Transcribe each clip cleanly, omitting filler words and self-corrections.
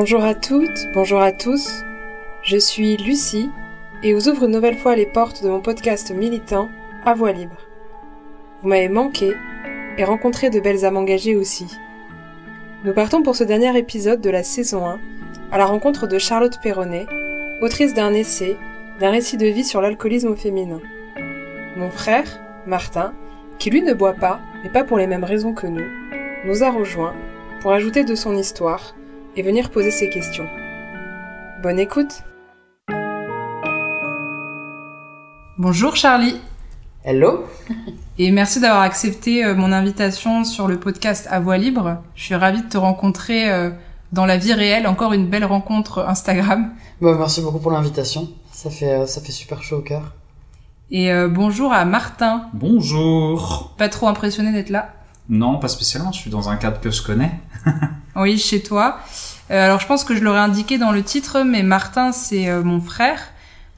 Bonjour à toutes, bonjour à tous, je suis Lucie et vous ouvre une nouvelle fois les portes de mon podcast militant à voix libre. Vous m'avez manqué et rencontré de belles âmes engagées aussi. Nous partons pour ce dernier épisode de la saison 1 à la rencontre de Charlotte Perronnet, autrice d'un essai, d'un récit de vie sur l'alcoolisme au féminin. Mon frère, Martin, qui lui ne boit pas, mais pas pour les mêmes raisons que nous a rejoints pour ajouter de son histoire et venir poser ses questions. Bonne écoute. Bonjour Charlie. Hello. Et merci d'avoir accepté mon invitation sur le podcast à voix libre. Je suis ravie de te rencontrer dans la vie réelle. Encore une belle rencontre Instagram. Bon, merci beaucoup pour l'invitation. Ça fait super chaud au cœur. Et bonjour à Martin. Bonjour. Pas trop impressionné d'être là? Non, pas spécialement. Je suis dans un cadre que je connais. Oui, chez toi. Alors, je pense que je l'aurais indiqué dans le titre, mais Martin, c'est mon frère.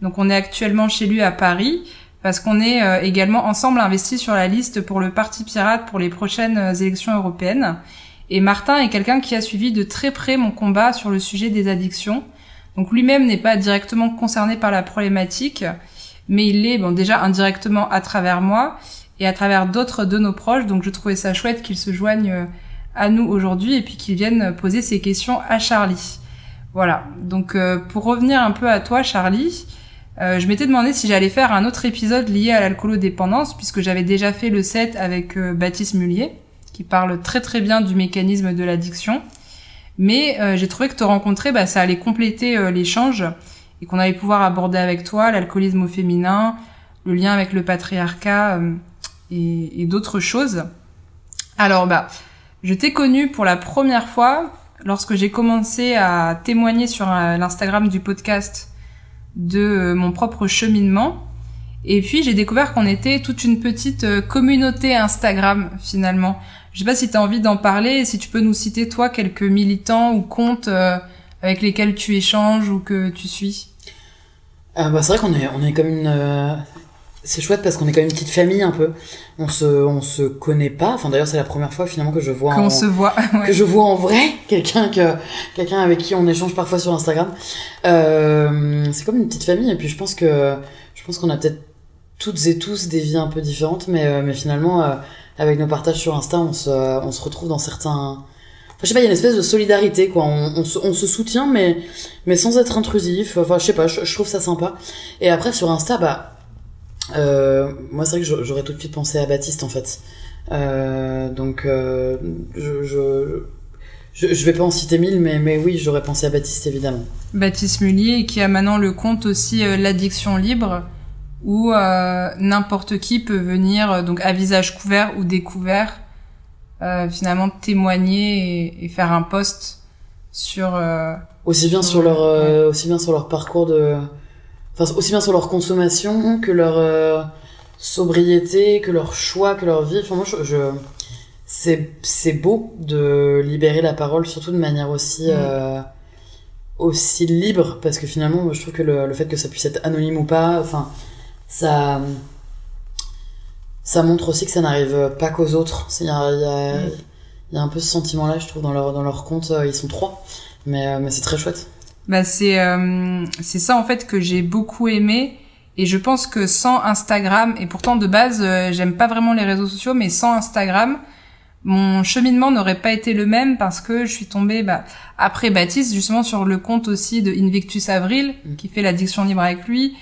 Donc, on est actuellement chez lui à Paris, parce qu'on est également ensemble investis sur la liste pour le Parti Pirate pour les prochaines élections européennes. Et Martin est quelqu'un qui a suivi de très près mon combat sur le sujet des addictions. Donc, lui-même n'est pas directement concerné par la problématique, mais il l'est déjà indirectement à travers moi et à travers d'autres de nos proches. Donc, je trouvais ça chouette qu'il se joigne à nous aujourd'hui et puis qu'ils viennent poser ces questions à Charlie. Voilà. Donc, pour revenir un peu à toi, Charlie, je m'étais demandé si j'allais faire un autre épisode lié à l'alcoolodépendance, puisque j'avais déjà fait le 7 avec Baptiste Mullier, qui parle très très bien du mécanisme de l'addiction. Mais j'ai trouvé que te rencontrer, ça allait compléter l'échange et qu'on allait pouvoir aborder avec toi l'alcoolisme au féminin, le lien avec le patriarcat et d'autres choses. Alors, je t'ai connue pour la première fois lorsque j'ai commencé à témoigner sur l'Instagram du podcast de mon propre cheminement. Et puis, j'ai découvert qu'on était toute une petite communauté Instagram, finalement. Je sais pas si tu as envie d'en parler et si tu peux nous citer, toi, quelques militants ou comptes avec lesquels tu échanges ou que tu suis. C'est vrai qu'on est comme une... C'est chouette parce qu'on est comme une petite famille un peu. On se connaît pas. Enfin, d'ailleurs, c'est la première fois finalement que je vois ouais. Que je vois en vrai quelqu'un avec qui on échange parfois sur Instagram. C'est comme une petite famille et puis je pense qu'on a peut-être toutes et tous des vies un peu différentes, mais finalement avec nos partages sur Insta, on se retrouve dans certains... Enfin, je sais pas, il y a une espèce de solidarité, quoi. On se soutient, mais sans être intrusif. Enfin, je sais pas, je trouve ça sympa. Et après, sur Insta, moi, c'est vrai que j'aurais tout de suite pensé à Baptiste, en fait. Donc, je vais pas en citer 1000, mais oui, j'aurais pensé à Baptiste, évidemment. Baptiste Mullier, qui a maintenant le compte aussi l'addiction libre, où n'importe qui peut venir, donc à visage couvert ou découvert, finalement témoigner et faire un post sur aussi bien sur leur parcours aussi bien sur leur consommation que leur sobriété, que leur choix, que leur vie. Enfin, moi, c'est beau de libérer la parole, surtout de manière aussi libre, parce que finalement, moi, je trouve que le fait que ça puisse être anonyme ou pas, enfin, ça montre aussi que ça n'arrive pas qu'aux autres. Il y a un peu ce sentiment-là, je trouve, dans leur compte. Ils sont 3, mais c'est très chouette. C'est ça en fait que j'ai beaucoup aimé, et je pense que sans Instagram, et pourtant de base j'aime pas vraiment les réseaux sociaux, mais sans Instagram mon cheminement n'aurait pas été le même, parce que je suis tombée après Baptiste justement sur le compte aussi de Invictus Avril qui fait l'addiction libre avec lui,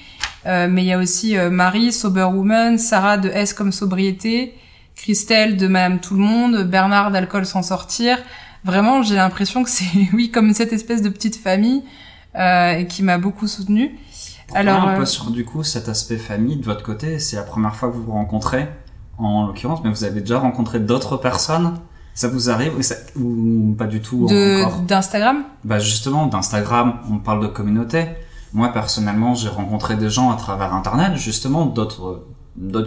mais il y a aussi Marie Sober Woman, Sarah de S comme sobriété, Christelle de Madame Tout le Monde, Bernard d'Alcool sans sortir. Vraiment, j'ai l'impression que c'est, comme cette espèce de petite famille qui m'a beaucoup soutenue. Alors, un peu sur du coup cet aspect famille de votre côté, c'est la première fois que vous vous rencontrez, en l'occurrence, mais vous avez déjà rencontré d'autres personnes. Ça vous arrive ou pas du tout encore? D'Instagram? Justement, d'Instagram, on parle de communauté. Moi, personnellement, j'ai rencontré des gens à travers Internet, justement, d'autres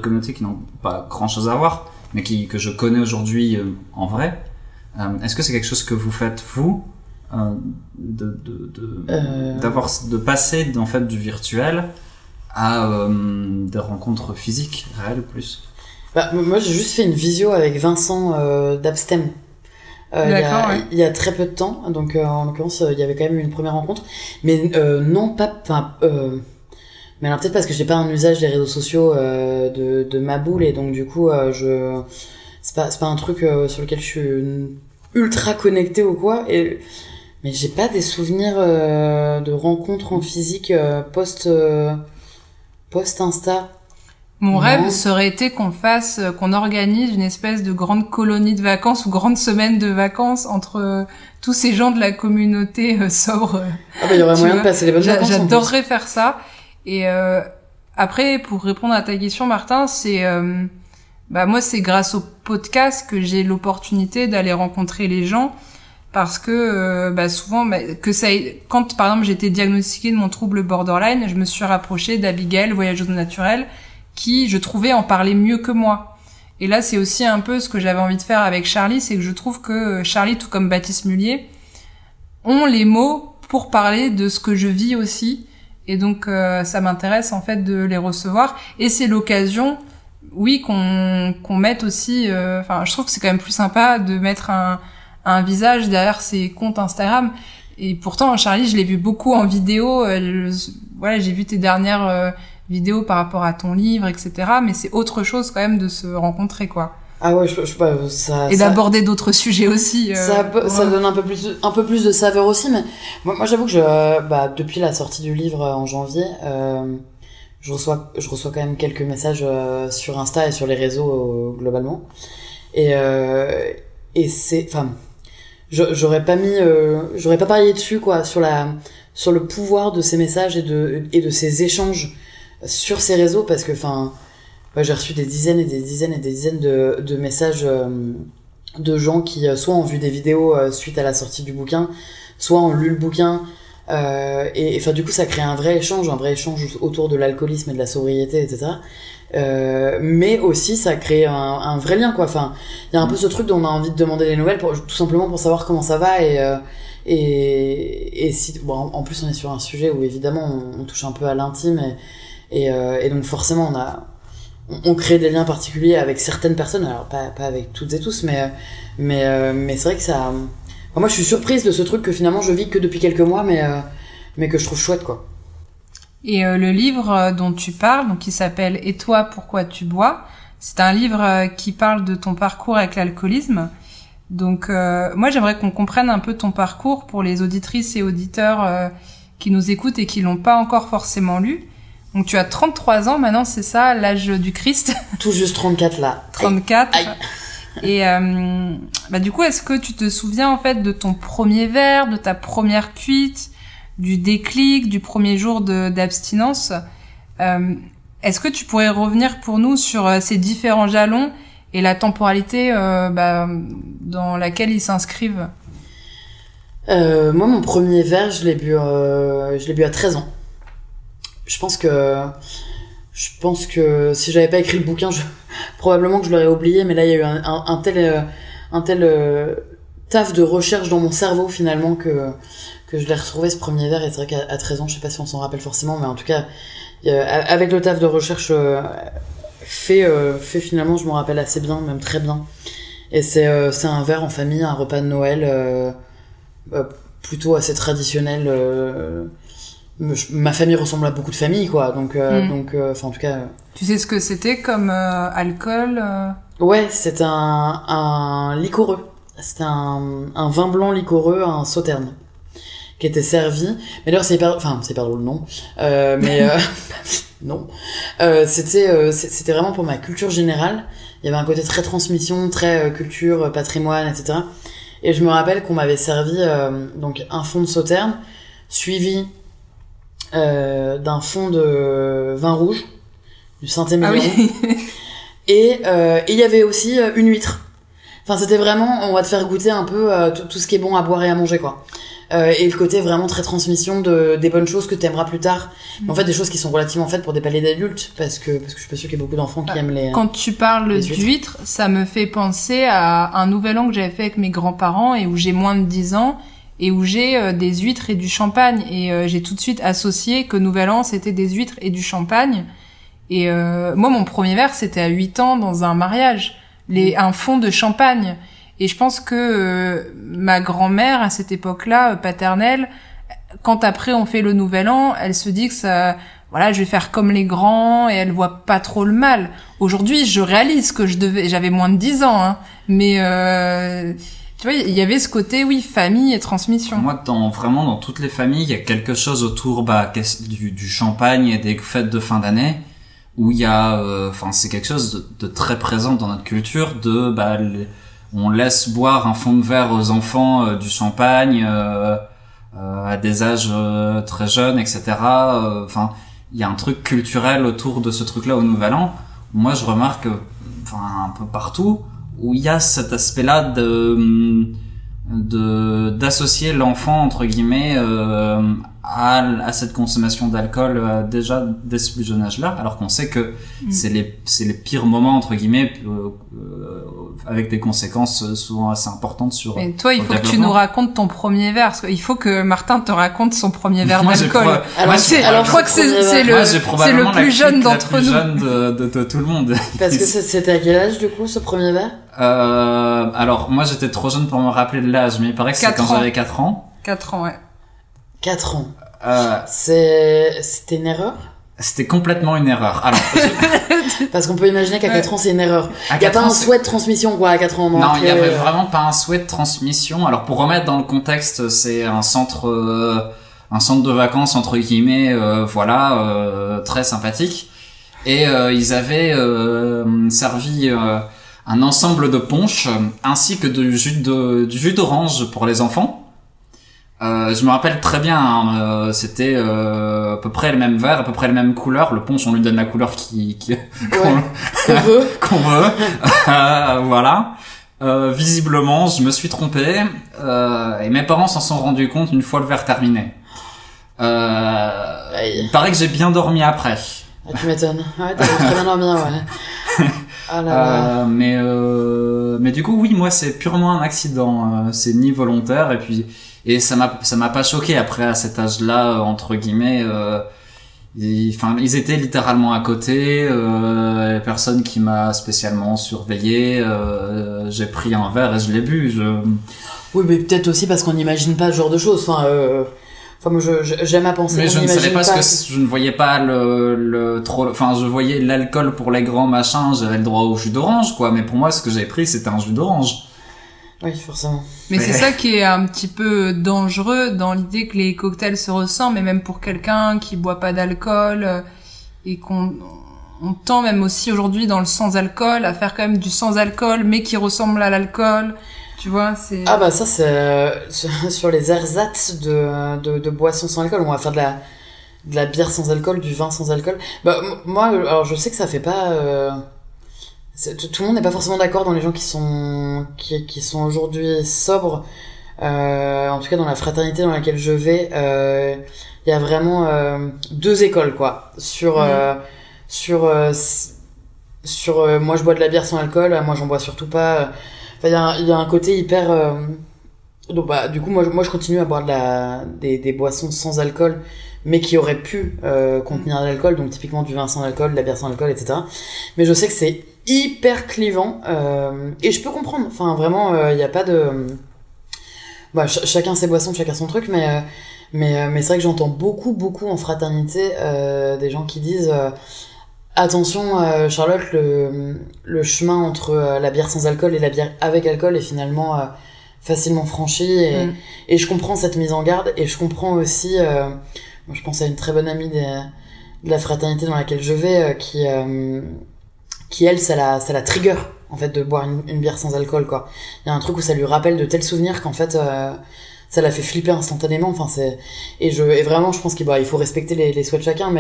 communautés qui n'ont pas grand-chose à voir, mais que je connais aujourd'hui en vrai. Est-ce que c'est quelque chose que vous faites, vous, de passer en fait du virtuel à des rencontres physiques réelles plus? Moi, j'ai juste fait une visio avec Vincent d'Abstem il y a très peu de temps. Donc en l'occurrence, il y avait quand même eu une première rencontre, mais non pas, enfin, mais alors peut-être parce que j'ai pas un usage des réseaux sociaux de ma boule et donc du coup, c'est pas un truc sur lequel je suis ultra connectée ou quoi. Mais j'ai pas des souvenirs de rencontres en physique post Insta. Mon rêve serait été qu'on organise une espèce de grande colonie de vacances ou grande semaine de vacances entre tous ces gens de la communauté sobre. Ah bah il y aurait moyen de passer les bonnes vacances. J'adorerais faire ça. Et après, pour répondre à ta question, Martin, c'est moi c'est grâce au podcast que j'ai l'opportunité d'aller rencontrer les gens. Parce que souvent quand par exemple j'étais diagnostiquée de mon trouble borderline, je me suis rapprochée d'Abigail, voyageuse naturelle, qui je trouvais en parlait mieux que moi. Et là c'est aussi un peu ce que j'avais envie de faire avec Charlie, c'est que je trouve que Charlie, tout comme Baptiste Mullier, ont les mots pour parler de ce que je vis aussi. Et donc ça m'intéresse en fait de les recevoir. Et c'est l'occasion, oui, qu'on mette aussi. Je trouve que c'est quand même plus sympa de mettre un visage derrière ses comptes Instagram. Et pourtant, Charlie, je l'ai vu beaucoup en vidéo. J'ai vu tes dernières vidéos par rapport à ton livre, etc. Mais c'est autre chose quand même de se rencontrer, quoi. Ah ouais, je sais pas, ça. Et d'aborder d'autres sujets aussi. Ça donne un peu plus de saveur aussi. Mais moi j'avoue que depuis la sortie du livre en janvier, je reçois quand même quelques messages sur Insta et sur les réseaux globalement. Et c'est, enfin. J'aurais pas parié dessus quoi sur le pouvoir de ces messages et de ces échanges sur ces réseaux parce que j'ai reçu des dizaines et des dizaines et des dizaines de messages de gens qui soit ont vu des vidéos suite à la sortie du bouquin, soit ont lu le bouquin et du coup ça crée un vrai échange autour de l'alcoolisme et de la sobriété, etc. Mais aussi ça crée un vrai lien quoi. Il y a un peu ce truc dont on a envie de demander des nouvelles tout simplement pour savoir comment ça va et si en plus on est sur un sujet où évidemment on touche un peu à l'intime et donc forcément on crée des liens particuliers avec certaines personnes, alors pas avec toutes et tous, mais c'est vrai que ça. Moi je suis surprise de ce truc que finalement je vis que depuis quelques mois mais que je trouve chouette quoi. Et le livre dont tu parles, donc qui s'appelle « Et toi, pourquoi tu bois ?», c'est un livre qui parle de ton parcours avec l'alcoolisme. Donc moi, j'aimerais qu'on comprenne un peu ton parcours pour les auditrices et auditeurs qui nous écoutent et qui l'ont pas encore forcément lu. Donc tu as 33 ans maintenant, c'est ça, l'âge du Christ? Tout juste 34 là. 34. Aïe. Et du coup, est-ce que tu te souviens en fait de ton premier verre, de ta première cuite, du déclic, du premier jour d'abstinence? Est-ce que tu pourrais revenir pour nous sur ces différents jalons et la temporalité dans laquelle ils s'inscrivent? Moi, mon premier verre, je l'ai bu à 13 ans. Je pense que si j'avais pas écrit le bouquin, probablement que je l'aurais oublié, mais là il y a eu un tel taf de recherche dans mon cerveau finalement que je l'ai retrouvé ce premier verre. Et c'est vrai qu'à 13 ans, je sais pas si on s'en rappelle forcément, mais en tout cas avec le taf de recherche fait finalement, je m'en rappelle assez bien, même très bien. Et c'est un verre en famille, un repas de Noël plutôt assez traditionnel. Ma famille ressemble à beaucoup de familles quoi, donc en tout cas. Tu sais ce que c'était comme alcool? Ouais, c'était un liquoreux. C'était un vin blanc liquoreux, un sauterne, qui était servi. Mais d'ailleurs c'est hyper drôle, non. Non. C'était vraiment pour ma culture générale. Il y avait un côté très transmission, très culture, patrimoine, etc. Et je me rappelle qu'on m'avait servi donc un fond de sauterne suivi d'un fond de vin rouge du Saint-Émilion. Ah oui. Et il y avait aussi une huître. C'était vraiment, on va te faire goûter un peu tout ce qui est bon à boire et à manger quoi. Et le côté vraiment très transmission des bonnes choses que t'aimeras plus tard. Mais en fait des choses qui sont relativement faites pour des palais d'adultes parce que je suis pas sûre qu'il y ait beaucoup d'enfants qui aiment les. Quand tu parles d'huître, ça me fait penser à un nouvel an que j'avais fait avec mes grands-parents et où j'ai moins de 10 ans. Et où j'ai des huîtres et du champagne. Et j'ai tout de suite associé que Nouvel An, c'était des huîtres et du champagne. Et moi, mon premier verre, c'était à 8 ans dans un mariage. Un fond de champagne. Et je pense que ma grand-mère, à cette époque-là, paternelle, quand après on fait le Nouvel An, elle se dit que ça, voilà, je vais faire comme les grands, et elle voit pas trop le mal. Aujourd'hui, je réalise que j'avais moins de 10 ans, hein, mais tu vois, il y avait ce côté, oui, famille et transmission. Moi, vraiment, dans toutes les familles, il y a quelque chose autour, du champagne et des fêtes de fin d'année, où il y a, c'est quelque chose de très présent dans notre culture, on laisse boire un fond de verre aux enfants du champagne, à des âges très jeunes, etc. Il y a un truc culturel autour de ce truc-là au Nouvel An. Moi, je remarque, un peu partout, où il y a cet aspect-là d'associer l'enfant, entre guillemets, à cette consommation d'alcool déjà dès ce plus jeune âge-là, alors qu'on sait que c'est les pires moments, entre guillemets, avec des conséquences souvent assez importantes sur. Et toi, il faut que tu nous racontes ton premier verre, parce qu'il faut que Martin te raconte son premier verre d'alcool. Je crois que c'est le plus jeune d'entre nous. Le plus jeune de tout le monde. Parce que c'était à quel âge, du coup, ce premier verre? Alors, moi, j'étais trop jeune pour me rappeler de l'âge, mais il paraît que c'est quand j'avais 4 ans. 4 ans, ouais. 4 ans. C'était une erreur? C'était complètement une erreur. Alors, parce qu'on peut imaginer qu'à 4 ans, c'est une errre. Il y a pas un souhait de transmission, quoi, à 4 ans. Non, il y avait vraiment pas un souhait de transmission. Alors, pour remettre dans le contexte, c'est un centre de vacances, entre guillemets, très sympathique. Et ils avaient servi un ensemble de punch ainsi que du jus d'orange pour les enfants. Je me rappelle très bien, c'était à peu près le même verre, à peu près la même couleur. Le punch, on lui donne la couleur qu'on veut. Voilà. Visiblement, je me suis trompé, et mes parents s'en sont rendus compte une fois le verre terminé. Il paraît que j'ai bien dormi après. Ah, tu m'étonnes. Ouais, t'as très bien dormi, ouais. Ah là là. Mais du coup, oui, moi, c'est purement un accident. C'est ni volontaire, et ça m'a pas choqué après à cet âge-là, entre guillemets. Ils étaient littéralement à côté. Personne qui m'a spécialement surveillé. J'ai pris un verre et je l'ai bu. Oui, mais peut-être aussi parce qu'on n'imagine pas ce genre de choses. Moi, j'aime à penser. Mais je ne savais pas que je ne voyais pas je voyais l'alcool pour les grands machins, j'avais le droit au jus d'orange, quoi. Mais pour moi, ce que j'avais pris, c'était un jus d'orange. Oui, forcément. Mais c'est ça qui est un petit peu dangereux dans l'idée que les cocktails se ressemblent, et même pour quelqu'un qui boit pas d'alcool, et qu'on tend même aussi aujourd'hui dans le sans-alcool à faire quand même du sans-alcool, mais qui ressemble à l'alcool. Tu vois, c'est... Ah bah ça, c'est sur les ersatz de boissons sans alcool. On va faire de la bière sans alcool, du vin sans alcool. Bah moi, alors je sais que ça fait pas... tout le monde n'est pas forcément d'accord dans les gens qui sont aujourd'hui sobres. En tout cas, dans la fraternité dans laquelle je vais, il y a vraiment 2 écoles, quoi. Sur moi, je bois de la bière sans alcool. Moi, j'en bois surtout pas. Il y a un côté hyper donc du coup moi je continue à boire des boissons sans alcool mais qui auraient pu contenir de l'alcool, donc typiquement du vin sans alcool, de la bière sans alcool, etc. Mais je sais que c'est hyper clivant, et je peux comprendre. Vraiment, il y a pas de chacun ses boissons, chacun son truc, mais c'est vrai que j'entends beaucoup en fraternité des gens qui disent attention, Charlotte, le chemin entre la bière sans alcool et la bière avec alcool est finalement facilement franchi, et je comprends cette mise en garde, et je comprends aussi, moi je pense à une très bonne amie de la fraternité dans laquelle je vais, qui elle, ça la trigger, en fait, de boire une bière sans alcool, quoi. Il y a un truc où ça lui rappelle de tels souvenirs qu'en fait, ça la fait flipper instantanément. Et vraiment, je pense qu'il faut respecter les souhaits de chacun,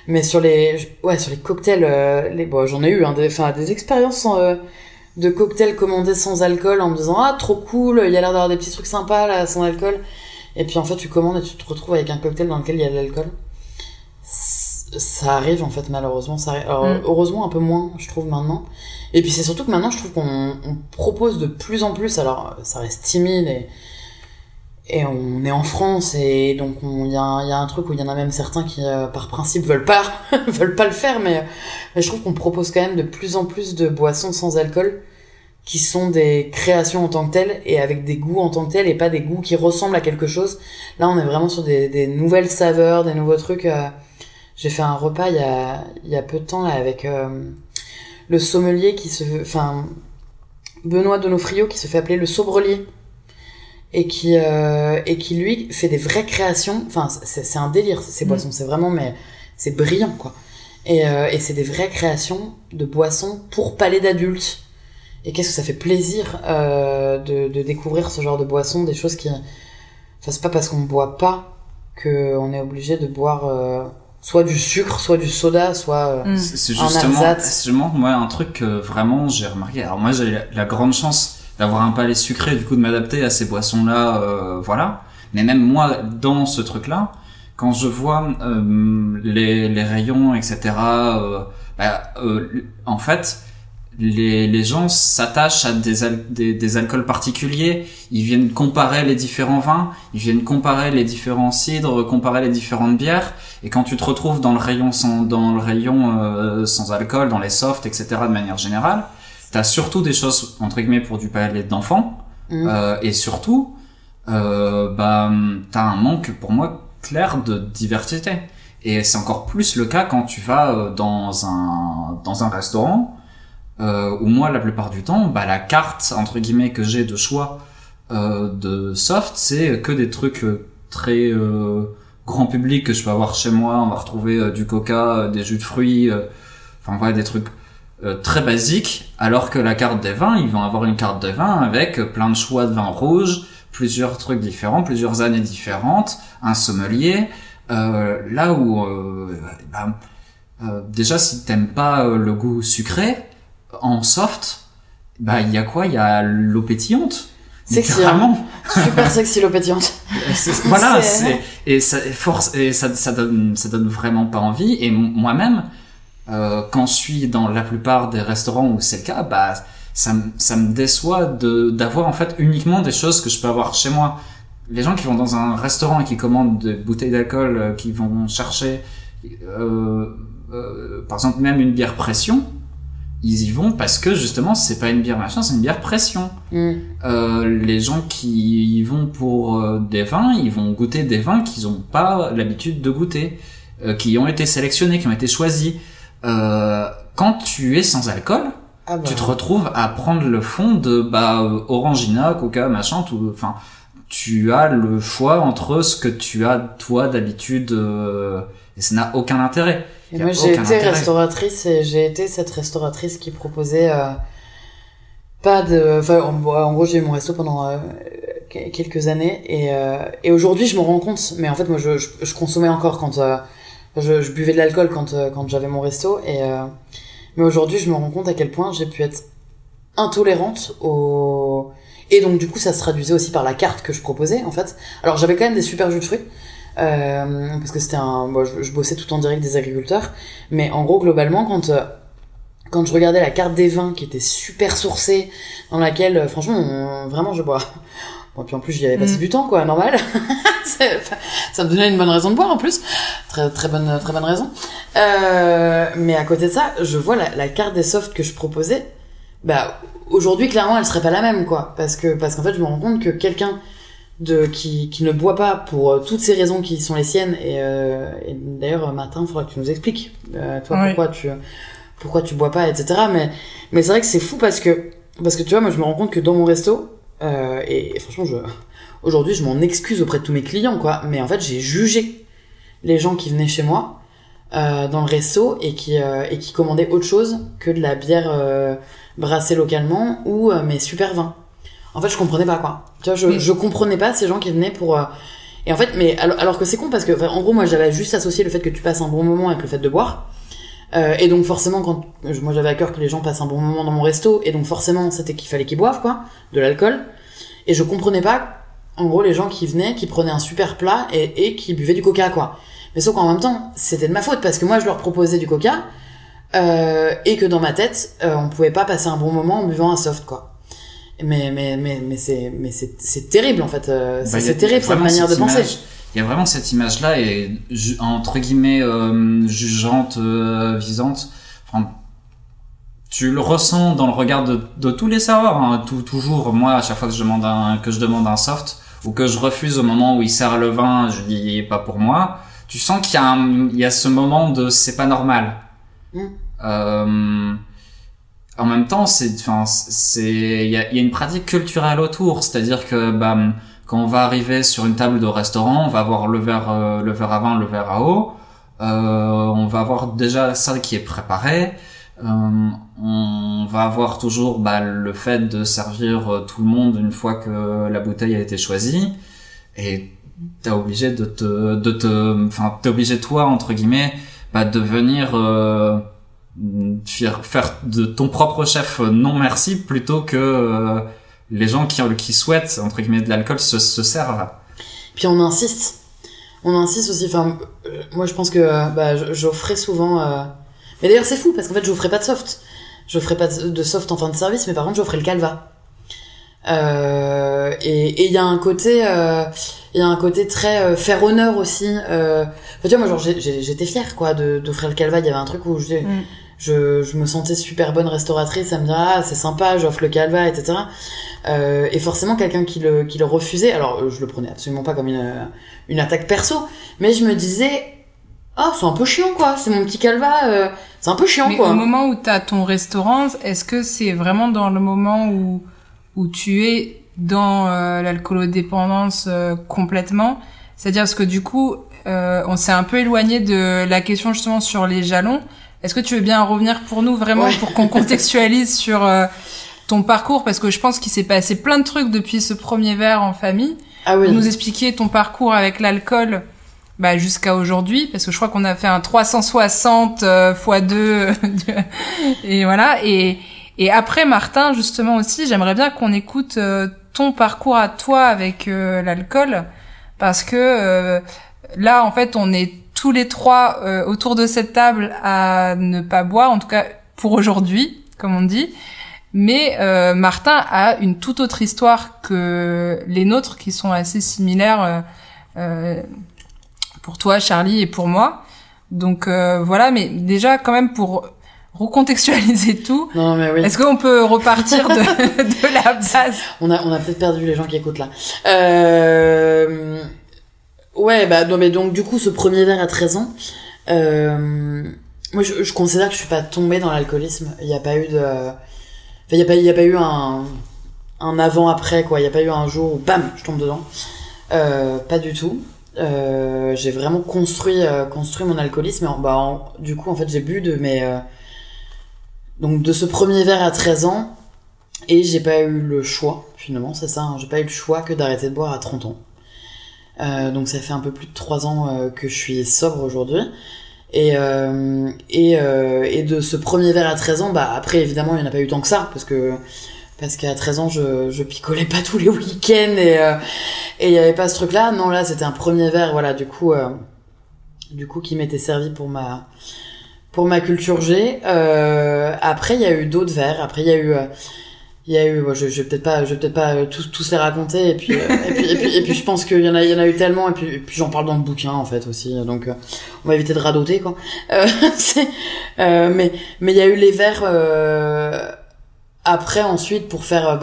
mais sur les cocktails, j'en ai eu, des expériences de cocktails commandés sans alcool, en me disant, ah, trop cool, il y a l'air d'avoir des petits trucs sympas, là, sans alcool. Et puis, en fait, tu commandes et tu te retrouves avec un cocktail dans lequel il y a de l'alcool. Ça arrive, en fait, malheureusement, ça arrive. Alors, heureusement, un peu moins, je trouve, maintenant. Et puis, c'est surtout que maintenant, je trouve qu'on propose de plus en plus, alors, ça reste timide, et on est en France, et donc il y a un truc où il y en a même certains qui par principe veulent pas le faire, mais je trouve qu'on propose quand même de plus en plus de boissons sans alcool qui sont des créations en tant que telles et avec des goûts en tant que tels et pas des goûts qui ressemblent à quelque chose. Là, on est vraiment sur des nouvelles saveurs, des nouveaux trucs. J'ai fait un repas il y a peu de temps là avec le sommelier Benoît Donofrio qui se fait appeler le Sobrelier et qui lui fait des vraies créations. Enfin, c'est un délire ces boissons, c'est vraiment mais c'est brillant quoi. Et c'est des vraies créations de boissons pour palais d'adultes. Et qu'est-ce que ça fait plaisir de découvrir ce genre de boissons, des choses qui... Enfin, c'est pas parce qu'on boit pas qu'on est obligé de boire soit du sucre, soit du soda, soit c'est un ersatz. justement, moi, un truc que vraiment j'ai remarqué. Alors moi, j'ai la grande chance d'avoir un palais sucré, du coup, de m'adapter à ces boissons-là, voilà. Mais même moi, dans ce truc-là, quand je vois les rayons, etc., en fait... Les gens s'attachent à des alcools particuliers, ils viennent comparer les différents vins, ils viennent comparer les différents cidres, comparer les différentes bières, et quand tu te retrouves dans le rayon sans alcool, dans les softs, etc., de manière générale, t'as surtout des choses, entre guillemets, pour du palais d'enfants, et surtout, t'as un manque, pour moi, clair de diversité. Et c'est encore plus le cas quand tu vas dans un restaurant, où moi la plupart du temps la carte entre guillemets que j'ai de choix de soft, c'est que des trucs très grand public que je peux avoir chez moi. On va retrouver du coca, des jus de fruits, enfin voilà, des trucs très basiques, alors que la carte des vins, ils vont avoir une carte de vin avec plein de choix de vins rouges, plusieurs trucs différents, plusieurs années différentes, un sommelier, là où déjà si t'aimes pas le goût sucré, en soft, il y a quoi? Il y a l'eau pétillante. Sexy, hein. Super sexy l'eau pétillante. Voilà, et ça donne vraiment pas envie. Et moi-même, quand je suis dans la plupart des restaurants où c'est le cas, ça me déçoit d'avoir en fait uniquement des choses que je peux avoir chez moi. Les gens qui vont dans un restaurant et qui commandent des bouteilles d'alcool, qui vont chercher, par exemple même une bière pression, ils y vont parce que justement c'est pas une bière machin, c'est une bière pression. Les gens qui y vont pour des vins, ils vont goûter des vins qu'ils ont pas l'habitude de goûter, qui ont été sélectionnés, qui ont été choisis. Quand tu es sans alcool, tu te retrouves à prendre le fond de Orangina, Coca, machin, tout. Enfin, tu as le choix entre ce que tu as toi d'habitude, et ça n'a aucun intérêt. Et moi j'ai été restauratrice et j'ai été cette restauratrice qui proposait pas de... Enfin en gros j'ai eu mon resto pendant quelques années et aujourd'hui je me rends compte, mais en fait moi je consommais encore quand je buvais de l'alcool quand j'avais mon resto mais aujourd'hui je me rends compte à quel point j'ai pu être intolérante et donc du coup ça se traduisait aussi par la carte que je proposais en fait. Alors j'avais quand même des super jus de fruits, parce que c'était je bossais tout en direct des agriculteurs, mais en gros globalement quand je regardais la carte des vins qui était super sourcée, dans laquelle franchement vraiment je bois, bon puis en plus j'y avais passé du temps quoi, normal. Ça me donnait une bonne raison de boire en plus, très bonne raison, mais à côté de ça je vois la carte des softs que je proposais, aujourd'hui clairement elle serait pas la même quoi, parce qu'en fait je me rends compte que quelqu'un qui ne boit pas pour toutes ces raisons qui sont les siennes et d'ailleurs Martin, faudra que tu nous expliques toi pourquoi tu bois pas, etc. mais c'est vrai que c'est fou parce que tu vois, moi je me rends compte que dans mon resto et franchement aujourd'hui je m'en excuse auprès de tous mes clients quoi, mais en fait j'ai jugé les gens qui venaient chez moi dans le resto et qui commandaient autre chose que de la bière brassée localement ou mes super vins. En fait, je comprenais pas quoi. Tu vois, je comprenais pas ces gens qui venaient pour et en fait, mais alors que c'est con parce que en gros moi j'avais juste associé le fait que tu passes un bon moment avec le fait de boire. Et donc forcément quand moi j'avais à cœur que les gens passent un bon moment dans mon resto et donc forcément c'était qu'il fallait qu'ils boivent quoi, de l'alcool. Et je comprenais pas en gros les gens qui venaient, qui prenaient un super plat et qui buvaient du coca quoi. Mais sauf qu'en même temps, c'était de ma faute parce que moi je leur proposais du coca et que dans ma tête, on pouvait pas passer un bon moment en buvant un soft quoi. Mais c'est terrible en fait, c'est terrible cette manière de penser. Il y a vraiment cette image là et entre guillemets jugeante, visante. Enfin, tu le ressens dans le regard de tous les serveurs, hein. Toujours, moi, à chaque fois que je demande un soft, ou que je refuse au moment où il sert le vin, je dis pas pour moi, tu sens qu'il y a ce moment de c'est pas normal. En même temps, il y a une pratique culturelle autour, c'est-à-dire que, quand on va arriver sur une table de restaurant, on va avoir le verre à vin, le verre à eau, on va avoir déjà ça qui est préparé, on va avoir toujours le fait de servir tout le monde une fois que la bouteille a été choisie, et t'es obligé t'es obligé toi entre guillemets de venir faire de ton propre chef non merci plutôt que les gens qui souhaitent entre guillemets de l'alcool se servent. Puis on insiste aussi. Enfin, moi je pense que j'offrais souvent. Mais d'ailleurs c'est fou parce qu'en fait j'offrais pas de soft. J'offrais pas de soft en fin de service, mais par contre j'offrais le calva. Et il y a un côté très faire honneur aussi. Tu vois, moi genre j'étais fière quoi d'offrir le calva. Il y avait un truc où je me sentais super bonne restauratrice à me dire c'est sympa, j'offre le calva, etc. Et forcément quelqu'un qui le refusait, alors je le prenais absolument pas comme une attaque perso, mais je me disais c'est un peu chiant quoi, c'est mon petit calva, c'est un peu chiant. Mais quoi. Au moment où t'as ton restaurant, est-ce que c'est vraiment dans le moment où tu es dans l'alcoolodépendance complètement, c'est-à-dire parce que du coup on s'est un peu éloigné de la question justement sur les jalons. Est-ce que tu veux bien revenir pour nous vraiment pour qu'on contextualise sur ton parcours, parce que je pense qu'il s'est passé plein de trucs depuis ce premier verre en famille. Ah oui. Nous expliquer ton parcours avec l'alcool jusqu'à aujourd'hui, parce que je crois qu'on a fait un 360 x 2 et voilà. Et après Martin justement aussi, j'aimerais bien qu'on écoute ton parcours à toi avec l'alcool, parce que là en fait on est tous les trois autour de cette table à ne pas boire, en tout cas pour aujourd'hui, comme on dit. Mais Martin a une toute autre histoire que les nôtres, qui sont assez similaires pour toi, Charlie, et pour moi. Donc voilà, mais déjà quand même pour recontextualiser tout, non, mais oui. Est-ce qu'on peut repartir de la base? On a peut-être perdu les gens qui écoutent là. Ouais, non, mais donc du coup ce premier verre à 13 ans, moi je considère que je suis pas tombée dans l'alcoolisme. Il y a pas eu il y a pas eu un avant après quoi. Il y a pas eu un jour où bam je tombe dedans. Pas du tout. J'ai vraiment construit mon alcoolisme. Du coup en fait j'ai bu donc de ce premier verre à 13 ans, et j'ai pas eu le choix finalement, c'est ça. J'ai pas eu le choix que d'arrêter de boire à 30 ans. Donc ça fait un peu plus de 3 ans que je suis sobre aujourd'hui, et de ce premier verre à 13 ans, après évidemment il n'y en a pas eu tant que ça, parce qu'à 13 ans je picolais pas tous les week-ends, et il y avait pas ce truc là. Non, là c'était un premier verre, voilà, du coup qui m'était servi pour ma culture G. Après il y a eu d'autres verres, après il y a eu je vais peut-être pas tous les raconter, et puis je pense qu'il y en a eu tellement, et puis j'en parle dans le bouquin en fait aussi, donc on va éviter de radoter quoi. Mais il y a eu les verres après ensuite pour faire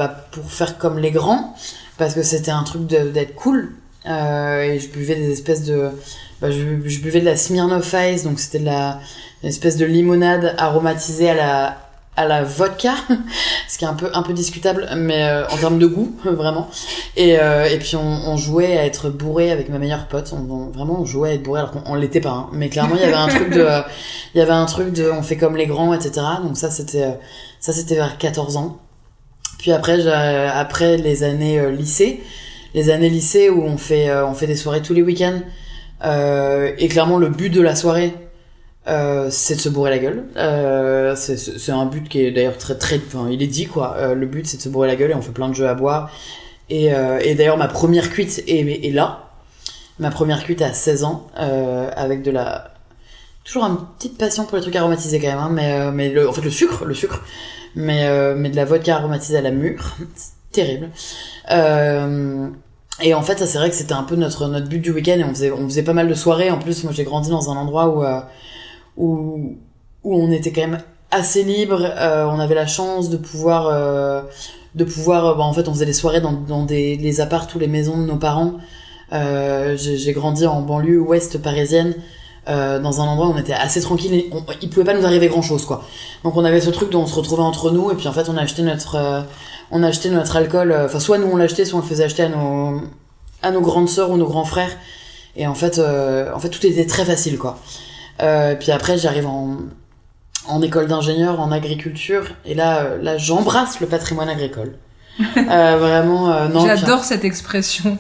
comme les grands, parce que c'était un truc d'être cool, et je buvais des espèces de je buvais de la Smirnoff Ice, donc c'était une espèce de limonade aromatisée à la vodka, ce qui est un peu discutable, mais en termes de goût vraiment. Et puis on jouait à être bourré avec ma meilleure pote. On jouait à être bourré alors qu'on l'était pas, hein. Mais clairement il y avait un truc de on fait comme les grands, etc. Donc ça c'était vers 14 ans. Puis après les années lycée où on fait des soirées tous les week-ends, et clairement le but de la soirée, c'est de se bourrer la gueule. C'est un but qui est d'ailleurs très très, enfin, il est dit quoi. Le but c'est de se bourrer la gueule, et on fait plein de jeux à boire. Et d'ailleurs ma première cuite est là. Ma première cuite à 16 ans, avec toujours une petite passion pour les trucs aromatisés quand même, hein, mais le sucre, mais de la vodka aromatisée à la mûre, c'est terrible. Et en fait ça c'est vrai que c'était un peu notre but du week-end, et on faisait pas mal de soirées. En plus moi j'ai grandi dans un endroit où on était quand même assez libre. On avait la chance de pouvoir en fait on faisait des soirées dans les apparts ou les maisons de nos parents. J'ai grandi en banlieue ouest parisienne, dans un endroit où on était assez tranquille et il pouvait pas nous arriver grand chose, quoi. Donc on avait ce truc dont on se retrouvait entre nous, et puis en fait on a acheté notre alcool, enfin soit nous on l'achetait, soit on le faisait acheter à nos grandes sœurs ou nos grands frères, et en fait tout était très facile, quoi. Puis après j'arrive en école d'ingénieur en agriculture, et là j'embrasse le patrimoine agricole. Vraiment, non. J'adore cette expression.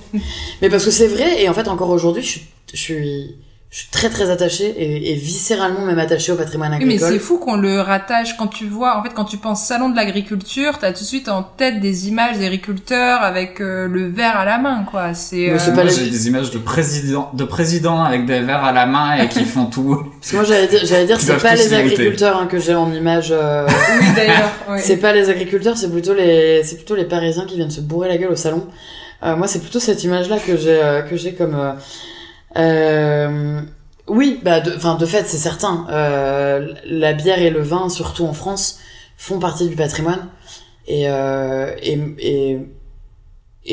Mais parce que c'est vrai, et en fait encore aujourd'hui je suis très très attachée et viscéralement même attachée au patrimoine agricole. Oui, mais c'est fou qu'on le rattache. Quand tu penses salon de l'agriculture, t'as tout de suite en tête des images d'agriculteurs avec le verre à la main, quoi. Moi, j'ai des images de présidents avec des verres à la main et qui font tout. Parce que moi j'allais dire c'est pas les agriculteurs que j'ai en image. Oui, d'ailleurs. Oui. C'est pas les agriculteurs, c'est plutôt les Parisiens qui viennent se bourrer la gueule au salon. Moi c'est plutôt cette image là que j'ai comme oui, de fait, c'est certain. La bière et le vin, surtout en France, font partie du patrimoine. Et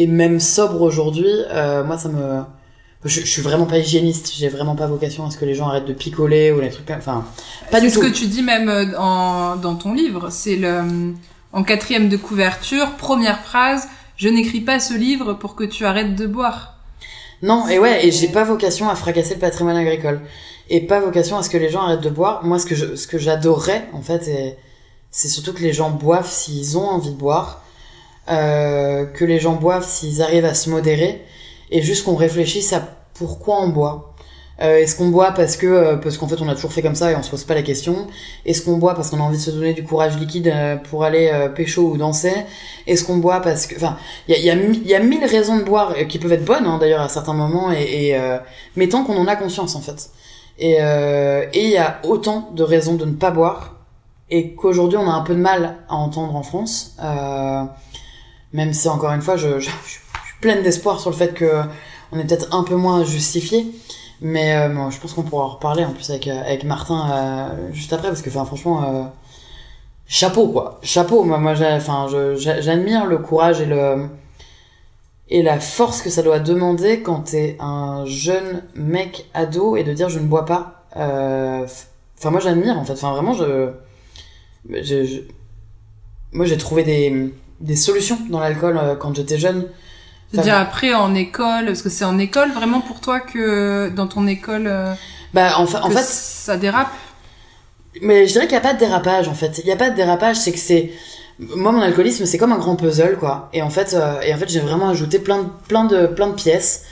même sobre aujourd'hui, moi, je suis vraiment pas hygiéniste. J'ai vraiment pas vocation à ce que les gens arrêtent de picoler ou les trucs. Enfin, pas du tout. C'est ce que tu dis même dans ton livre. C'est en 4e de couverture, première phrase. Je n'écris pas ce livre pour que tu arrêtes de boire. Non, et j'ai pas vocation à fracasser le patrimoine agricole. Et pas vocation à ce que les gens arrêtent de boire. Moi, ce que j'adorerais, en fait, c'est surtout que les gens boivent s'ils ont envie de boire. Que les gens boivent s'ils arrivent à se modérer. Et juste qu'on réfléchisse à pourquoi on boit. Est-ce qu'on boit parce qu'en fait on a toujours fait comme ça et on se pose pas la question? Est-ce qu'on boit parce qu'on a envie de se donner du courage liquide pour aller pécho ou danser? Est-ce qu'on boit parce que, enfin, il y a 1000 raisons de boire qui peuvent être bonnes, hein, d'ailleurs à certains moments, mais tant qu'on en a conscience, en fait. Et il y a autant de raisons de ne pas boire, et qu'aujourd'hui on a un peu de mal à entendre en France, même si encore une fois je suis pleine d'espoir sur le fait que on est peut-être un peu moins justifié. Mais bon, je pense qu'on pourra en reparler en plus avec Martin juste après, parce que franchement chapeau, quoi. Chapeau. Moi j'admire le courage et la force que ça doit demander quand t'es un jeune mec ado et de dire je ne bois pas. Moi j'admire, en fait. Enfin vraiment moi j'ai trouvé des solutions dans l'alcool quand j'étais jeune. C'est-à-dire après en école, parce que c'est en école vraiment pour toi que dans ton école en fait ça dérape. Mais je dirais qu'il y a pas de dérapage, en fait. Il y a pas de dérapage, c'est que moi mon alcoolisme c'est comme un grand puzzle, quoi. Et en fait j'ai vraiment ajouté plein de pièces.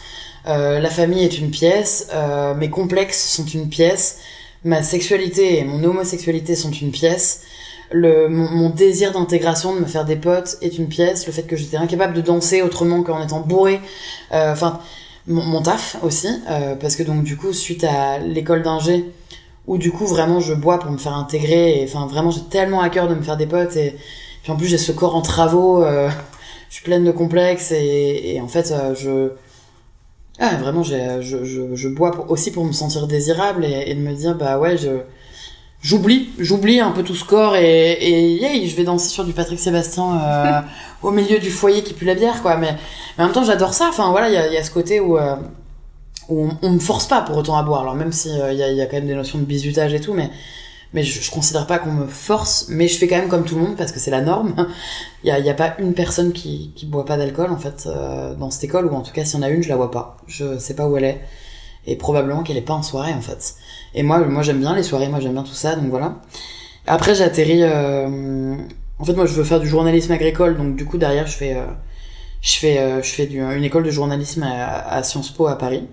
La famille est une pièce, mes complexes sont une pièce, ma sexualité et mon homosexualité sont une pièce. Mon désir d'intégration, de me faire des potes est une pièce, le fait que j'étais incapable de danser autrement qu'en étant bourré, mon taf aussi, parce que donc du coup suite à l'école d'ingé, où du coup vraiment je bois pour me faire intégrer, et vraiment j'ai tellement à cœur de me faire des potes, et puis en plus j'ai ce corps en travaux, je suis pleine de complexes, et en fait vraiment je bois aussi pour me sentir désirable, et de me dire j'oublie un peu tout ce corps et je vais danser sur du Patrick Sébastien au milieu du foyer qui pue la bière, quoi. Mais en même temps j'adore ça. Enfin voilà, il y a ce côté où on me force pas pour autant à boire. Alors même si il y a quand même des notions de bizutage et tout, mais je considère pas qu'on me force, mais je fais quand même comme tout le monde parce que c'est la norme. Il y a pas une personne qui boit pas d'alcool, en fait, dans cette école, ou en tout cas s'il y en a une, je la vois pas. Je sais pas où elle est. Et probablement qu'elle est pas en soirée, en fait. Et moi j'aime bien les soirées, moi j'aime bien tout ça, donc voilà. Après j'ai atterri en fait moi je veux faire du journalisme agricole, donc du coup derrière je fais une école de journalisme à Sciences Po à Paris.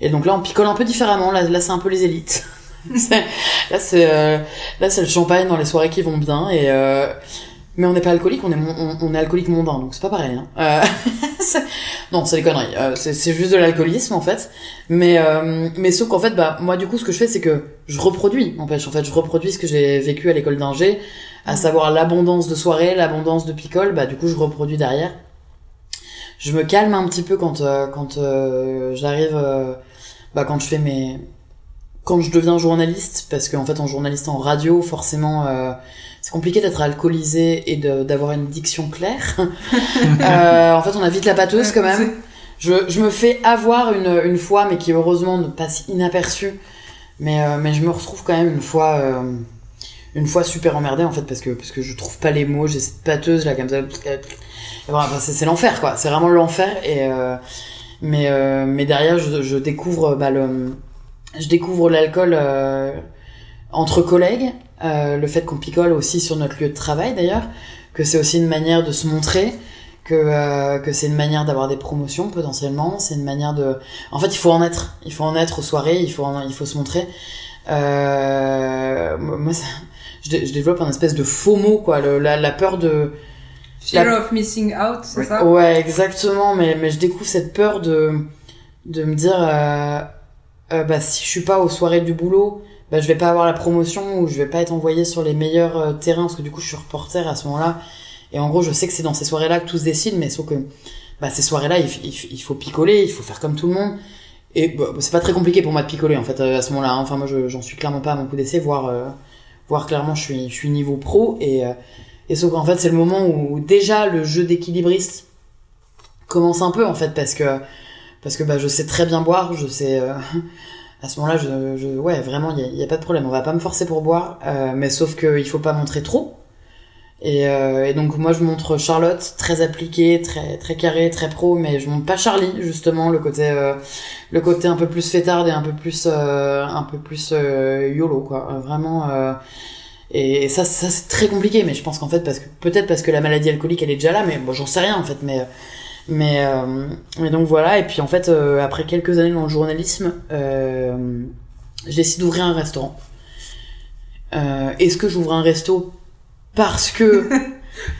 Et donc là on picole un peu différemment, là c'est un peu les élites. Là c'est le champagne dans les soirées qui vont bien, mais on n'est pas alcoolique, on est alcoolique mondain, donc c'est pas pareil, hein. Non, c'est des conneries. C'est juste de l'alcoolisme, en fait. Mais sauf qu'en fait, moi, du coup, ce que je fais, c'est que je reproduis, n'empêche. En fait, je reproduis ce que j'ai vécu à l'école d'ingé, à savoir l'abondance de soirées, l'abondance de picole. Du coup, je reproduis derrière. Je me calme un petit peu quand j'arrive, quand je fais quand je deviens journaliste, parce qu'en fait en journaliste en radio, forcément c'est compliqué d'être alcoolisé et d'avoir une diction claire. En fait on a vite la pâteuse quand même. Je me fais avoir une fois, mais qui heureusement ne passe inaperçue, mais je me retrouve quand même une fois super emmerdée en fait, parce que je trouve pas les mots, j'ai cette pâteuse là comme ça. Enfin, c'est l'enfer quoi, c'est vraiment l'enfer. Mais derrière je découvre je découvre l'alcool entre collègues, le fait qu'on picole aussi sur notre lieu de travail d'ailleurs, que c'est aussi une manière de se montrer, que c'est une manière d'avoir des promotions potentiellement, c'est une manière de... En fait, il faut en être aux soirées, il faut se montrer. Moi, je développe un espèce de FOMO quoi, la peur de... Fear of missing out, c'est ça? Ouais, exactement, mais je découvre cette peur de me dire si je suis pas aux soirées du boulot, je vais pas avoir la promotion, ou je vais pas être envoyé sur les meilleurs terrains, parce que du coup je suis reporter à ce moment-là, et en gros je sais que c'est dans ces soirées-là que tout se décide, mais sauf que ces soirées-là il faut picoler, il faut faire comme tout le monde, et c'est pas très compliqué pour moi de picoler en fait à ce moment-là, hein. Enfin moi j'en suis clairement pas à mon coup d'essai, voire clairement je suis niveau pro, et sauf qu'en fait c'est le moment où déjà le jeu d'équilibriste commence un peu en fait, parce que je sais très bien boire, je sais à ce moment-là ouais vraiment il y a pas de problème, on va pas me forcer pour boire, mais sauf que il faut pas montrer trop, et donc moi je montre Charlotte très appliquée, très très carrée, très pro, mais je montre pas Charlie, justement le côté un peu plus fêtard et un peu plus YOLO quoi, vraiment. Et ça c'est très compliqué, mais je pense qu'en fait peut-être parce que la maladie alcoolique elle est déjà là, mais bon j'en sais rien en fait, mais donc voilà. Et puis en fait après quelques années dans le journalisme, je décide d'ouvrir un restaurant. Est-ce que j'ouvre un resto parce que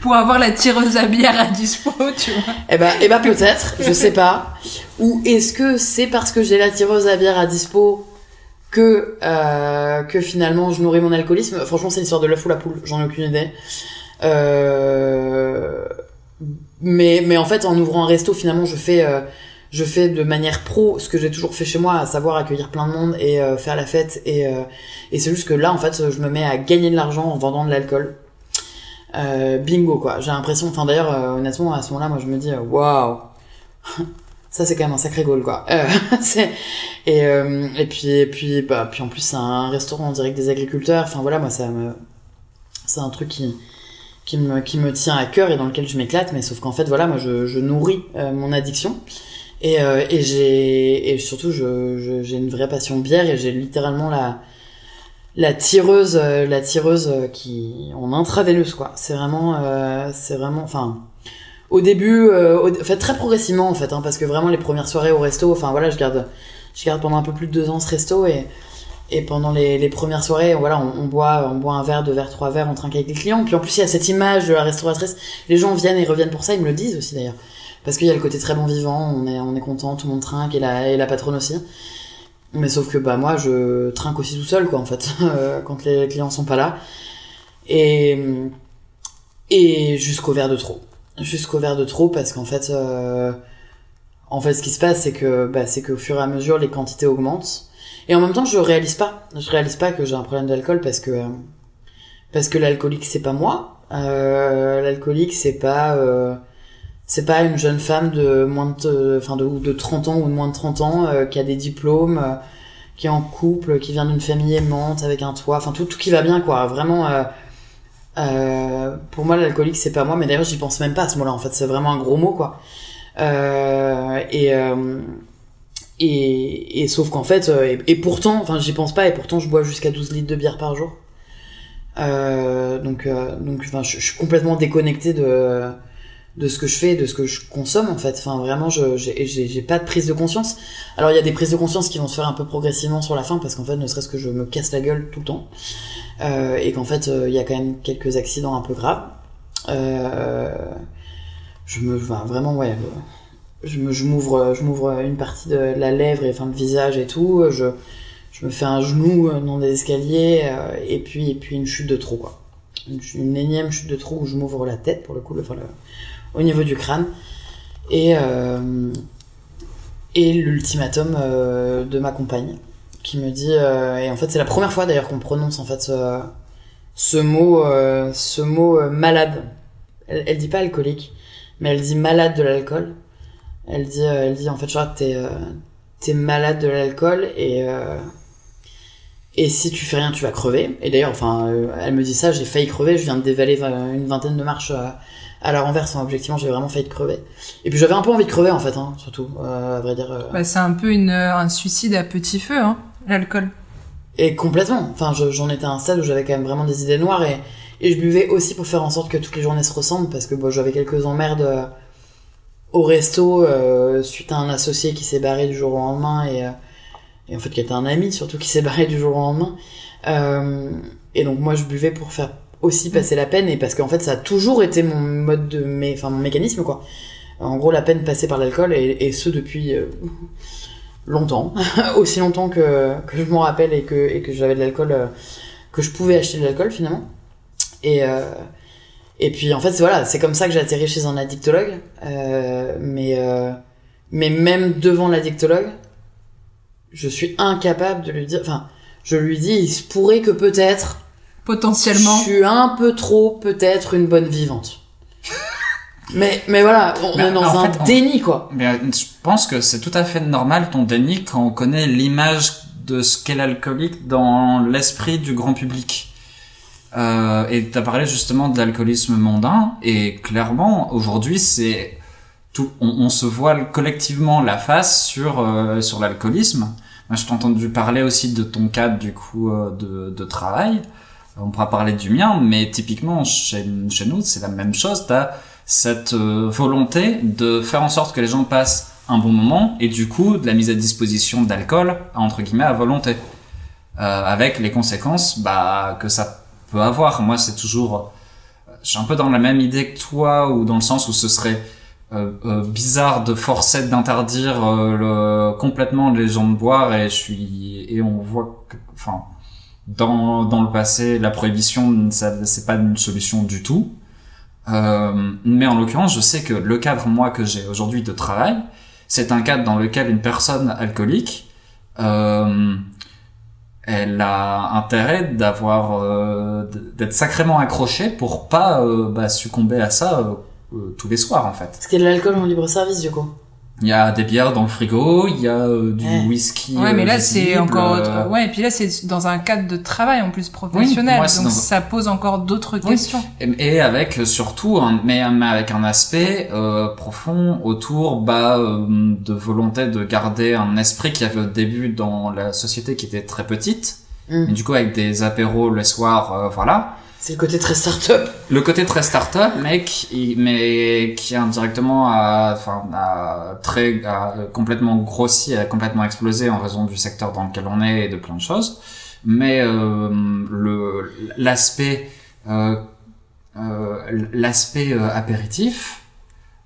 pour avoir la tireuse à bière à dispo, tu vois? Eh ben peut-être, je sais pas. Ou est-ce que c'est parce que j'ai la tireuse à bière à dispo que finalement je nourris mon alcoolisme? Franchement c'est l'histoire de l'œuf ou la poule, j'en ai aucune idée. Mais en fait en ouvrant un resto finalement je fais de manière pro ce que j'ai toujours fait chez moi, à savoir accueillir plein de monde et faire la fête, et c'est juste que là en fait je me mets à gagner de l'argent en vendant de l'alcool. Bingo quoi, j'ai l'impression, enfin d'ailleurs honnêtement à ce moment-là moi je me dis waouh, ça c'est quand même un sacré goal quoi. Et puis en plus c'est un restaurant en direct des agriculteurs, enfin voilà, moi c'est un truc qui me tient à cœur et dans lequel je m'éclate, mais sauf qu'en fait voilà moi je nourris mon addiction, et surtout j'ai une vraie passion bière, et j'ai littéralement la tireuse qui en intraveineuse quoi. C'est vraiment enfin au début en fait très progressivement en fait, hein, parce que vraiment les premières soirées au resto, enfin voilà, je garde pendant un peu plus de 2 ans ce resto, et pendant les premières soirées voilà on boit un verre, 2 verres, 3 verres, on trinque avec les clients, puis en plus il y a cette image de la restauratrice, les gens viennent et reviennent pour ça, ils me le disent aussi d'ailleurs, parce qu'il y a le côté très bon vivant, on est content, tout le monde trinque, et la patronne aussi. Mais sauf que moi je trinque aussi tout seul quoi en fait quand les clients sont pas là, et jusqu'au verre de trop, parce qu'en fait ce qui se passe c'est que au fur et à mesure les quantités augmentent, et en même temps je réalise pas que j'ai un problème d'alcool, parce que l'alcoolique c'est pas moi, l'alcoolique c'est pas une jeune femme de moins de 30 ans ou de moins de 30 ans qui a des diplômes, qui est en couple, qui vient d'une famille aimante avec un toit, enfin tout qui va bien quoi, vraiment. Pour moi l'alcoolique c'est pas moi, mais d'ailleurs j'y pense même pas à ce mot-là en fait, c'est vraiment un gros mot quoi. Et sauf qu'en fait et pourtant, enfin j'y pense pas, et pourtant je bois jusqu'à 12 litres de bière par jour. Donc enfin je suis complètement déconnecté de ce que je fais, de ce que je consomme en fait, enfin vraiment j'ai pas de prise de conscience. Alors il y a des prises de conscience qui vont se faire un peu progressivement sur la fin, parce qu'en fait ne serait-ce que je me casse la gueule tout le temps, et qu'en fait il y a quand même quelques accidents un peu graves, je m'ouvre une partie de la lèvre et enfin le visage et tout, je me fais un genou dans des escaliers, et puis une chute de trop quoi, une énième chute de trop où je m'ouvre la tête pour le coup, au niveau du crâne, et l'ultimatum de ma compagne qui me dit et en fait c'est la première fois d'ailleurs qu'on prononce en fait ce mot malade. Elle dit pas alcoolique, mais elle dit malade de l'alcool. Elle dit en fait Charlotte t'es malade de l'alcool et si tu fais rien tu vas crever. Et d'ailleurs elle me dit ça, j'ai failli crever, je viens de dévaler une vingtaine de marches à la renverse, objectivement j'ai vraiment failli crever. Et puis j'avais un peu envie de crever en fait, surtout à vrai dire. Bah, c'est un peu un suicide à petit feu, l'alcool. Et complètement, j'en étais à un stade où j'avais quand même vraiment des idées noires et je buvais aussi pour faire en sorte que toutes les journées se ressemblent, parce que j'avais quelques emmerdes au resto suite à un associé qui s'est barré du jour au lendemain et en fait qui était un ami surtout qui s'est barré du jour au lendemain. Et donc moi je buvais pour faire aussi passer la peine, et parce qu'en fait ça a toujours été mon mode mon mécanisme quoi. En gros la peine passée par l'alcool et ce depuis longtemps, aussi longtemps que je m'en rappelle et que j'avais de l'alcool, que je pouvais acheter de l'alcool finalement. Et puis en fait c'est comme ça que j'ai atterri chez un addictologue, mais même devant l'addictologue je suis incapable de lui dire, je lui dis il se pourrait que peut-être potentiellement je suis un peu trop peut-être une bonne vivante. mais voilà, on est dans un déni quoi. Mais je pense que c'est tout à fait normal ton déni quand on connaît l'image de ce qu'est l'alcoolique dans l'esprit du grand public. Et t'as parlé justement de l'alcoolisme mondain, et clairement aujourd'hui c'est tout, on se voile collectivement la face sur l'alcoolisme. Moi je t'ai entendu parler aussi de ton cadre du coup de travail. On pourra parler du mien, mais typiquement chez nous c'est la même chose. T'as cette volonté de faire en sorte que les gens passent un bon moment, et du coup de la mise à disposition d'alcool entre guillemets à volonté, avec les conséquences que ça peut avoir. Moi c'est toujours, je suis un peu dans la même idée que toi, ou dans le sens où ce serait bizarre de forcer, d'interdire complètement les gens de boire, et on voit que dans le passé la prohibition c'est pas une solution du tout. Mais en l'occurrence, je sais que le cadre moi que j'ai aujourd'hui de travail, c'est un cadre dans lequel une personne alcoolique elle a intérêt d'être sacrément accrochée pour pas succomber à ça tous les soirs en fait. Parce qu'il y a de l'alcool en libre service du coup. Il y a des bières dans le frigo, il y a du whisky. Ouais, mais là c'est encore autre. Ouais, et puis là c'est dans un cadre de travail en plus professionnel, oui, donc ça pose encore d'autres questions. Et avec surtout mais avec un aspect profond autour de volonté de garder un esprit qu'il y avait au début dans la société qui était très petite. Et du coup avec des apéros le soir, voilà. C'est le côté très start-up. Le côté très start-up, mais qui indirectement a complètement grossi, a complètement explosé en raison du secteur dans lequel on est et de plein de choses. Mais l'aspect apéritif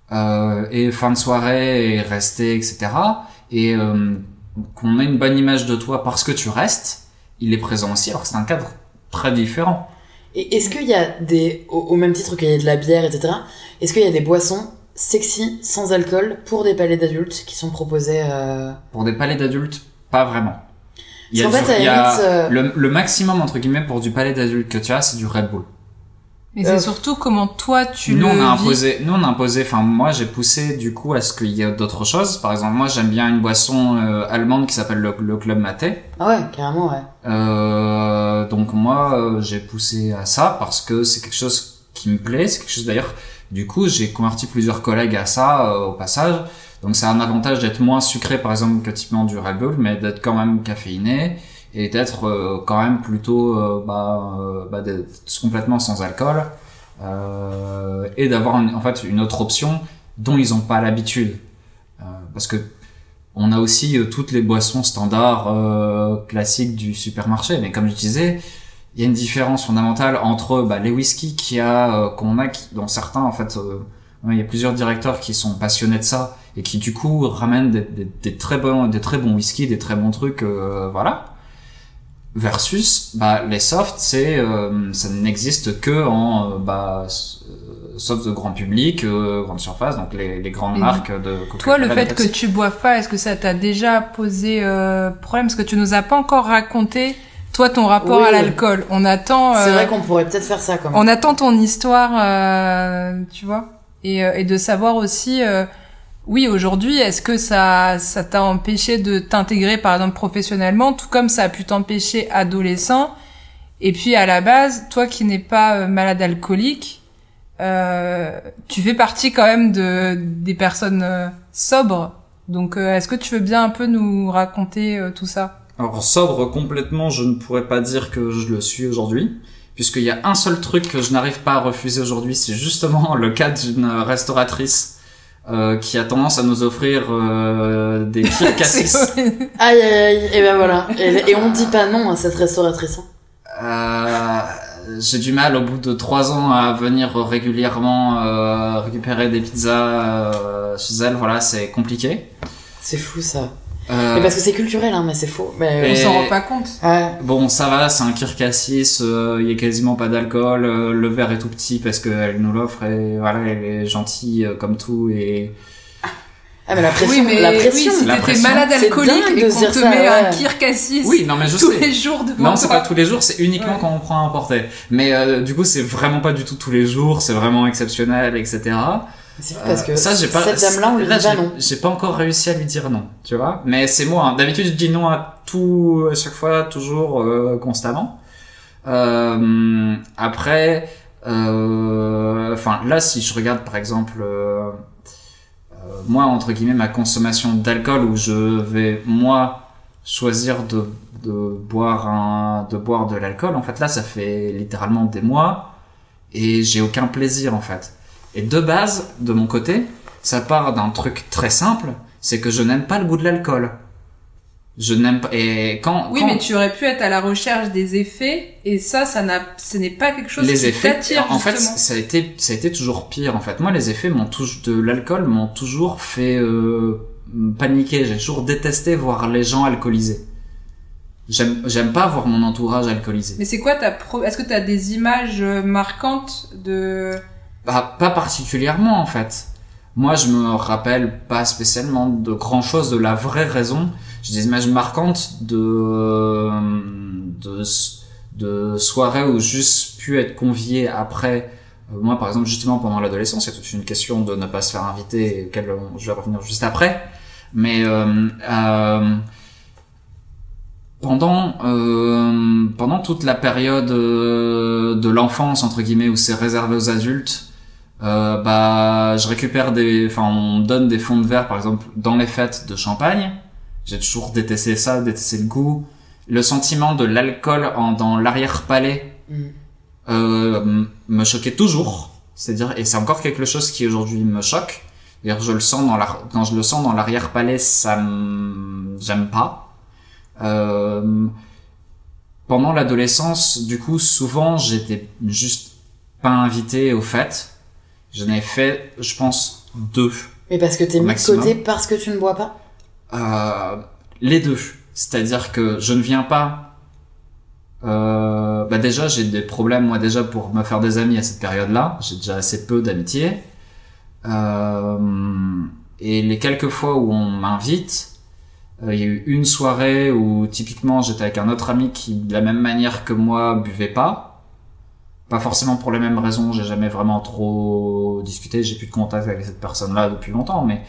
et fin de soirée et rester, etc. Et qu'on ait une bonne image de toi parce que tu restes, il est présent aussi, alors que c'est un cadre très différent. Et est-ce qu'il y a au même titre qu'il y a de la bière, etc., est-ce qu'il y a des boissons sexy, sans alcool, pour des palais d'adultes qui sont proposées Pour des palais d'adultes, pas vraiment. Le maximum, entre guillemets, pour du palais d'adultes que tu as, c'est du Red Bull. Mais c'est surtout comment toi tu nous on a imposé, moi j'ai poussé du coup à ce qu'il y ait d'autres choses. Par exemple, moi j'aime bien une boisson allemande qui s'appelle le Club Maté. Ah ouais, carrément, ouais. Donc moi j'ai poussé à ça parce que c'est quelque chose qui me plaît, c'est quelque chose d'ailleurs, du coup j'ai converti plusieurs collègues à ça au passage. Donc c'est un avantage d'être moins sucré par exemple que typiquement du Red Bull, mais d'être quand même caféiné. Et d'être quand même plutôt d'être complètement sans alcool et d'avoir en fait une autre option dont ils ont pas l'habitude, parce que on a aussi toutes les boissons standards classiques du supermarché, mais comme je disais, il y a une différence fondamentale entre les whisky dont certains en fait il y a plusieurs directeurs qui sont passionnés de ça et qui du coup ramènent des très bons whisky, des très bons trucs, voilà. Versus les softs, ça n'existe que en sauf de grand public, grande surface, donc les grandes marques de Coca-Cola. Toi, le fait que tu boives pas, est-ce que ça t'a déjà posé problème? Parce que tu nous as pas encore raconté, toi, ton rapport à l'alcool. On attend... C'est vrai qu'on pourrait peut-être faire ça quand même. On attend ton histoire, tu vois, et de savoir aussi... oui, aujourd'hui, est-ce que ça t'a empêché de t'intégrer, par exemple, professionnellement, tout comme ça a pu t'empêcher adolescent? Et puis, à la base, toi qui n'es pas malade alcoolique, tu fais partie quand même des personnes sobres. Donc, est-ce que tu veux bien un peu nous raconter tout ça? Alors, sobre complètement, je ne pourrais pas dire que je le suis aujourd'hui, puisqu'il y a un seul truc que je n'arrive pas à refuser aujourd'hui, c'est justement le cas d'une restauratrice qui a tendance à nous offrir des kir cassis. Aïe, et ben voilà. Et on dit pas non à cette restauratrice. J'ai du mal au bout de 3 ans à venir régulièrement récupérer des pizzas chez elle. Voilà, c'est compliqué. C'est fou ça. Mais parce que c'est culturel, hein, mais c'est faux. Mais on s'en rend pas compte. Ouais. Bon, ça va, c'est un kir cassis. Il y a quasiment pas d'alcool. Le verre est tout petit parce qu'elle nous l'offre et voilà, elle est gentille comme tout et. Ah mais la pression, oui, mais la pression. Oui, si la t'étais pression. malade alcoolique et qu'on te met un kir cassis oui, non mais je tous sais. les jours devant Non, toi. c'est pas tous les jours, c'est uniquement quand on prend un porté. Mais du coup, c'est vraiment pas du tout tous les jours, c'est vraiment exceptionnel, etc. C'est parce que ça, j'ai pas, cette dame-là, on lui dit pas non. J'ai pas encore réussi à lui dire non, tu vois. Mais c'est moi, hein. D'habitude, je dis non à tout, à chaque fois, toujours, constamment. Après, enfin, là, si je regarde, par exemple, moi, entre guillemets, ma consommation d'alcool, où je vais, moi, choisir de boire de l'alcool, en fait, là, ça fait littéralement des mois, et j'ai aucun plaisir, en fait. Et de base, de mon côté, ça part d'un truc très simple, c'est que je n'aime pas le goût de l'alcool. Je n'aime pas, et mais tu aurais pu être à la recherche des effets, et ce n'est pas quelque chose qui t'attire, en fait, justement. ça a été toujours pire, en fait. Moi, les effets de l'alcool m'ont toujours fait, paniquer. J'ai toujours détesté voir les gens alcoolisés. J'aime pas voir mon entourage alcoolisé. Mais c'est quoi est-ce que t'as des images marquantes de... Bah, pas particulièrement, en fait. Moi, je me rappelle pas spécialement de grand chose, de la vraie raison. J'ai des images marquantes de soirées où juste pu être convié après. Moi, par exemple, justement, pendant l'adolescence, c'est toute une question de ne pas se faire inviter, auquel je vais revenir juste après. Mais, pendant toute la période de l'enfance, entre guillemets, où c'est réservé aux adultes, je récupère on me donne des fonds de verre, par exemple, dans les fêtes de champagne. J'ai toujours détesté ça, détesté le goût. Le sentiment de l'alcool dans l'arrière-palais me choquait toujours. C'est-à-dire, et c'est encore quelque chose qui aujourd'hui me choque. C'est-à-dire, quand je le sens dans l'arrière-palais, j'aime pas. Pendant l'adolescence, du coup, souvent, j'étais juste pas invité aux fêtes. J'en ai fait, je pense, 2. Mais parce que t'es mis de côté parce que tu ne bois pas? Les deux. C'est-à-dire que je ne viens pas... déjà, j'ai des problèmes, moi, déjà, pour me faire des amis à cette période-là. J'ai déjà assez peu d'amitié. Et les quelques fois où on m'invite, il y a eu une soirée où, typiquement, j'étais avec un autre ami qui, de la même manière que moi, buvait pas. Pas forcément pour les mêmes raisons, j'ai jamais vraiment trop discuté, j'ai plus de contact avec cette personne-là depuis longtemps, mais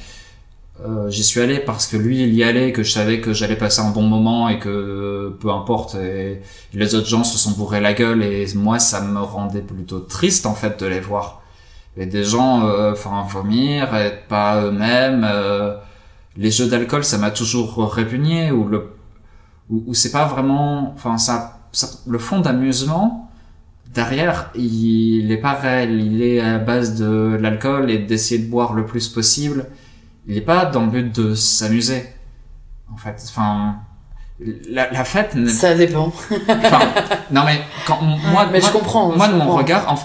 j'y suis allé parce que lui, il y allait, que je savais que j'allais passer un bon moment et que peu importe, et les autres gens se sont bourrés la gueule, et moi, ça me rendait plutôt triste, en fait, de les voir. Et des gens, vomir, être pas eux-mêmes, les jeux d'alcool, ça m'a toujours répugné, ou c'est pas vraiment, le fond d'amusement, derrière, il est pas réel, il est à base de l'alcool et d'essayer de boire le plus possible. Il est pas dans le but de s'amuser. En fait, la fête... Ça dépend. Non mais, je comprends. Moi, de mon regard,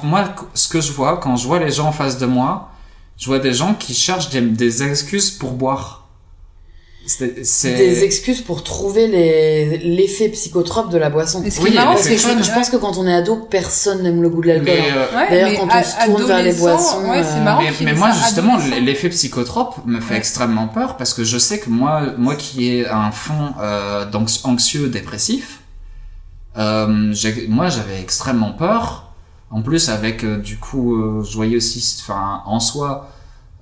ce que je vois, quand je vois les gens en face de moi, je vois des gens qui cherchent des excuses pour boire. des excuses pour trouver l'effet psychotrope de la boisson. Et ce qui est marrant, parce que je pense que quand on est ado, personne n'aime le goût de l'alcool. D'ailleurs, quand on se tourne vers les boissons, c'est marrant. Mais moi, justement, l'effet psychotrope me fait extrêmement peur parce que je sais que moi qui ai un fond anxieux, dépressif, moi j'avais extrêmement peur. En plus, avec du coup, je voyais aussi, enfin, en soi,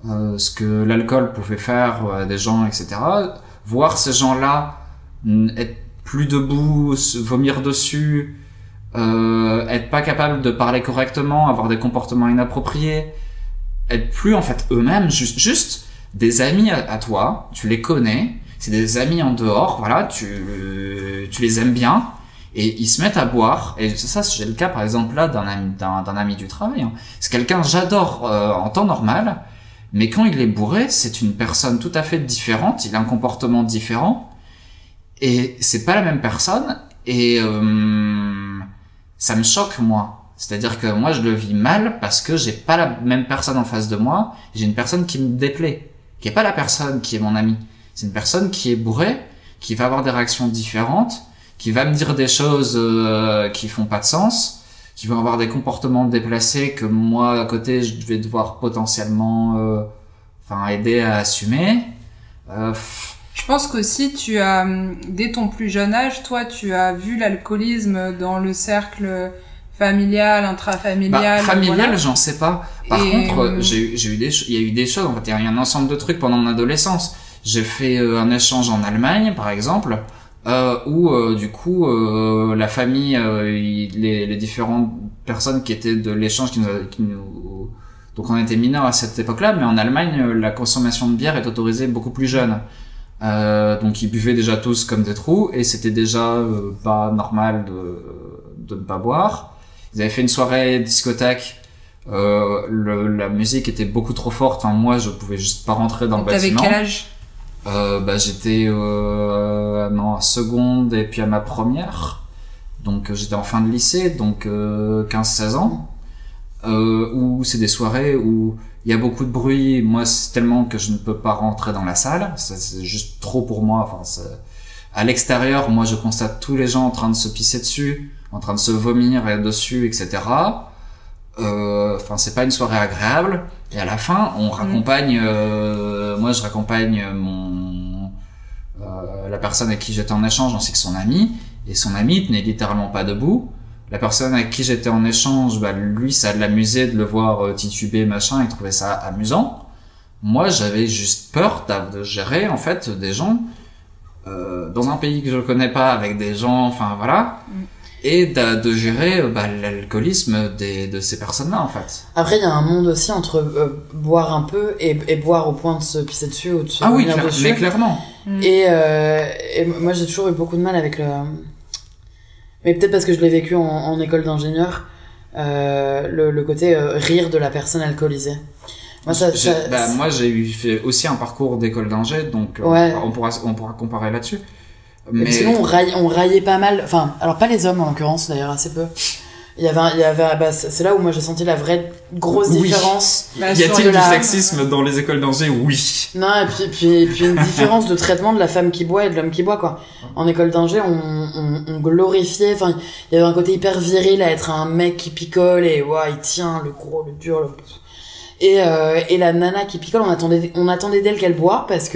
ce que l'alcool pouvait faire à des gens, etc. Voir ces gens-là être plus debout, se vomir dessus, être pas capable de parler correctement, avoir des comportements inappropriés, être plus en fait eux-mêmes, juste des amis à toi, tu les connais, c'est des amis en dehors, voilà, tu les aimes bien. Et ils se mettent à boire, et ça j'ai le cas par exemple là d'un ami du travail, hein. C'est quelqu'un j'adore en temps normal, mais quand il est bourré, c'est une personne tout à fait différente, il a un comportement différent, et c'est pas la même personne, et ça me choque moi. C'est-à-dire que moi je le vis mal parce que j'ai pas la même personne en face de moi, j'ai une personne qui me déplaît, qui est pas la personne qui est mon ami, c'est une personne qui est bourrée, qui va avoir des réactions différentes, qui va me dire des choses qui font pas de sens, qui vont avoir des comportements déplacés que moi à côté je vais devoir potentiellement aider à assumer. Je pense qu'aussi tu as dès ton plus jeune âge, toi tu as vu l'alcoolisme dans le cercle familial, intrafamilial. Familial, voilà. J'en sais pas. Par contre, il y a eu des choses. En fait, il y a eu un ensemble de trucs pendant mon adolescence. J'ai fait un échange en Allemagne, par exemple. Où du coup la famille, les différentes personnes qui étaient de l'échange donc on était mineurs à cette époque-là, mais en Allemagne la consommation de bière est autorisée beaucoup plus jeune, donc ils buvaient déjà tous comme des trous et c'était déjà pas normal de ne pas boire. Ils avaient fait une soirée discothèque, la musique était beaucoup trop forte, enfin moi je pouvais juste pas rentrer dans le bâtiment. T'avais quel âge? J'étais en seconde et puis à ma première, donc j'étais en fin de lycée, donc 15-16 ans, où c'est des soirées où il y a beaucoup de bruit, moi c'est tellement que je ne peux pas rentrer dans la salle, c'est juste trop pour moi, enfin à l'extérieur moi je constate tous les gens en train de se pisser dessus, en train de se vomir dessus, etc. C'est pas une soirée agréable, et à la fin on raccompagne moi je raccompagne la personne avec qui j'étais en échange ainsi que son ami, et son ami tenait littéralement pas debout. La personne avec qui j'étais en échange, lui ça l'amusait de le voir tituber machin, il trouvait ça amusant. Moi j'avais juste peur de gérer en fait des gens dans un pays que je connais pas, avec des gens, enfin voilà. Et de gérer l'alcoolisme de ces personnes-là en fait. Après il y a un monde aussi entre boire un peu et boire au point de se pisser dessus ou de se dessus. Mais clairement. Et moi j'ai toujours eu beaucoup de mal avec le... Mais peut-être parce que je l'ai vécu en école d'ingénieur, le côté rire de la personne alcoolisée. Moi j'ai fait aussi un parcours d'école d'ingé, donc on pourra comparer là-dessus. Mais sinon on raillait pas mal, enfin alors pas les hommes en l'occurrence d'ailleurs, assez peu. Il y avait c'est là où moi j'ai senti la vraie grosse différence. Y a-t-il du sexisme dans les écoles d'ingé? Oui. Non, et puis une différence de traitement de la femme qui boit et de l'homme qui boit quoi. En école d'ingé on glorifiait, enfin il y avait un côté hyper viril à être un mec qui picole et il tient le gros, le dur, et la nana qui picole, on attendait d'elle qu'elle boit parce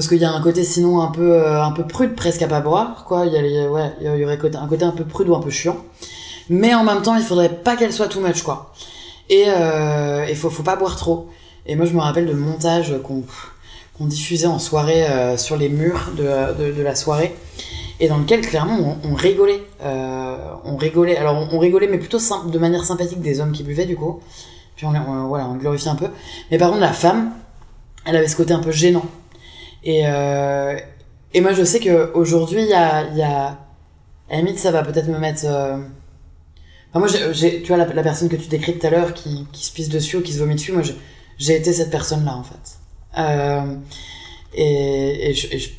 qu'il y a un côté sinon un peu prude presque à pas boire quoi, il y aurait un côté un peu prude ou un peu chiant, mais en même temps il faudrait pas qu'elle soit too much quoi, et faut pas boire trop. Et moi je me rappelle de montages qu'on diffusait en soirée sur les murs de la soirée, et dans lequel clairement on rigolait, alors on rigolait mais plutôt de manière sympathique des hommes qui buvaient du coup, puis on glorifiait un peu, mais par contre la femme elle avait ce côté un peu gênant. Et moi je sais que aujourd'hui il y a à la limite ça va peut-être me mettre moi tu vois la personne que tu décris tout à l'heure qui se pisse dessus ou qui se vomit dessus, moi j'ai été cette personne là en fait,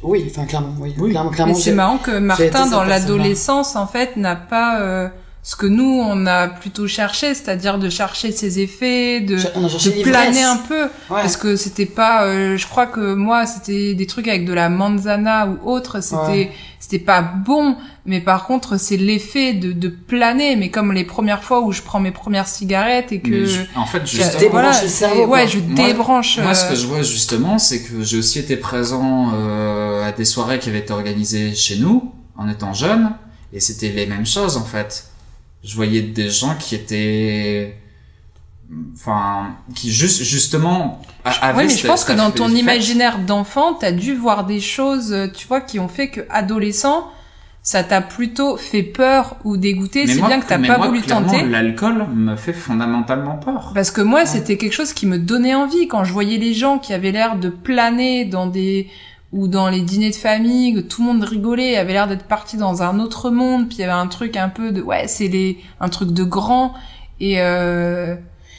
oui enfin clairement. Mais c'est marrant que Martin dans l'adolescence en fait n'a pas ce que nous on a plutôt cherché, c'est-à-dire de chercher ses effets, On a cherché de planer un peu, Ouais. parce que c'était pas, je crois que moi c'était des trucs avec de la manzana ou autre, c'était pas bon, mais par contre c'est l'effet de planer, mais comme les premières fois où je prends mes premières cigarettes et que en fait, Tu justement, débranches le cerveau, quoi. ouais, je débranche. Moi, ce que je vois justement, c'est que j'ai aussi été présent à des soirées qui avaient été organisées chez nous en étant jeune, et c'était les mêmes choses en fait. Je voyais des gens qui étaient, enfin, qui justement avaient. Oui, mais je pense que dans ton fait. imaginaire d'enfant, t'as dû voir des choses, tu vois, qui ont fait que adolescent, ça t'a plutôt fait peur ou dégoûté, Mais c'est moi, bien que t'as mais pas moi, voulu clairement, tenter. l'alcool me fait fondamentalement peur. Parce que moi, c'était quelque chose qui me donnait envie quand je voyais les gens qui avaient l'air de planer ou dans les dîners de famille, que tout le monde rigolait, avait l'air d'être parti dans un autre monde, puis il y avait un truc un peu de, un truc de grand, et je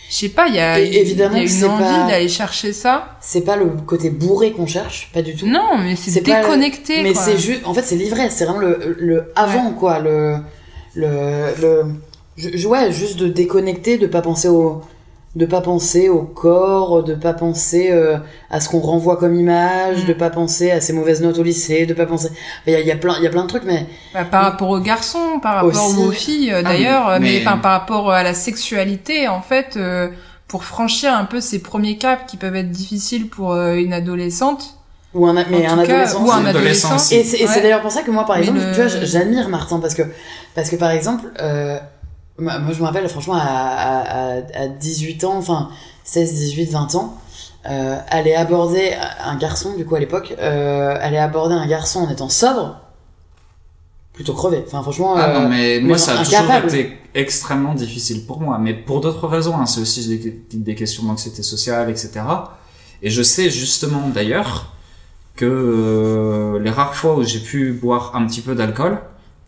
sais pas, il y a évidemment que une c'est envie pas- d'aller chercher ça. C'est pas le côté bourré qu'on cherche, pas du tout. Non, mais c'est C'est pas- déconnecté, Mais quoi. c'est juste, en fait, c'est l'ivresse, c'est vraiment le avant, quoi, ouais, juste de déconnecter, de pas penser au corps, de pas penser à ce qu'on renvoie comme image, de pas penser à ses mauvaises notes au lycée, de pas penser, il y a plein de trucs, mais Bah, par rapport aux garçons, par rapport Aussi. aux filles, d'ailleurs, oui, mais mais- enfin par rapport à la sexualité, en fait, pour franchir un peu ces premiers caps qui peuvent être difficiles pour une adolescente. ou un En tout cas, adolescent. ou un C'est adolescent. adolescent. Et c'est Ouais. d'ailleurs pour ça que moi, par Mais exemple, le- tu vois, j'admire Martin parce que par exemple, moi je me rappelle franchement à 18 ans, enfin 16, 18, 20 ans, aller aborder un garçon, du coup à l'époque, aller aborder un garçon en étant sobre, plutôt crevé. Enfin franchement, Ah non, mais moi, ça a toujours incapable. été extrêmement difficile pour moi, mais pour d'autres raisons, hein. C'est aussi des questions d'anxiété sociale, etc. Et je sais justement, d'ailleurs, que les rares fois où j'ai pu boire un petit peu d'alcool,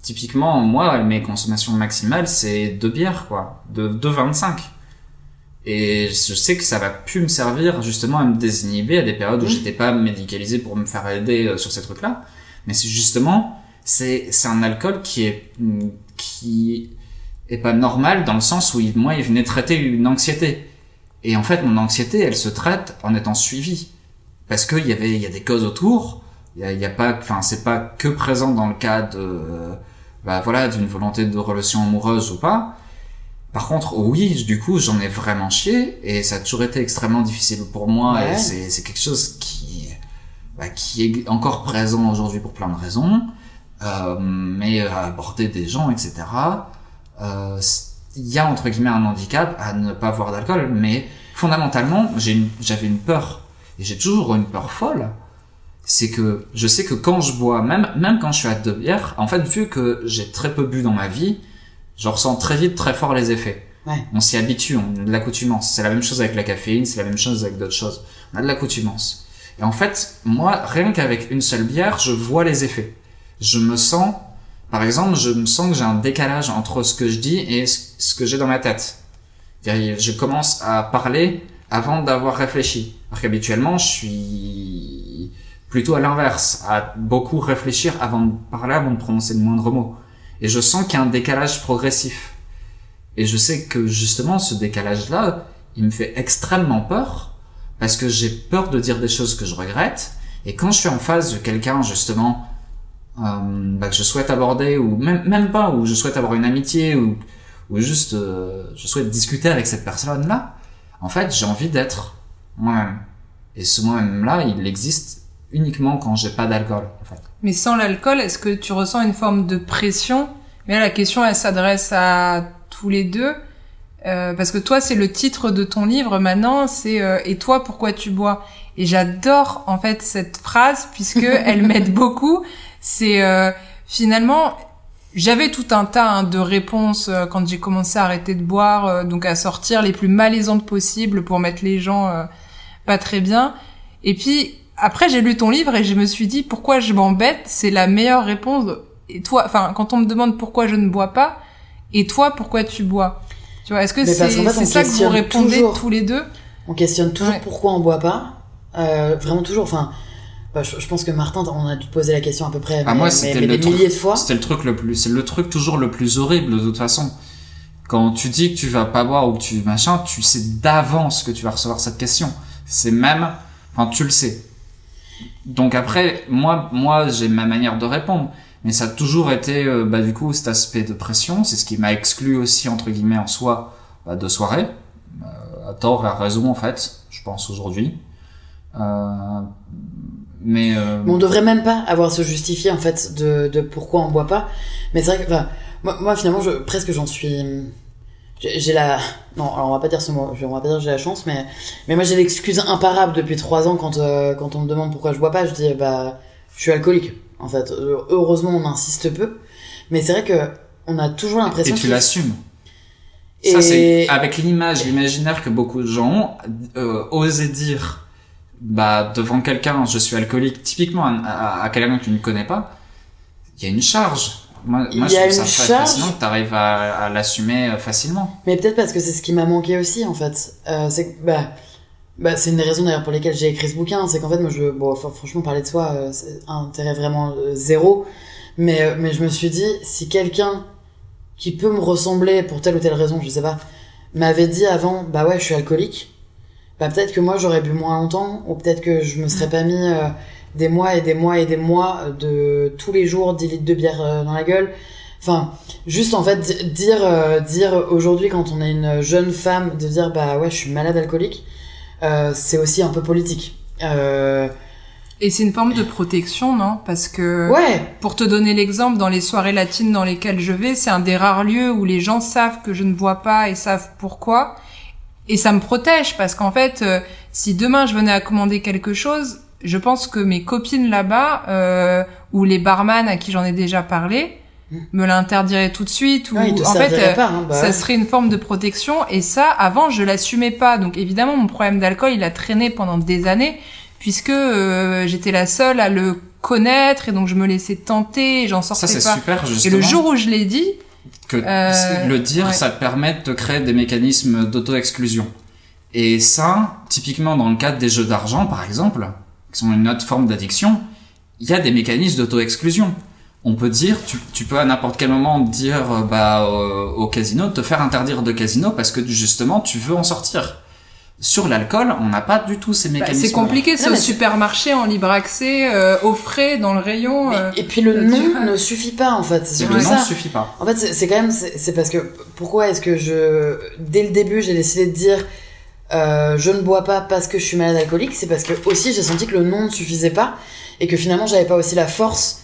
typiquement, moi, mes consommations maximales, c'est 2 bières, quoi. De 2,25. Et je sais que ça va plus me servir, justement, à me désinhiber à des périodes où j'étais pas médicalisé pour me faire aider sur ces trucs-là. Mais c'est justement, c'est un alcool qui est pas normal dans le sens où moi, il venait traiter une anxiété. Et en fait, mon anxiété, elle se traite en étant suivie. Parce que il y a des causes autour. Il y a pas, enfin, c'est pas que présent dans le cas de, d'une volonté de relation amoureuse ou pas. Par contre, oui, du coup, j'en ai vraiment chié et ça a toujours été extrêmement difficile pour moi Ouais. et c'est quelque chose qui est encore présent aujourd'hui pour plein de raisons. Mais aborder des gens, etc. Il y a entre guillemets un handicap à ne pas boire d'alcool, mais fondamentalement, j'avais une peur et j'ai toujours une peur folle. C'est que je sais que quand je bois, même quand je suis à 2 bières, en fait, vu que j'ai très peu bu dans ma vie, je ressens très vite, très fort les effets. Ouais. On s'y habitue, on a de l'accoutumance. C'est la même chose avec la caféine, c'est la même chose avec d'autres choses. On a de l'accoutumance. Et en fait, moi, rien qu'avec une seule bière, je vois les effets. Je me sens que j'ai un décalage entre ce que je dis et ce que j'ai dans ma tête. C'est-à-dire, je commence à parler avant d'avoir réfléchi. Alors qu'habituellement, je suis plutôt à l'inverse, à beaucoup réfléchir avant de parler, avant de prononcer le moindre mot. Et je sens qu'il y a un décalage progressif. Et je sais que justement, ce décalage-là, il me fait extrêmement peur, parce que j'ai peur de dire des choses que je regrette. Et quand je suis en face de quelqu'un, justement, que je souhaite aborder, ou même pas, ou je souhaite avoir une amitié, ou juste je souhaite discuter avec cette personne-là, en fait, j'ai envie d'être moi-même. Et ce moi-même-là, il existe uniquement quand j'ai pas d'alcool, en fait. Mais sans l'alcool, est-ce que tu ressens une forme de pression? Mais là, la question, elle s'adresse à tous les deux. Parce que toi, c'est le titre de ton livre maintenant, c'est et toi, pourquoi tu bois? Et j'adore, en fait, cette phrase, puisque elle m'aide beaucoup. C'est finalement, j'avais tout un tas de réponses quand j'ai commencé à arrêter de boire, donc à sortir les plus malaisantes possibles pour mettre les gens pas très bien. Et puis, après, j'ai lu ton livre et je me suis dit, pourquoi je m'embête? C'est la meilleure réponse. Et toi, enfin, quand on me demande pourquoi je ne bois pas, et toi, pourquoi tu bois? Tu vois, est-ce que Mais parce qu'en fait, c'est on ça que vous questionne répondez toujours. tous les deux? On questionne toujours Ouais. pourquoi on boit pas. Vraiment toujours. Enfin, je pense que Martin, on a dû te poser la question à peu près Ah, moi, c'était mais le des truc, milliers de fois. c'est le truc toujours le plus horrible, de toute façon. Quand tu dis que tu vas pas boire ou que tu machin, tu sais d'avance que tu vas recevoir cette question. C'est même, enfin, tu le sais. Donc après, moi, j'ai ma manière de répondre. Mais ça a toujours été, du coup, cet aspect de pression. C'est ce qui m'a exclu aussi, entre guillemets, en soi, de soirée. À tort et à raison, en fait, je pense, aujourd'hui. Mais on devrait même pas avoir à se justifier, en fait, de pourquoi on boit pas. Mais c'est vrai que, enfin, moi finalement, presque j'en suis... J'ai la... Non, alors on va pas dire ce mot, on va pas dire j'ai la chance, mais moi j'ai l'excuse imparable depuis 3 ans quand on me demande pourquoi je bois pas, je dis, je suis alcoolique. En fait, heureusement, on insiste peu. Mais c'est vrai que on a toujours l'impression et tu l'assumes. Ça, c'est avec l'imaginaire que beaucoup de gens ont, oser dire, devant quelqu'un, je suis alcoolique, typiquement à quelqu'un que tu ne connais pas, il y a une charge. Moi je trouve ça très fascinant que t'arrives à l'assumer facilement. Mais peut-être parce que c'est ce qui m'a manqué aussi, en fait. C'est c'est une des raisons d'ailleurs pour lesquelles j'ai écrit ce bouquin, c'est qu'en fait, moi, franchement, parler de soi, c'est un intérêt vraiment zéro. Mais je me suis dit, si quelqu'un qui peut me ressembler pour telle ou telle raison, je sais pas, m'avait dit avant, ouais, je suis alcoolique, peut-être que moi j'aurais bu moins longtemps, ou peut-être que je me serais pas mis des mois et des mois et des mois de tous les jours 10 litres de bière dans la gueule. Enfin, juste en fait dire aujourd'hui quand on est une jeune femme, de dire ouais, je suis malade alcoolique, c'est aussi un peu politique. Et c'est une forme de protection, non? Parce que, pour te donner l'exemple, dans les soirées latines dans lesquelles je vais, c'est un des rares lieux où les gens savent que je ne bois pas et savent pourquoi. Et ça me protège, parce qu'en fait, si demain je venais à commander quelque chose, je pense que mes copines là-bas, ou les barman à qui j'en ai déjà parlé, me l'interdiraient tout de suite, ou en fait, ça serait une forme de protection. Et ça, avant, je l'assumais pas. Donc évidemment, mon problème d'alcool, il a traîné pendant des années, puisque j'étais la seule à le connaître, et donc je me laissais tenter, et j'en sortais pas. Ça, c'est super, justement. Et le jour où je l'ai dit... le dire, ça te permet de créer des mécanismes d'auto-exclusion. Et ça, typiquement dans le cadre des jeux d'argent, par exemple, qui sont une autre forme d'addiction, il y a des mécanismes d'auto-exclusion. On peut dire, tu peux à n'importe quel moment dire au casino, te faire interdire de casino parce que justement tu veux en sortir. Sur l'alcool, on n'a pas du tout ces mécanismes. C'est compliqué, c'est au supermarché, en libre accès, au frais, dans le rayon. Et puis le nom ne suffit pas, en fait. Le nom ne suffit pas. En fait, c'est quand même, c'est parce que, pourquoi est-ce que dès le début, j'ai décidé de dire, je ne bois pas parce que je suis malade alcoolique, c'est parce que aussi j'ai senti que le nom ne suffisait pas, et que finalement j'avais pas aussi la force,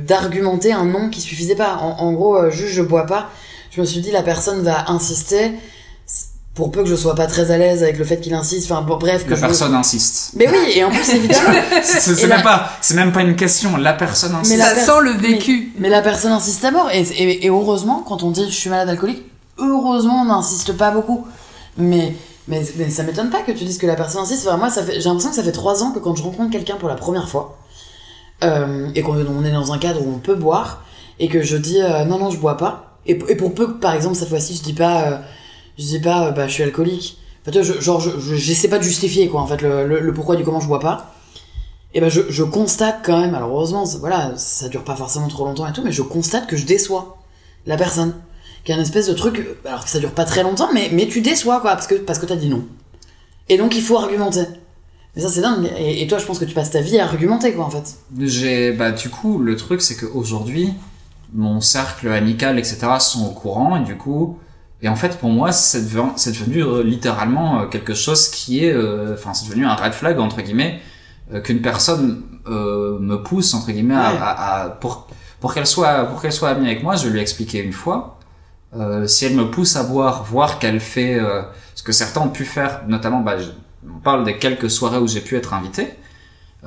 d'argumenter un nom qui suffisait pas. En gros, juste je bois pas. Je me suis dit, la personne va insister, pour peu que je sois pas très à l'aise avec le fait qu'il insiste, enfin bref, que la personne insiste. Mais oui, et en plus évidemment c'est même pas une question, la personne insiste. Mais ça sent le vécu. Mais la personne insiste à mort, et heureusement, quand on dit je suis malade alcoolique, heureusement on n'insiste pas beaucoup. Mais ça m'étonne pas que tu dises que la personne insiste. Enfin, moi j'ai l'impression que ça fait 3 ans que quand je rencontre quelqu'un pour la première fois, et qu'on est dans un cadre où on peut boire, et que je dis non je bois pas, et pour peu que par exemple cette fois-ci je dis pas je suis alcoolique, enfin, tu vois, j'essaie pas de justifier quoi, en fait, le pourquoi du comment je bois pas, et je constate quand même, alors heureusement voilà, ça dure pas forcément trop longtemps et tout, mais je constate que je déçois la personne, qu'il y a une espèce de truc, alors que ça dure pas très longtemps, mais tu déçois quoi, parce que t'as dit non, et donc il faut argumenter. Mais ça c'est dingue. Et toi, je pense que tu passes ta vie à argumenter quoi, en fait. Du coup, le truc c'est qu'aujourd'hui mon cercle amical etc sont au courant, et du coup, et en fait pour moi c'est devenu littéralement quelque chose qui est c'est devenu un red flag entre guillemets, qu'une personne me pousse entre guillemets pour qu'elle soit amie avec moi. Je vais lui expliquer une fois, si elle me pousse à boire, voir qu'elle fait ce que certains ont pu faire, notamment on parle des quelques soirées où j'ai pu être invité.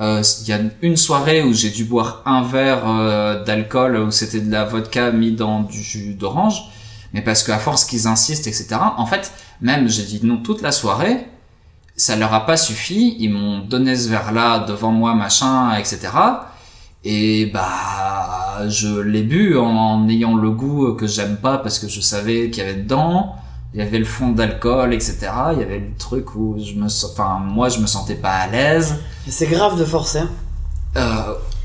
Il y a une soirée où j'ai dû boire un verre d'alcool, où c'était de la vodka mis dans du jus d'orange, mais parce qu'à force qu'ils insistent, etc. En fait, même j'ai dit non toute la soirée, ça leur a pas suffi, ils m'ont donné ce verre-là devant moi, machin, etc. Et je l'ai bu en ayant le goût que j'aime pas, parce que je savais qu'il y avait dedans. Il y avait le fond d'alcool, etc. Il y avait le truc où moi je me sentais pas à l'aise. C'est grave de forcer.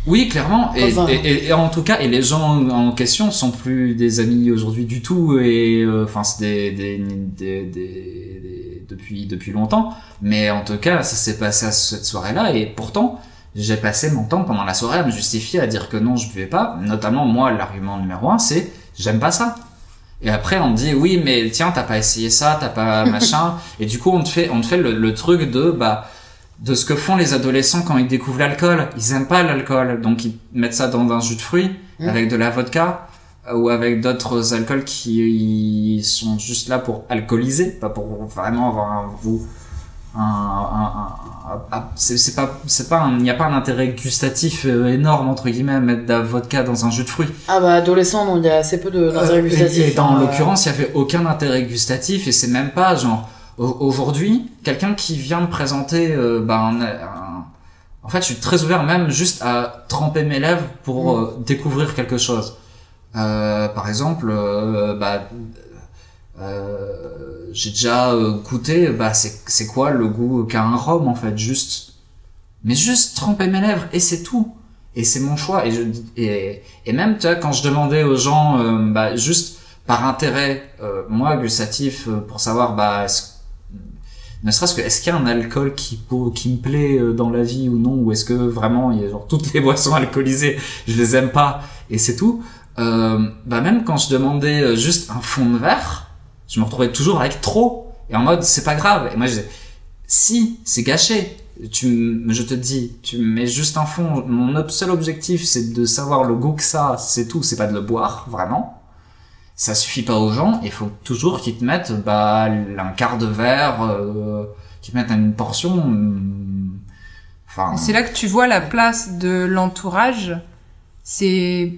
Oui, clairement. Enfin... Et en tout cas, et les gens en question sont plus des amis aujourd'hui du tout. Et enfin, c'est depuis longtemps. Mais en tout cas, ça s'est passé à cette soirée-là. Et pourtant, j'ai passé mon temps pendant la soirée à me justifier, à dire que non, je buvais pas. Notamment, moi, l'argument numéro 1, c'est j'aime pas ça. Et après, on me dit oui, mais tiens, t'as pas essayé ça, t'as pas machin. Et du coup, on te fait le truc de ce que font les adolescents quand ils découvrent l'alcool. Ils aiment pas l'alcool, donc ils mettent ça dans un jus de fruits avec de la vodka ou avec d'autres alcools qui sont juste là pour alcooliser, pas pour vraiment avoir il n'y a pas un intérêt gustatif énorme entre guillemets à mettre de la vodka dans un jus de fruits. Ah bah adolescent, non, il y a assez peu d'intérêt gustatif. Et dans l'occurrence, il y avait aucun intérêt gustatif et c'est même pas genre aujourd'hui, quelqu'un qui vient me présenter, en fait, je suis très ouvert même juste à tremper mes lèvres pour découvrir quelque chose. Par exemple, j'ai déjà goûté, c'est quoi le goût qu'a un rhum en fait, juste tremper mes lèvres et c'est tout. Et c'est mon choix. Et même tu vois, quand je demandais aux gens, juste par intérêt, moi gustatif, pour savoir ne serait-ce que est-ce qu'il y a un alcool qui me plaît dans la vie ou non, ou est-ce que vraiment il y a genre toutes les boissons alcoolisées je les aime pas et c'est tout, même quand je demandais juste un fond de verre, je me retrouvais toujours avec trop et en mode c'est pas grave. Et moi je disais si c'est gâché, je te dis tu mets juste un fond, mon seul objectif c'est de savoir le goût que ça, c'est tout, c'est pas de le boire vraiment. Ça suffit pas aux gens, il faut toujours qu'ils te mettent un quart de verre, qu'ils te mettent une portion. Enfin. C'est là que tu vois la place de l'entourage. C'est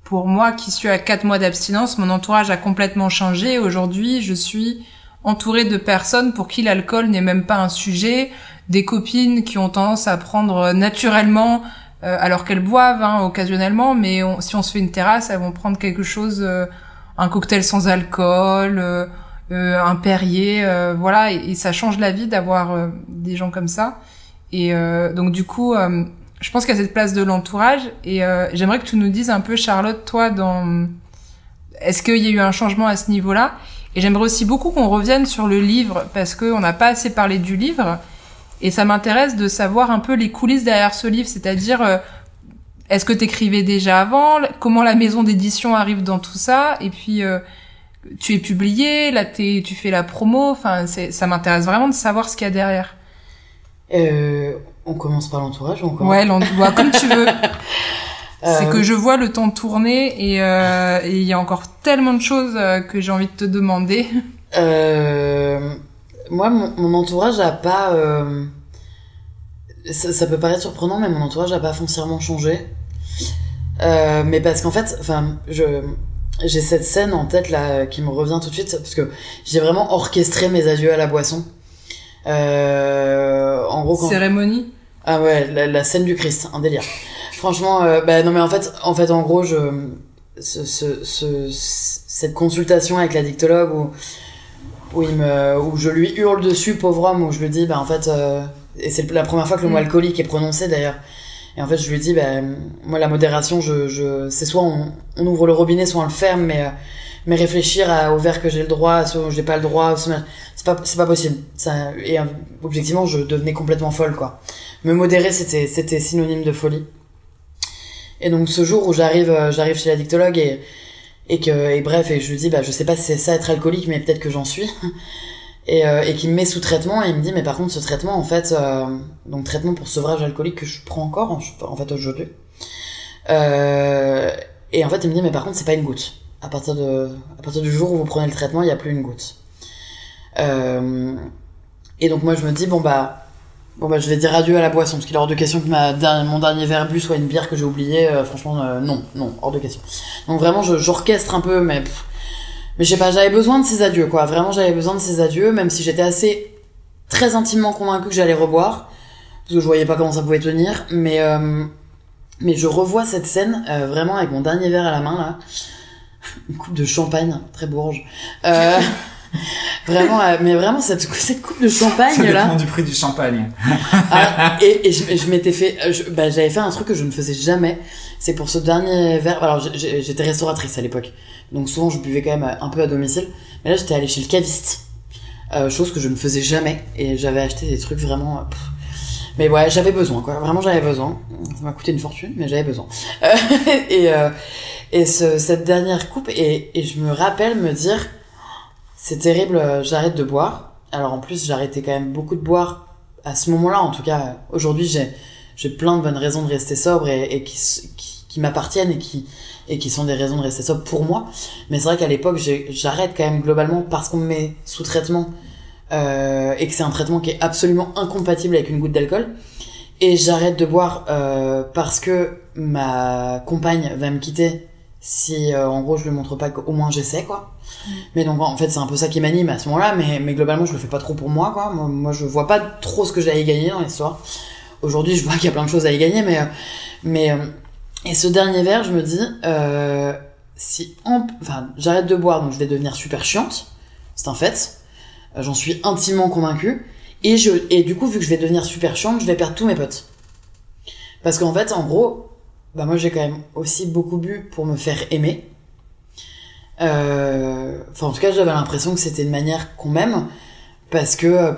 pour moi qui suis à 4 mois d'abstinence, mon entourage a complètement changé. Aujourd'hui, je suis entourée de personnes pour qui l'alcool n'est même pas un sujet, des copines qui ont tendance à prendre naturellement alors qu'elles boivent occasionnellement, mais si on se fait une terrasse, elles vont prendre quelque chose. Un cocktail sans alcool, un Perrier, voilà, et ça change la vie d'avoir des gens comme ça. Et donc du coup, je pense qu'il y a cette place de l'entourage. Et j'aimerais que tu nous dises un peu, Charlotte, toi, est-ce qu'il y a eu un changement à ce niveau-là? Et j'aimerais aussi beaucoup qu'on revienne sur le livre, parce qu'on n'a pas assez parlé du livre. Et ça m'intéresse de savoir un peu les coulisses derrière ce livre, c'est-à-dire... Est-ce que t'écrivais déjà avant? Comment la maison d'édition arrive dans tout ça? Et puis, tu es publié, là tu fais la promo, enfin, ça m'intéresse vraiment de savoir ce qu'il y a derrière. On commence par l'entourage ou on commence... Ouais, comme tu veux. C'est que je vois le temps tourner et il y a encore tellement de choses que j'ai envie de te demander. Moi, mon entourage a pas... Ça peut paraître surprenant, mais mon entourage a pas foncièrement changé. Mais parce qu'en fait, j'ai cette scène en tête là qui me revient tout de suite parce que j'ai vraiment orchestré mes adieux à la boisson. En gros, cérémonie. Ah ouais, la scène du Christ, un délire. Franchement, non mais en fait, en gros, cette consultation avec la dictologue où je lui hurle dessus, pauvre homme, où je lui dis, en fait. Et c'est la première fois que le mot alcoolique est prononcé d'ailleurs. Et en fait, je lui dis, moi, la modération, c'est soit on ouvre le robinet, soit on le ferme, mais réfléchir au verre que j'ai le droit, soit j'ai pas le droit, c'est pas possible. Et objectivement, je devenais complètement folle, quoi. Me modérer, c'était synonyme de folie. Et donc, ce jour où j'arrive chez la dictologue et bref, et je lui dis, je sais pas si c'est ça être alcoolique, mais peut-être que j'en suis. Et qui me met sous traitement et il me dit mais par contre ce traitement en fait donc traitement pour sevrage alcoolique que je prends encore en fait aujourd'hui et en fait il me dit mais par contre c'est pas une goutte à partir du jour où vous prenez le traitement il y a plus une goutte et donc moi je me dis bon je vais dire adieu à la boisson parce qu'il est hors de question que mon dernier verre bu soit une bière que j'ai oubliée franchement non hors de question donc vraiment j'orchestre un peu mais je sais pas, j'avais besoin de ces adieux, quoi. Vraiment, j'avais besoin de ces adieux, même si j'étais très intimement convaincue que j'allais reboire. Parce que je voyais pas comment ça pouvait tenir. Mais je revois cette scène, vraiment avec mon dernier verre à la main, là. Une coupe de champagne, très bourge. Vraiment, mais vraiment, cette coupe de champagne, Ça là. dépend du prix du champagne. Et je m'étais fait, j'avais fait un truc que je ne faisais jamais. C'est pour ce dernier verre. Alors, j'étais restauratrice à l'époque. Donc, souvent, je buvais quand même un peu à domicile. Mais là, j'étais allée chez le caviste. Chose que je ne faisais jamais. Et j'avais acheté des trucs vraiment, mais ouais, j'avais besoin, quoi. Vraiment, j'avais besoin. Ça m'a coûté une fortune, mais j'avais besoin. Cette dernière coupe, et je me rappelle me dire, c'est terrible, j'arrête de boire. Alors en plus, j'arrêtais quand même beaucoup de boire à ce moment-là. En tout cas, aujourd'hui, j'ai plein de bonnes raisons de rester sobre et qui m'appartiennent et qui sont des raisons de rester sobre pour moi. Mais c'est vrai qu'à l'époque, j'arrête quand même globalement parce qu'on me met sous traitement et que c'est un traitement qui est absolument incompatible avec une goutte d'alcool. Et j'arrête de boire parce que ma compagne va me quitter si en gros je lui montre pas qu'au moins j'essaie, quoi. Mais donc en fait c'est un peu ça qui m'anime à ce moment-là, mais globalement je le fais pas trop pour moi, quoi. Moi je vois pas trop ce que j'ai à y gagner dans l'histoire. Aujourd'hui je vois qu'il y a plein de choses à y gagner, mais et ce dernier verre je me dis j'arrête de boire, donc je vais devenir super chiante, c'est un fait, j'en suis intimement convaincue. Et du coup, vu que je vais devenir super chiante, je vais perdre tous mes potes. Parce qu'en fait, en gros, moi j'ai quand même aussi beaucoup bu pour me faire aimer. En tout cas, j'avais l'impression que c'était une manière qu'on m'aime. Parce que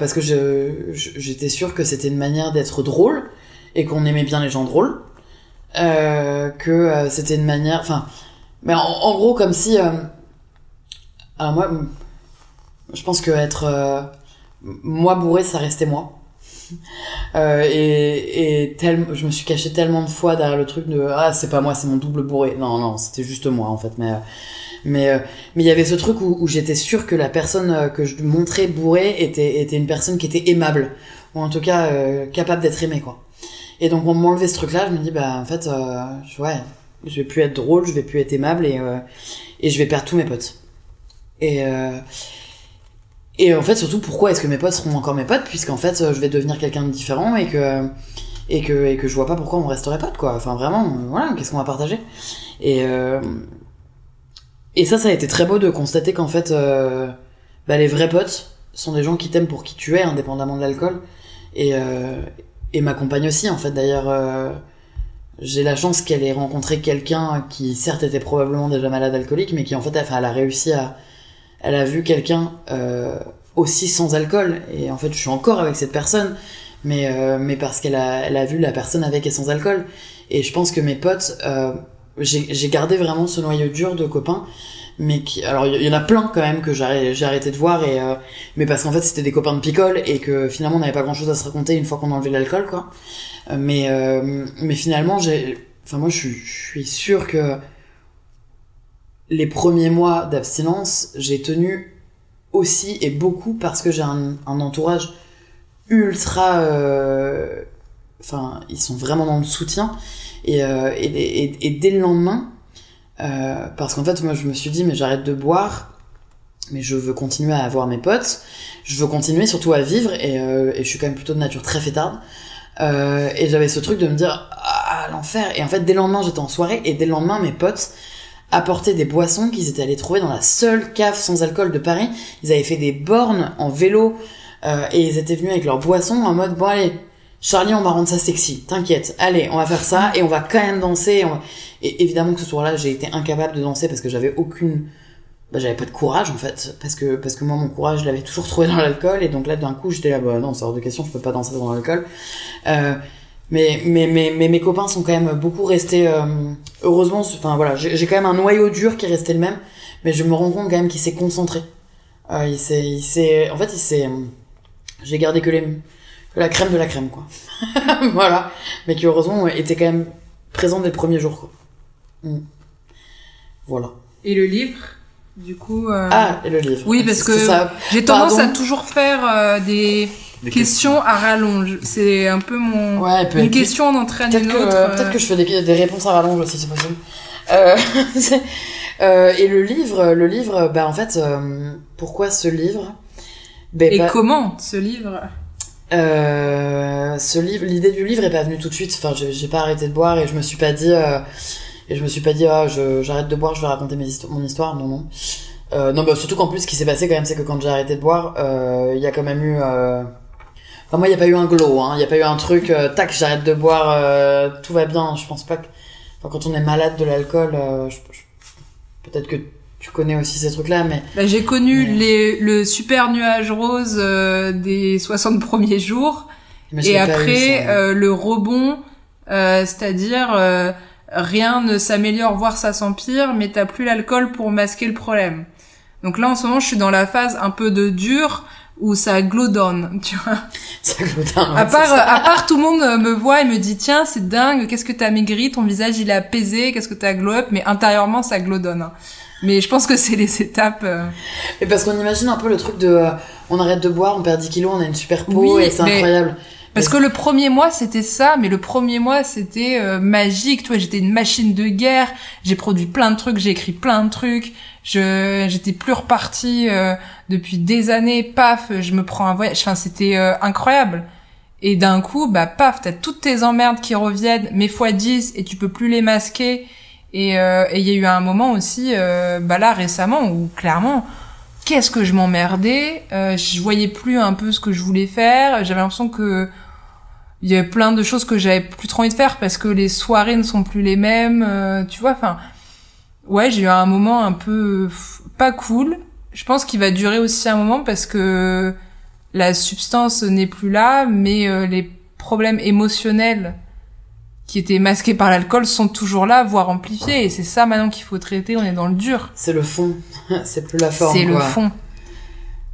j'étais sûre que c'était une manière d'être drôle. Et qu'on aimait bien les gens drôles. C'était une manière... mais en gros, comme si... alors moi, je pense que être... moi bourré ça restait moi je me suis caché tellement de fois derrière le truc de c'est pas moi, c'est mon double bourré. Non, c'était juste moi en fait, mais il y avait ce truc où j'étais sûre que la personne que je montrais bourré était une personne qui était aimable, ou en tout cas capable d'être aimée, quoi. Et donc on m'enlevait ce truc là, je me dis en fait je vais plus être drôle, je vais plus être aimable, et je vais perdre tous mes potes. Et en fait, surtout, pourquoi est-ce que mes potes seront encore mes potes, puisqu'en fait, je vais devenir quelqu'un de différent et que je vois pas pourquoi on resterait potes, quoi. Enfin, vraiment, voilà, qu'est-ce qu'on va partager? Et ça a été très beau de constater qu'en fait, les vrais potes sont des gens qui t'aiment pour qui tu es, indépendamment de l'alcool. Et ma compagne aussi, en fait, d'ailleurs, j'ai la chance qu'elle ait rencontré quelqu'un qui, certes, était probablement déjà malade alcoolique, mais qui, en fait, elle a réussi elle a vu quelqu'un aussi sans alcool, et en fait je suis encore avec cette personne, mais parce qu'elle a vu la personne avec et sans alcool. Et je pense que mes potes, j'ai gardé vraiment ce noyau dur de copains, mais alors il y en a plein quand même que j'ai arrêté de voir, mais parce qu'en fait c'était des copains de picole et que finalement on n'avait pas grand chose à se raconter une fois qu'on enlevait l'alcool, quoi. Mais finalement moi je suis sûr que les premiers mois d'abstinence, j'ai tenu aussi et beaucoup parce que j'ai un entourage ultra... ils sont vraiment dans le soutien. Et dès le lendemain, parce qu'en fait, moi, je me suis dit, mais j'arrête de boire, mais je veux continuer à avoir mes potes, je veux continuer surtout à vivre, et je suis quand même plutôt de nature très fêtarde. Et j'avais ce truc de me dire, l'enfer. Et en fait, dès le lendemain, j'étais en soirée, et dès le lendemain, mes potes apporter des boissons qu'ils étaient allés trouver dans la seule cave sans alcool de Paris. Ils avaient fait des bornes en vélo, et ils étaient venus avec leurs boissons en mode, bon allez, Charlie, on va rendre ça sexy, t'inquiète, allez, on va faire ça, et on va quand même danser. Et évidemment que ce soir-là, j'ai été incapable de danser parce que j'avais j'avais pas de courage, en fait, parce que moi, mon courage, je l'avais toujours trouvé dans l'alcool, et donc là, d'un coup, j'étais là, non, c'est hors de question, je peux pas danser dans l'alcool. Mais mes copains sont quand même beaucoup restés, heureusement, j'ai quand même un noyau dur qui est resté le même, mais je me rends compte quand même qu'il s'est concentré. J'ai gardé que la crème de la crème, quoi. Voilà. Mais qui, heureusement, était quand même présent dès le premier jour, quoi. Voilà. Et le livre, du coup... et le livre. Oui, parce que j'ai tendance à toujours faire des questions à rallonge. C'est un peu une question en entraîne une autre. Peut-être que je fais des réponses à rallonge aussi, c'est possible. Et le livre, en fait, pourquoi ce livre? Comment ce livre? L'idée du livre est pas venue tout de suite. Enfin, j'ai pas arrêté de boire et je me suis pas dit, j'arrête de boire, je vais raconter mon histoire. Non. Non, bah, surtout qu'en plus, ce qui s'est passé quand même, c'est que quand j'ai arrêté de boire, il y a quand même eu, enfin, moi, il y a pas eu un glow, hein. Il y a pas eu un truc, tac, j'arrête de boire, tout va bien. Je pense pas que, enfin, quand on est malade de l'alcool, peut-être que tu connais aussi ces trucs-là, mais... Bah, j'ai connu le super nuage rose des 60 premiers jours. Et après, le rebond, c'est-à-dire rien ne s'améliore, voire ça s'empire, mais t'as plus l'alcool pour masquer le problème. Donc là, en ce moment, je suis dans la phase un peu de dur, où ça glow down, tu vois. Ça glow down, ouais, à part tout le monde me voit et me dit, tiens, c'est dingue, qu'est-ce que t'as maigri, ton visage il est apaisé, qu'est-ce que t'as glow up, mais intérieurement, ça glow down. Hein. Mais je pense que c'est les étapes... Mais parce qu'on imagine un peu le truc de... on arrête de boire, on perd 10 kilos, on a une super peau, oui, et c'est incroyable. Parce que le premier mois, c'était ça, mais le premier mois, c'était magique. Tu vois, j'étais une machine de guerre, j'ai produit plein de trucs, j'ai écrit plein de trucs, j'étais plus repartie depuis des années, paf, je me prends un voyage, enfin, c'était incroyable. Et d'un coup, bah, paf, t'as toutes tes emmerdes qui reviennent, mais fois 10, et tu peux plus les masquer. Et il y a eu un moment aussi, bah là récemment, où clairement, qu'est-ce que je m'emmerdais, je voyais plus un peu ce que je voulais faire, j'avais l'impression que il y avait plein de choses que j'avais plus trop envie de faire parce que les soirées ne sont plus les mêmes, tu vois, enfin, ouais, j'ai eu un moment un peu pas cool. Je pense qu'il va durer aussi un moment parce que la substance n'est plus là, mais les problèmes émotionnels qui étaient masqués par l'alcool sont toujours là, voire amplifiés. Et c'est ça maintenant qu'il faut traiter, on est dans le dur. C'est le fond, c'est plus la forme. C'est quoi. le fond.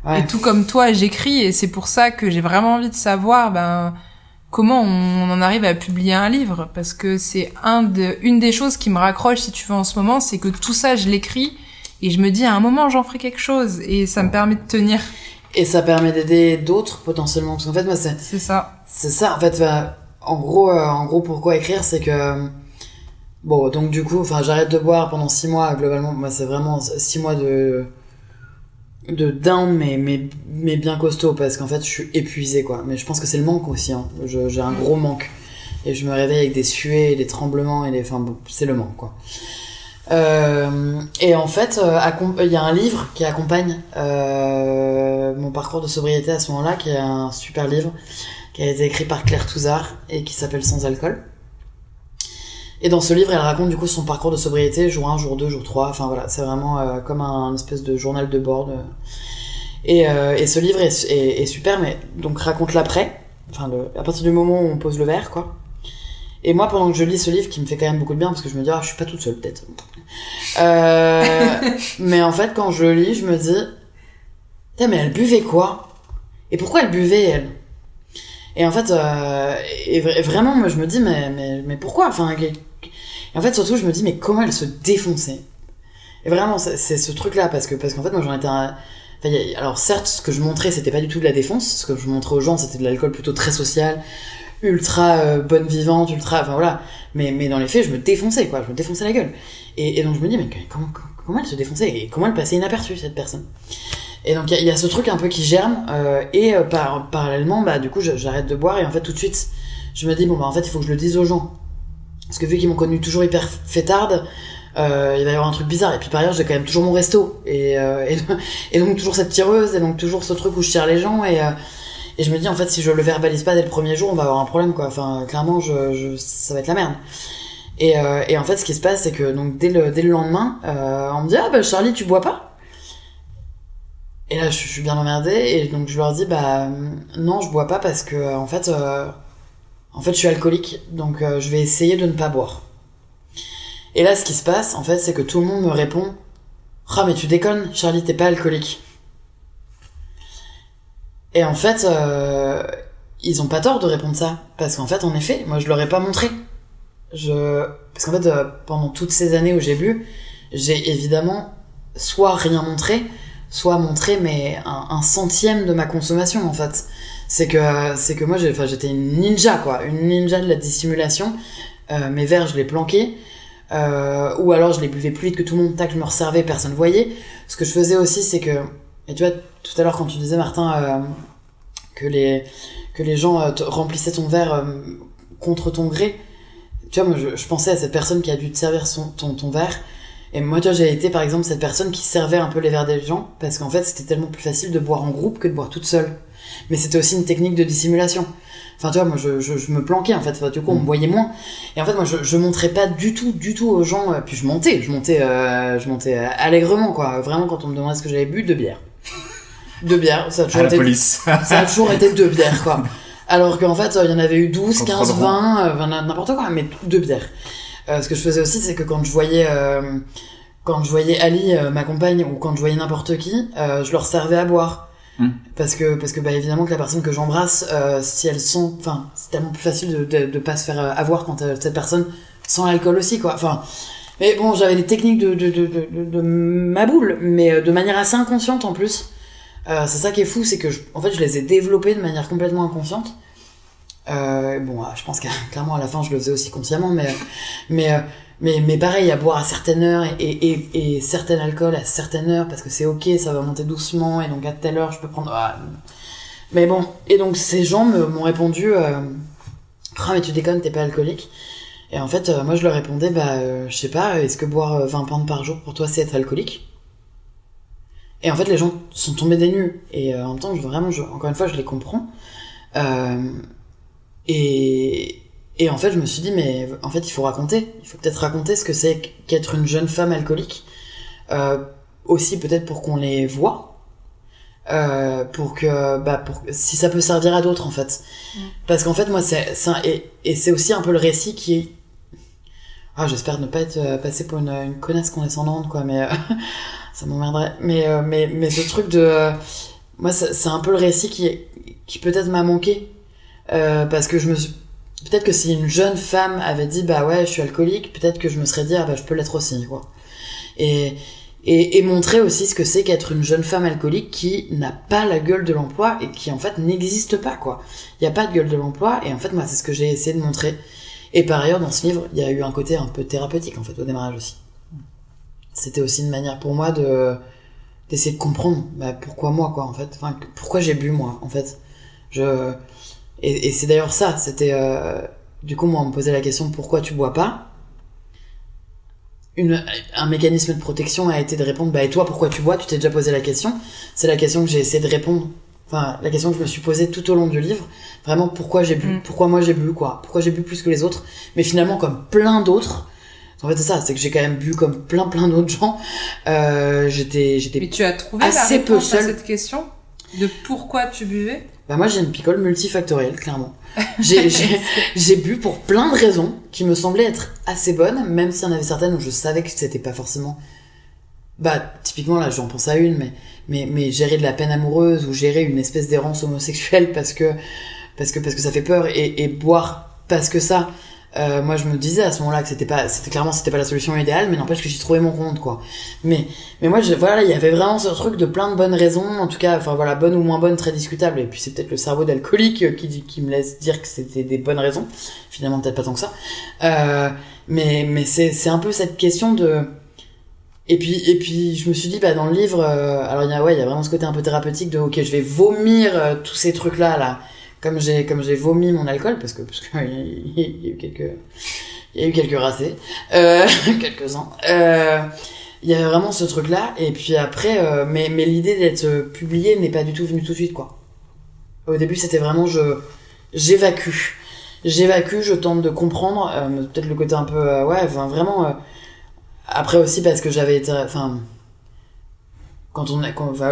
Ouais. Et tout comme toi, j'écris, et c'est pour ça que j'ai vraiment envie de savoir comment on en arrive à publier un livre. Parce que c'est une des choses qui me raccroche, si tu veux, en ce moment, c'est que tout ça, je l'écris, et je me dis, à un moment, j'en ferai quelque chose, et ça me permet de tenir. Et ça permet d'aider d'autres, potentiellement. Parce qu'en fait, moi, c'est ça. C'est ça, en fait, en gros, pourquoi écrire, c'est que, bon, donc du coup, enfin, j'arrête de boire pendant 6 mois, globalement, moi, c'est vraiment 6 mois de down, mais bien costaud, parce qu'en fait, je suis épuisé, quoi. Mais je pense que c'est le manque aussi, hein. J'ai un gros manque. Et je me réveille avec des suées, des tremblements, enfin, bon, c'est le manque, quoi. Et en fait, il y a un livre qui accompagne, mon parcours de sobriété à ce moment-là, qui est un super livre, qui a été écrit par Claire Touzard et qui s'appelle Sans alcool. Et dans ce livre, elle raconte du coup son parcours de sobriété, jour 1, jour 2, jour 3, enfin voilà, c'est vraiment comme un espèce de journal de bord. Et ce livre est super, mais donc raconte l'après, enfin à partir du moment où on pose le verre, quoi. Et moi, pendant que je lis ce livre, qui me fait quand même beaucoup de bien, parce que je me dis, je suis pas toute seule, peut-être. Mais en fait, quand je le lis, je me dis, putain, mais elle buvait quoi? Et pourquoi elle buvait, elle? Et en fait, vraiment, moi, je me dis, mais pourquoi? Enfin, et en fait, surtout, je me dis, mais comment elle se défonçait? Et vraiment, c'est ce truc-là, parce qu'en fait, moi, j'en étais alors, certes, ce que je montrais, c'était pas du tout de la défonce. Ce que je montrais aux gens, c'était de l'alcool plutôt très social, ultra bonne vivante, enfin voilà. Mais dans les faits, je me défonçais, quoi. Je me défonçais la gueule. Et donc, je me dis, mais comment elle se défonçait? Et comment elle passait inaperçue, cette personne? Et donc il y a ce truc un peu qui germe, et parallèlement, du coup, j'arrête de boire, et en fait, tout de suite, je me dis, en fait, il faut que je le dise aux gens. Parce que vu qu'ils m'ont connue toujours hyper fêtarde, il va y avoir un truc bizarre. Et puis par ailleurs, j'ai quand même toujours mon resto, et donc toujours cette tireuse, et donc toujours ce truc où je tire les gens, et je me dis, en fait, si je le verbalise pas dès le premier jour, on va avoir un problème, quoi. Enfin, clairement, ça va être la merde. Et en fait, ce qui se passe, c'est que donc dès le lendemain, on me dit, Charlie, tu bois pas? Et là, je suis bien emmerdée, et donc je leur dis, non, je bois pas parce que, en fait, je suis alcoolique, donc je vais essayer de ne pas boire. Et là, ce qui se passe, en fait, c'est que tout le monde me répond, mais tu déconnes, Charlie, t'es pas alcoolique. Et en fait, ils ont pas tort de répondre ça, parce qu'en fait, en effet, moi, je leur ai pas montré. Parce qu'en fait, pendant toutes ces années où j'ai bu, j'ai évidemment soit rien montré, soit montré mais un centième de ma consommation, en fait. C'est que moi j'étais une ninja, quoi, une ninja de la dissimulation. Mes verres, je les planquais, ou alors je les buvais plus vite que tout le monde, tac, je me resservais, personne voyait. Ce que je faisais aussi, c'est que, et tu vois, tout à l'heure quand tu disais, Martin, que les gens remplissaient ton verre contre ton gré, tu vois, moi je pensais à cette personne qui a dû te servir ton verre, Et moi, tu vois, j'ai été, par exemple, cette personne qui servait un peu les verres des gens, parce qu'en fait, c'était tellement plus facile de boire en groupe que de boire toute seule. Mais c'était aussi une technique de dissimulation. Enfin, tu vois, moi, je me planquais, en fait. Enfin, du coup, on me voyait moins. Et en fait, moi, je montrais pas du tout aux gens. Puis je montais allègrement, quoi. Vraiment, quand on me demandait ce que j'avais bu, 2 bières. 2 bières, ça a toujours été... police. Ça a toujours été 2 bières, quoi. Alors qu'en fait, il y en avait eu 12, 15, 20, n'importe quoi, mais 2 bières. Ce que je faisais aussi, c'est que quand je voyais Ali, ma compagne, ou quand je voyais n'importe qui, je leur servais à boire. Parce que bah évidemment que la personne que j'embrasse, si elles sont, enfin, c'est tellement plus facile de pas se faire avoir quand cette personne sent l'alcool aussi, quoi. Enfin, mais bon, j'avais des techniques de ma boule, mais de manière assez inconsciente en plus. C'est ça qui est fou, c'est que en fait je les ai développés de manière complètement inconsciente. Bon, je pense que clairement à la fin je le faisais aussi consciemment, mais pareil, à boire à certaines heures et certain alcool à certaines heures, parce que c'est ok, ça va monter doucement, et donc à telle heure je peux prendre... Mais bon, et donc ces gens m'ont répondu mais tu déconnes, t'es pas alcoolique. Et en fait, moi je leur répondais, je sais pas, est-ce que boire 20 pintes par jour pour toi c'est être alcoolique? Et en fait les gens sont tombés des nues, et en même temps encore une fois je les comprends. Et en fait, je me suis dit, mais en fait, il faut peut-être raconter ce que c'est qu'être une jeune femme alcoolique, aussi peut-être pour qu'on les voit, si ça peut servir à d'autres en fait. Parce qu'en fait, moi, et c'est aussi un peu le récit qui est, j'espère ne pas être passée pour une connasse condescendante, quoi, mais ça m'emmerderait. Mais ce truc de, moi, c'est un peu le récit qui peut-être m'a manqué, parce que peut-être que si une jeune femme avait dit je suis alcoolique, peut-être que je me serais dit je peux l'être aussi, quoi. Et montrer aussi ce que c'est qu'être une jeune femme alcoolique qui n'a pas la gueule de l'emploi et qui en fait n'existe pas, quoi. Il y a pas de gueule de l'emploi, et en fait moi c'est ce que j'ai essayé de montrer. Et par ailleurs dans ce livre, il y a eu un côté un peu thérapeutique en fait au démarrage aussi. C'était aussi une manière pour moi d'essayer de comprendre pourquoi moi, quoi, en fait. Enfin, pourquoi j'ai bu moi, en fait. Et c'est d'ailleurs ça, c'était... du coup, moi, on me posait la question, pourquoi tu bois pas? Un mécanisme de protection a été de répondre, et toi, pourquoi tu bois? Tu t'es déjà posé la question. C'est la question que j'ai essayé de répondre. Enfin, la question que je me suis posée tout au long du livre. Vraiment, pourquoi j'ai bu? Pourquoi moi j'ai bu, quoi? Pourquoi j'ai bu plus que les autres? Mais finalement, comme plein d'autres... En fait, c'est ça, c'est que j'ai quand même bu comme plein d'autres gens. J'étais Mais tu as trouvé assez la réponse peu seule à cette question de pourquoi tu buvais? Moi, j'ai une picole multifactorielle, clairement. J'ai bu pour plein de raisons qui me semblaient être assez bonnes, même s'il y en avait certaines où je savais que c'était pas forcément... typiquement, là, j'en pense à une, mais gérer de la peine amoureuse ou gérer une espèce d'errance homosexuelle parce que ça fait peur, et boire parce que ça... moi je me disais à ce moment-là que c'était pas la solution idéale, mais n'empêche que j'y trouvais mon compte, quoi. Mais moi il y avait vraiment ce truc de plein de bonnes raisons, en tout cas, enfin voilà, bonnes ou moins bonnes, très discutables, et puis c'est peut-être le cerveau d'alcoolique qui me laisse dire que c'était des bonnes raisons, finalement peut-être pas tant que ça. Mais c'est un peu cette question de... Et puis je me suis dit dans le livre, alors il y a vraiment ce côté un peu thérapeutique de ok, je vais vomir tous ces trucs là comme j'ai vomi mon alcool, parce que il y a eu quelques ratés, quelques-uns. Il y avait vraiment ce truc-là, et puis après, mais l'idée d'être publié n'est pas du tout venue tout de suite, quoi. Au début, c'était vraiment j'évacue, je tente de comprendre, peut-être le côté un peu, vraiment. Après aussi parce que j'avais été, quand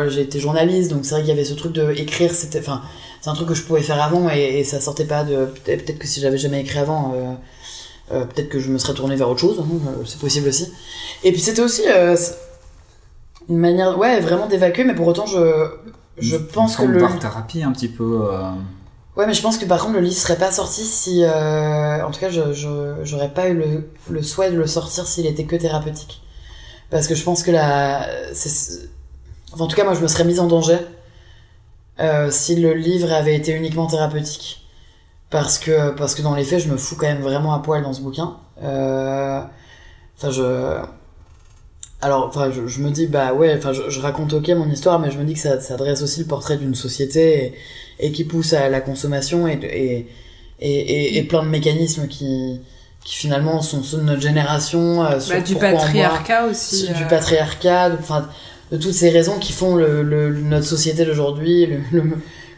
j'ai été journaliste, donc c'est vrai qu'il y avait ce truc de écrire, c'est un truc que je pouvais faire avant, et ça sortait pas de... Peut-être que si j'avais jamais écrit avant, peut-être que je me serais tournée vers autre chose, c'est possible aussi. Et puis c'était aussi une manière, vraiment d'évacuer, mais pour autant je pense que par thérapie un petit peu... Ouais, mais je pense que par contre le livre serait pas sorti si... en tout cas, j'aurais pas eu le souhait de le sortir s'il était que thérapeutique. Parce que je pense que en tout cas, moi je me serais mise en danger si le livre avait été uniquement thérapeutique, parce que dans les faits je me fous quand même vraiment à poil dans ce bouquin. Je me dis je raconte mon histoire, mais je me dis que ça dresse aussi le portrait d'une société et qui pousse à la consommation et plein de mécanismes qui qui finalement sont ceux de notre génération, sur du pourquoi patriarcat aussi. Du patriarcat, enfin, de toutes ces raisons qui font notre société d'aujourd'hui,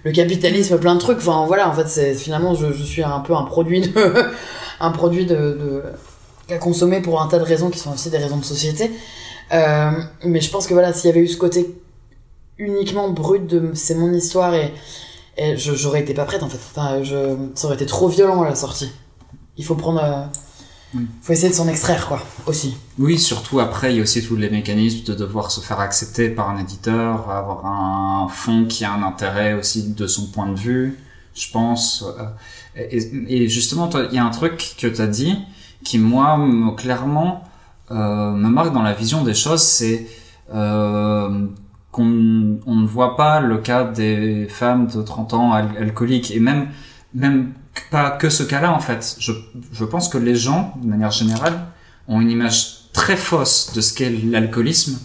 le capitalisme, plein de trucs. Enfin, voilà, en fait, c'est, finalement, je suis un peu un produit à consommer pour un tas de raisons qui sont aussi des raisons de société. Mais je pense que voilà, s'il y avait eu ce côté uniquement brut de c'est mon histoire et j'aurais été pas prête en fait. Enfin, ça aurait été trop violent à la sortie. Il faut faut essayer de s'en extraire, quoi, aussi. Oui, surtout après, il y a aussi tous les mécanismes de devoir se faire accepter par un éditeur, avoir un fond qui a un intérêt aussi de son point de vue, je pense. Et justement, toi, il y a un truc que t'as dit qui, moi, clairement, me marque dans la vision des choses, c'est qu'on ne voit pas le cas des femmes de 30 ans alcooliques, et même pas que ce cas-là, en fait. Je pense que les gens, de manière générale, ont une image très fausse de ce qu'est l'alcoolisme.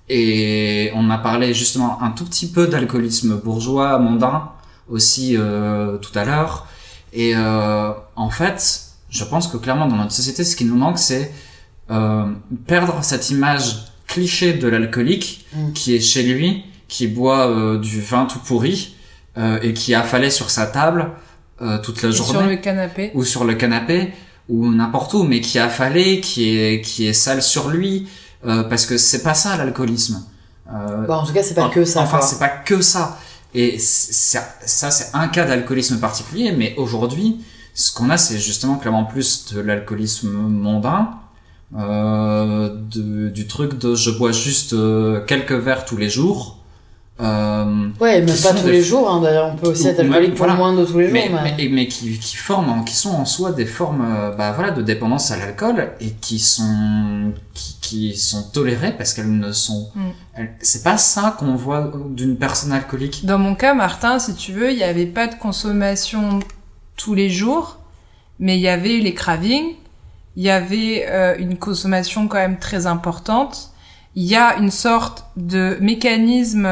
Et on a parlé justement un tout petit peu d'alcoolisme bourgeois, mondain, aussi tout à l'heure. Et en fait, je pense que clairement dans notre société, ce qui nous manque, c'est perdre cette image cliché de l'alcoolique qui est chez lui, qui boit du vin tout pourri et qui est affalé sur sa table toute la journée. Sur le canapé. Ou sur le canapé, ou n'importe où, mais qui est affalé, qui est sale sur lui, parce que c'est pas ça l'alcoolisme. En tout cas, c'est pas que ça. Enfin, c'est pas que ça. Et ça, c'est un cas d'alcoolisme particulier, mais aujourd'hui, ce qu'on a, c'est justement clairement plus de l'alcoolisme mondain, du truc de je bois juste quelques verres tous les jours. Ouais, même pas tous les jours, hein, d'ailleurs, on peut aussi être alcoolique pour moins de tous les jours, mais qui sont en soi des formes, de dépendance à l'alcool et qui sont tolérées parce qu'elles ne sont, c'est pas ça qu'on voit d'une personne alcoolique. Dans mon cas, Martin, si tu veux, il y avait pas de consommation tous les jours, mais il y avait les cravings, il y avait une consommation quand même très importante. Il y a une sorte de mécanisme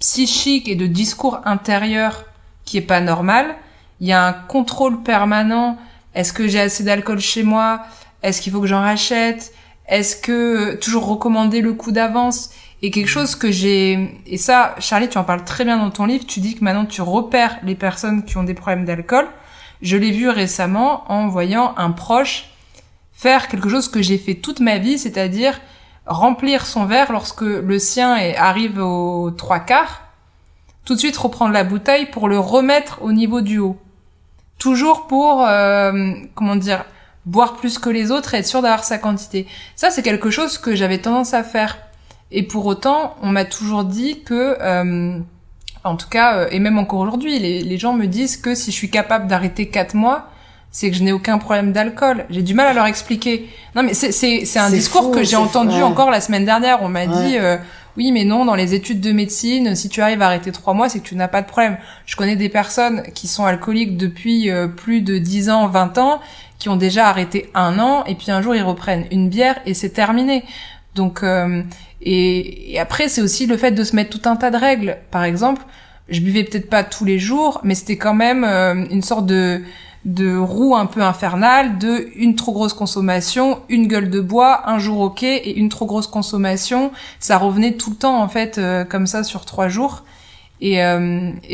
psychique et de discours intérieur qui est pas normal. Il y a un contrôle permanent. Est-ce que j'ai assez d'alcool chez moi? Est-ce qu'il faut que j'en rachète? Est-ce que toujours recommander le coup d'avance? Et quelque chose que et ça, Charlie, tu en parles très bien dans ton livre, tu dis que maintenant tu repères les personnes qui ont des problèmes d'alcool. Je l'ai vu récemment en voyant un proche faire quelque chose que j'ai fait toute ma vie, c'est-à-dire remplir son verre lorsque le sien arrive aux 3/4, tout de suite reprendre la bouteille pour le remettre au niveau du haut. Toujours pour, boire plus que les autres et être sûr d'avoir sa quantité. Ça, c'est quelque chose que j'avais tendance à faire. Et pour autant, on m'a toujours dit que, en tout cas, et même encore aujourd'hui, les gens me disent que si je suis capable d'arrêter 4 mois, c'est que je n'ai aucun problème d'alcool. J'ai du mal à leur expliquer. Non, mais c'est un discours que j'ai entendu encore la semaine dernière. On m'a dit, oui, mais non, dans les études de médecine, si tu arrives à arrêter 3 mois, c'est que tu n'as pas de problème. Je connais des personnes qui sont alcooliques depuis plus de 10 ans, 20 ans, qui ont déjà arrêté 1 an, et puis un jour, ils reprennent une bière et c'est terminé. Donc, et après, c'est aussi le fait de se mettre tout un tas de règles. Par exemple, je buvais peut-être pas tous les jours, mais c'était quand même une sorte de roue un peu infernale, de une trop grosse consommation, une gueule de bois, un jour ok, et une trop grosse consommation. Ça revenait tout le temps, en fait, comme ça, sur 3 jours. Et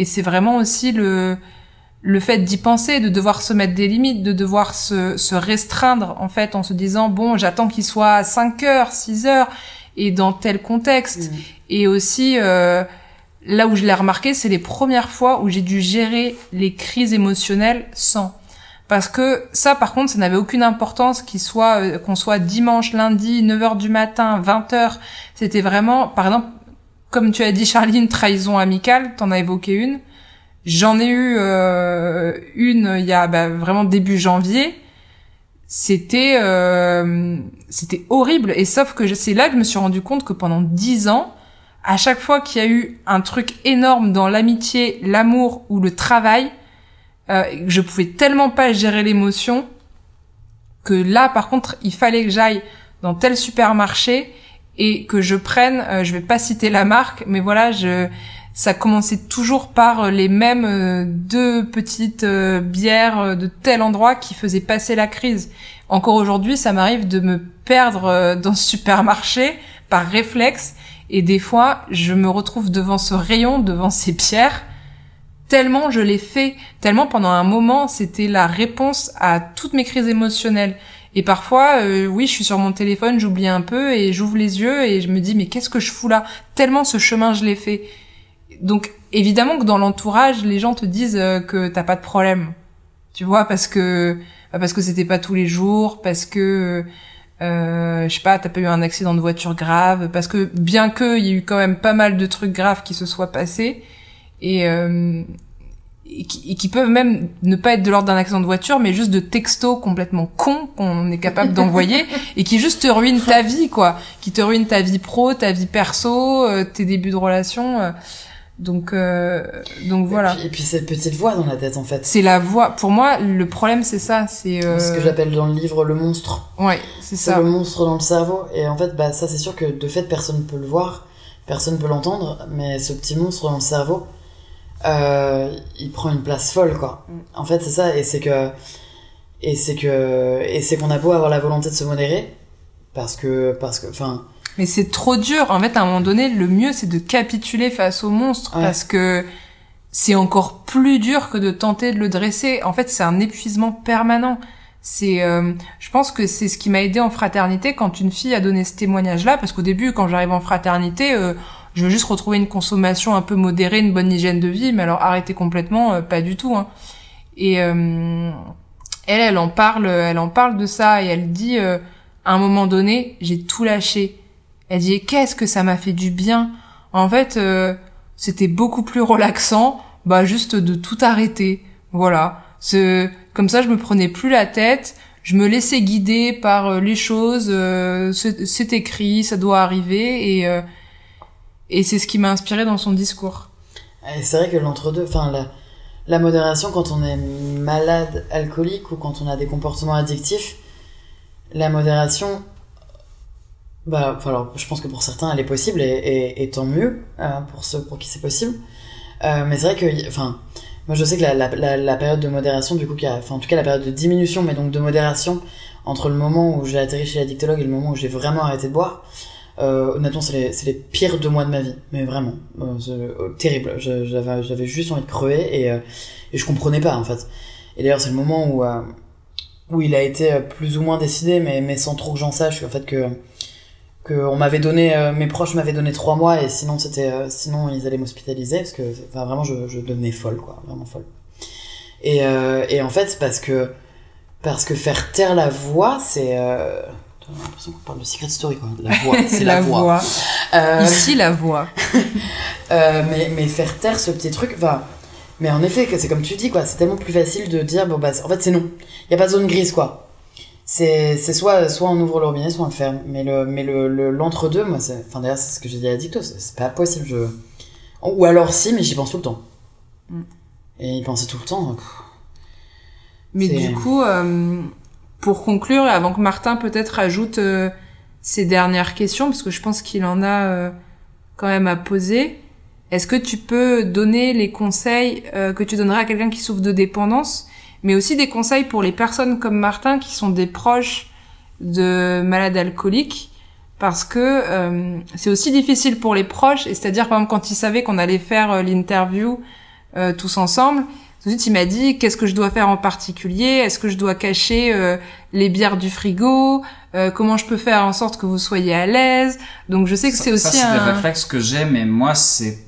c'est vraiment aussi le fait d'y penser, de devoir se mettre des limites, de devoir se restreindre, en fait, en se disant, bon, j'attends qu'il soit 5 heures, 6 heures, et dans tel contexte. Et aussi, là où je l'ai remarqué, c'est les premières fois où j'ai dû gérer les crises émotionnelles sans. Parce que ça, par contre, ça n'avait aucune importance qu'on soit dimanche, lundi, 9h du matin, 20h. C'était vraiment, par exemple, comme tu as dit, Charlie, une trahison amicale, t'en as évoqué une. J'en ai eu une il y a vraiment début janvier. C'était horrible. Et sauf que c'est là que je me suis rendu compte que pendant 10 ans, à chaque fois qu'il y a eu un truc énorme dans l'amitié, l'amour ou le travail, je pouvais tellement pas gérer l'émotion que là, par contre, il fallait que j'aille dans tel supermarché et que je prenne, je vais pas citer la marque, mais voilà, ça commençait toujours par les mêmes 2 petites bières de tel endroit qui faisaient passer la crise. Encore aujourd'hui, ça m'arrive de me perdre dans ce supermarché par réflexe, et des fois, je me retrouve devant ce rayon, devant ces bières, tellement je l'ai fait, tellement pendant un moment, c'était la réponse à toutes mes crises émotionnelles. Et parfois, oui, je suis sur mon téléphone, j'oublie un peu et j'ouvre les yeux et je me dis mais qu'est-ce que je fous là? Tellement ce chemin je l'ai fait. Donc évidemment que dans l'entourage, les gens te disent que t'as pas de problème, tu vois, parce que c'était pas tous les jours, parce que je sais pas, t'as pas eu un accident de voiture grave, parce que bien que il y a eu quand même pas mal de trucs graves qui se soient passés et qui peuvent même ne pas être de l'ordre d'un accident de voiture, mais juste de textos complètement cons qu'on est capable d'envoyer et qui juste te ruinent ta vie, quoi, qui te ruinent ta vie pro, ta vie perso, tes débuts de relation. Donc voilà. Et puis cette petite voix dans la tête, en fait. C'est la voix. Pour moi, le problème, c'est ça. C'est ce que j'appelle dans le livre le monstre. Ouais, c'est ça. C'est le monstre dans le cerveau. Et en fait, bah, ça, c'est sûr que de fait, personne peut le voir, personne peut l'entendre, mais ce petit monstre dans le cerveau, il prend une place folle, quoi. En fait, c'est ça. Et c'est qu'on a beau avoir la volonté de se modérer, parce que, enfin, mais c'est trop dur. En fait, à un moment donné, le mieux, c'est de capituler face au monstre, ouais. Parce que c'est encore plus dur que de tenter de le dresser. En fait, c'est un épuisement permanent. Je pense que c'est ce qui m'a aidé en fraternité quand une fille a donné ce témoignage-là, parce qu'au début, quand j'arrive en fraternité, je veux juste retrouver une consommation un peu modérée, une bonne hygiène de vie, mais alors arrêter complètement, pas du tout, hein. Et elle en parle de ça, et elle dit, à un moment donné, j'ai tout lâché. Elle dit, qu'est-ce que ça m'a fait du bien. En fait, c'était beaucoup plus relaxant, juste de tout arrêter. Voilà. Comme ça, je me prenais plus la tête, je me laissais guider par les choses, c'est écrit, ça doit arriver, et c'est ce qui m'a inspiré dans son discours. Et c'est vrai que l'entre-deux, enfin, la modération quand on est malade alcoolique ou quand on a des comportements addictifs, la modération, alors, je pense que pour certains, elle est possible et tant mieux, pour ceux pour qui c'est possible. Mais c'est vrai que, enfin, moi je sais que la période de modération, du coup, en tout cas la période de diminution, mais donc de modération, entre le moment où j'ai atterri chez l'addictologue et le moment où j'ai vraiment arrêté de boire, honnêtement, c'est les pires 2 mois de ma vie. Mais vraiment, terrible. J'avais juste envie de crever et je comprenais pas, en fait. Et d'ailleurs, c'est le moment où il a été plus ou moins décidé, mais sans trop que j'en sache, en fait, que on m'avait donné, mes proches m'avaient donné 3 mois, et sinon sinon ils allaient m'hospitaliser, parce que, enfin, vraiment, je devenais folle, quoi, vraiment folle. Et en fait, parce que faire taire la voix, c'est, j'ai l'impression qu'on parle de Secret Story, quoi. La voix, c'est la voix. Ici, la voix. Mais faire taire ce petit truc, enfin, mais en effet, c'est comme tu dis, quoi, c'est tellement plus facile de dire, en fait, c'est non. Y a pas de zone grise, quoi. C'est soit on ouvre le robinet, soit on le ferme. Mais l'entre-deux, moi, enfin, d'ailleurs, c'est ce que j'ai dit à Addicto, c'est pas possible, ou alors si, mais j'y pense tout le temps. Et y penser tout le temps, mais du coup, pour conclure, avant que Martin peut-être ajoute ses dernières questions, parce que je pense qu'il en a quand même à poser, est-ce que tu peux donner les conseils que tu donnerais à quelqu'un qui souffre de dépendance, mais aussi des conseils pour les personnes comme Martin qui sont des proches de malades alcooliques, parce que c'est aussi difficile pour les proches, et c'est-à-dire par exemple quand ils savaient qu'on allait faire l'interview tous ensemble, tout de suite il m'a dit qu'est-ce que je dois faire en particulier, est-ce que je dois cacher les bières du frigo, comment je peux faire en sorte que vous soyez à l'aise. Donc je sais que c'est aussi c'est des réflexes que j'ai, mais moi c'est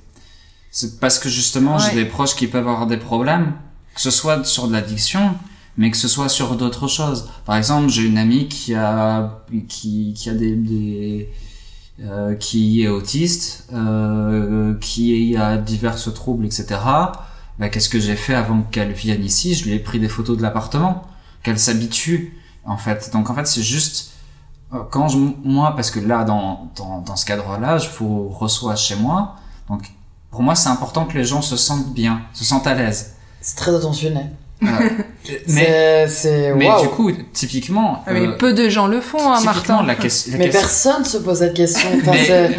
parce que justement j'ai des proches qui peuvent avoir des problèmes, que ce soit sur de l'addiction, mais que ce soit sur d'autres choses. Par exemple, j'ai une amie qui est autiste, qui a divers troubles, etc. Qu'est-ce que j'ai fait avant qu'elle vienne ici? Je lui ai pris des photos de l'appartement, qu'elle s'habitue, en fait. Donc, en fait, c'est juste, moi, parce que là, dans ce cadre-là, je vous reçois chez moi. Donc, pour moi, c'est important que les gens se sentent bien, se sentent à l'aise. C'est très attentionnel. mais wow. du coup, typiquement, mais peu de gens le font, hein, Martin. Mais personne se pose cette question. Enfin,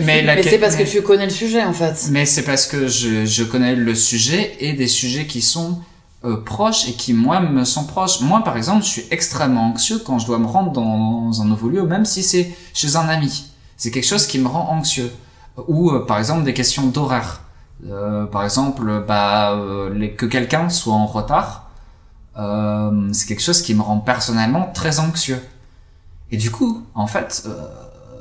mais c'est parce que tu connais le sujet, en fait. Mais c'est parce que je connais le sujet et des sujets qui sont proches et qui, moi, me sont proches. Moi, par exemple, je suis extrêmement anxieux quand je dois me rendre dans un nouveau lieu, même si c'est chez un ami. C'est quelque chose qui me rend anxieux. Ou, par exemple, des questions d'horaire. Par exemple, que quelqu'un soit en retard, c'est quelque chose qui me rend personnellement très anxieux. Et du coup, en fait,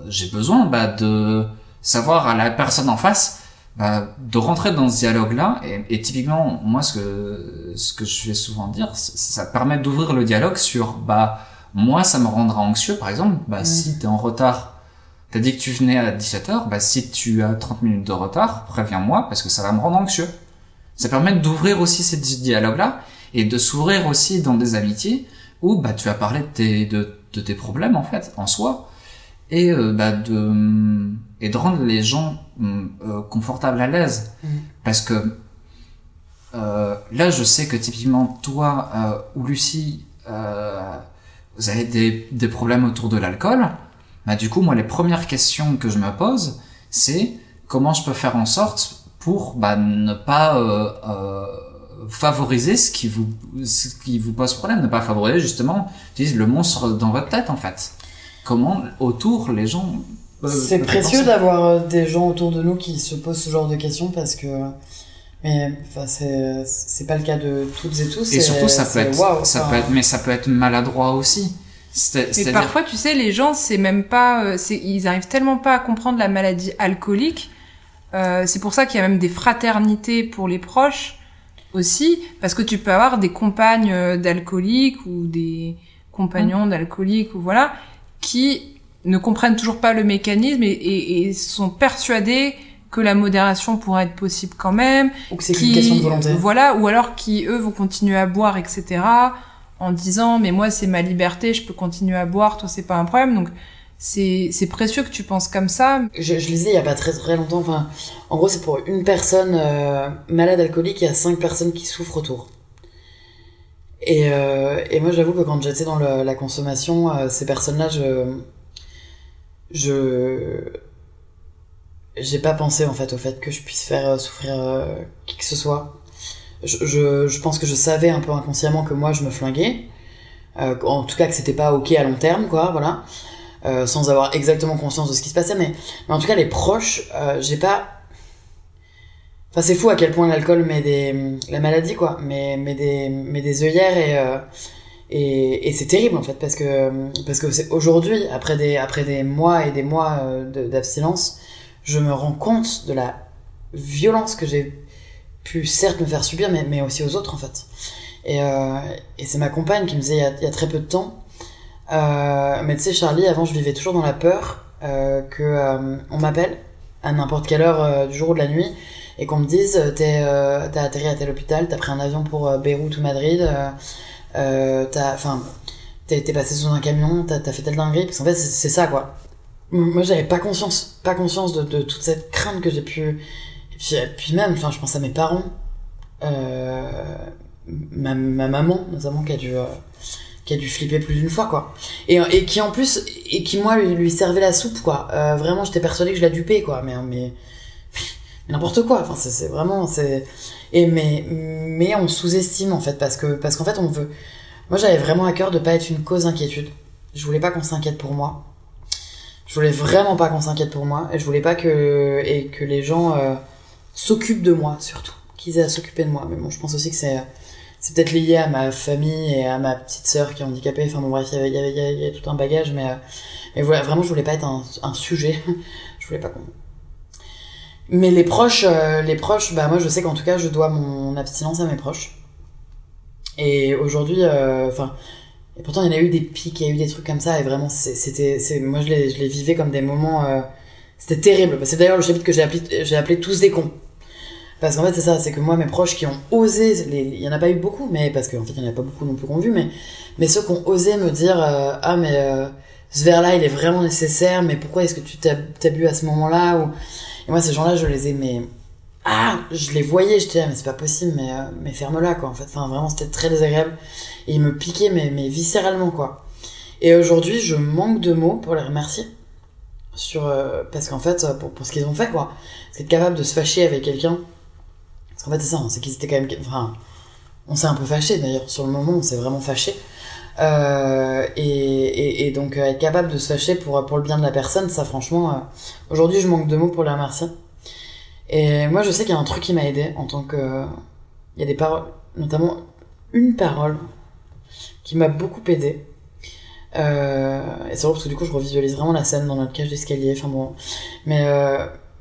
j'ai besoin de savoir à la personne en face, de rentrer dans ce dialogue-là. Et typiquement, moi, ce que je vais souvent dire, ça permet d'ouvrir le dialogue sur, moi, ça me rendra anxieux. Par exemple, si t'es en retard, t'as dit que tu venais à 17h, si tu as 30 minutes de retard, préviens-moi, parce que ça va me rendre anxieux. Ça permet d'ouvrir aussi ces dialogues-là, et de s'ouvrir aussi dans des amitiés, où, tu vas parler de tes problèmes, en fait, en soi, et, de rendre les gens, confortables, à l'aise. Parce que, là, je sais que typiquement, toi, ou Lucie, vous avez des problèmes autour de l'alcool. Du coup, moi, les premières questions que je me pose, c'est comment je peux faire en sorte pour ne pas favoriser ce qui vous pose problème, ne pas favoriser justement le monstre dans votre tête, en fait. Comment autour les gens c'est précieux d'avoir des gens autour de nous qui se posent ce genre de questions, parce que c'est pas le cas de toutes et tous. Et surtout, ça peut être maladroit aussi. Mais parfois, tu sais, les gens, c'est même pas, ils arrivent tellement pas à comprendre la maladie alcoolique. C'est pour ça qu'il y a même des fraternités pour les proches aussi, parce que tu peux avoir des compagnes d'alcooliques ou des compagnons d'alcooliques, ou voilà, qui ne comprennent toujours pas le mécanisme et sont persuadés que la modération pourrait être possible quand même. Ou que c'est une question de volonté. Voilà, ou alors qui, eux, vont continuer à boire, etc., en disant mais moi c'est ma liberté, je peux continuer à boire, toi c'est pas un problème. Donc c'est précieux que tu penses comme ça. Je lisais il y a pas très très longtemps, enfin en gros c'est pour une personne malade alcoolique, il y a 5 personnes qui souffrent autour. Et moi j'avoue que quand j'étais dans la consommation, ces personnes-là, j'ai pas pensé en fait au fait que je puisse faire souffrir qui que ce soit. Je pense que je savais un peu inconsciemment que moi je me flinguais, en tout cas que c'était pas ok à long terme, quoi, voilà, sans avoir exactement conscience de ce qui se passait, mais en tout cas les proches, j'ai pas, enfin c'est fou à quel point l'alcool la maladie, quoi, met des œillères, et c'est terrible en fait, parce que c'est aujourd'hui, après des mois et des mois d'abstinence, je me rends compte de la violence que j'ai pu certes me faire subir, mais aussi aux autres en fait. Et c'est ma compagne qui me disait il y a très peu de temps, mais tu sais Charlie, avant je vivais toujours dans la peur on m'appelle à n'importe quelle heure du jour ou de la nuit et qu'on me dise t'as atterri à tel hôpital, t'as pris un avion pour Beyrouth ou Madrid, t'es passé sous un camion, t'as fait telle dinguerie, parce qu'en fait c'est ça, quoi. Moi j'avais pas conscience de toute cette crainte que j'ai pu. Et puis même, enfin, je pense à mes parents, ma maman notamment qui a dû flipper plus d'une fois, quoi. Et qui en plus, et qui moi lui servait la soupe, quoi. Vraiment, j'étais persuadée que je la dupais, quoi. Mais n'importe quoi. Enfin, c'est vraiment, mais on sous-estime en fait, parce qu'en fait on veut. Moi j'avais vraiment à cœur de pas être une cause d'inquiétude. Je voulais pas qu'on s'inquiète pour moi. Je voulais vraiment pas qu'on s'inquiète pour moi, et je voulais pas que les gens s'occupent de moi, surtout, qu'ils aient à s'occuper de moi. Mais bon, je pense aussi que c'est peut-être lié à ma famille et à ma petite sœur qui est handicapée. Enfin bon, bref, il y a tout un bagage, mais voilà, vraiment je voulais pas être un sujet. Je voulais pas qu'on. Mais les proches, moi je sais qu'en tout cas je dois mon abstinence à mes proches. Et aujourd'hui, et pourtant il y en a eu des pics, il y a eu des trucs comme ça, et vraiment moi je les vivais comme des moments, c'était terrible. C'est d'ailleurs le chapitre que j'ai appelé tous des cons. Parce qu'en fait c'est ça, c'est que moi mes proches qui ont osé, il y en a pas eu beaucoup, mais parce qu'en fait il y en a pas beaucoup non plus qu'on vu, mais ceux qui ont osé me dire ce verre-là il est vraiment nécessaire, mais pourquoi est-ce que tu t'as bu à ce moment-là, et moi ces gens-là je les ai je les voyais, j'étais là, mais c'est pas possible, mais ferme-la, quoi, en fait. Enfin, vraiment, c'était très désagréable. Et ils me piquaient, mais viscéralement, quoi. Et aujourd'hui, je manque de mots pour les remercier. Parce qu'en fait, pour ce qu'ils ont fait, quoi. Parce qu'être capable de se fâcher avec quelqu'un. Parce qu'en fait, c'est ça, c'est qu'ils étaient quand même, enfin, on s'est un peu fâché, d'ailleurs. Sur le moment, on s'est vraiment fâché. Et donc, être capable de se fâcher pour le bien de la personne, ça, franchement, aujourd'hui, je manque de mots pour les remercier. Et moi, je sais qu'il y a un truc qui m'a aidé en tant que... Il y a des paroles, notamment une parole qui m'a beaucoup aidé. Et c'est drôle parce que du coup, je revisualise vraiment la scène dans notre cage d'escalier. Enfin bon. Mais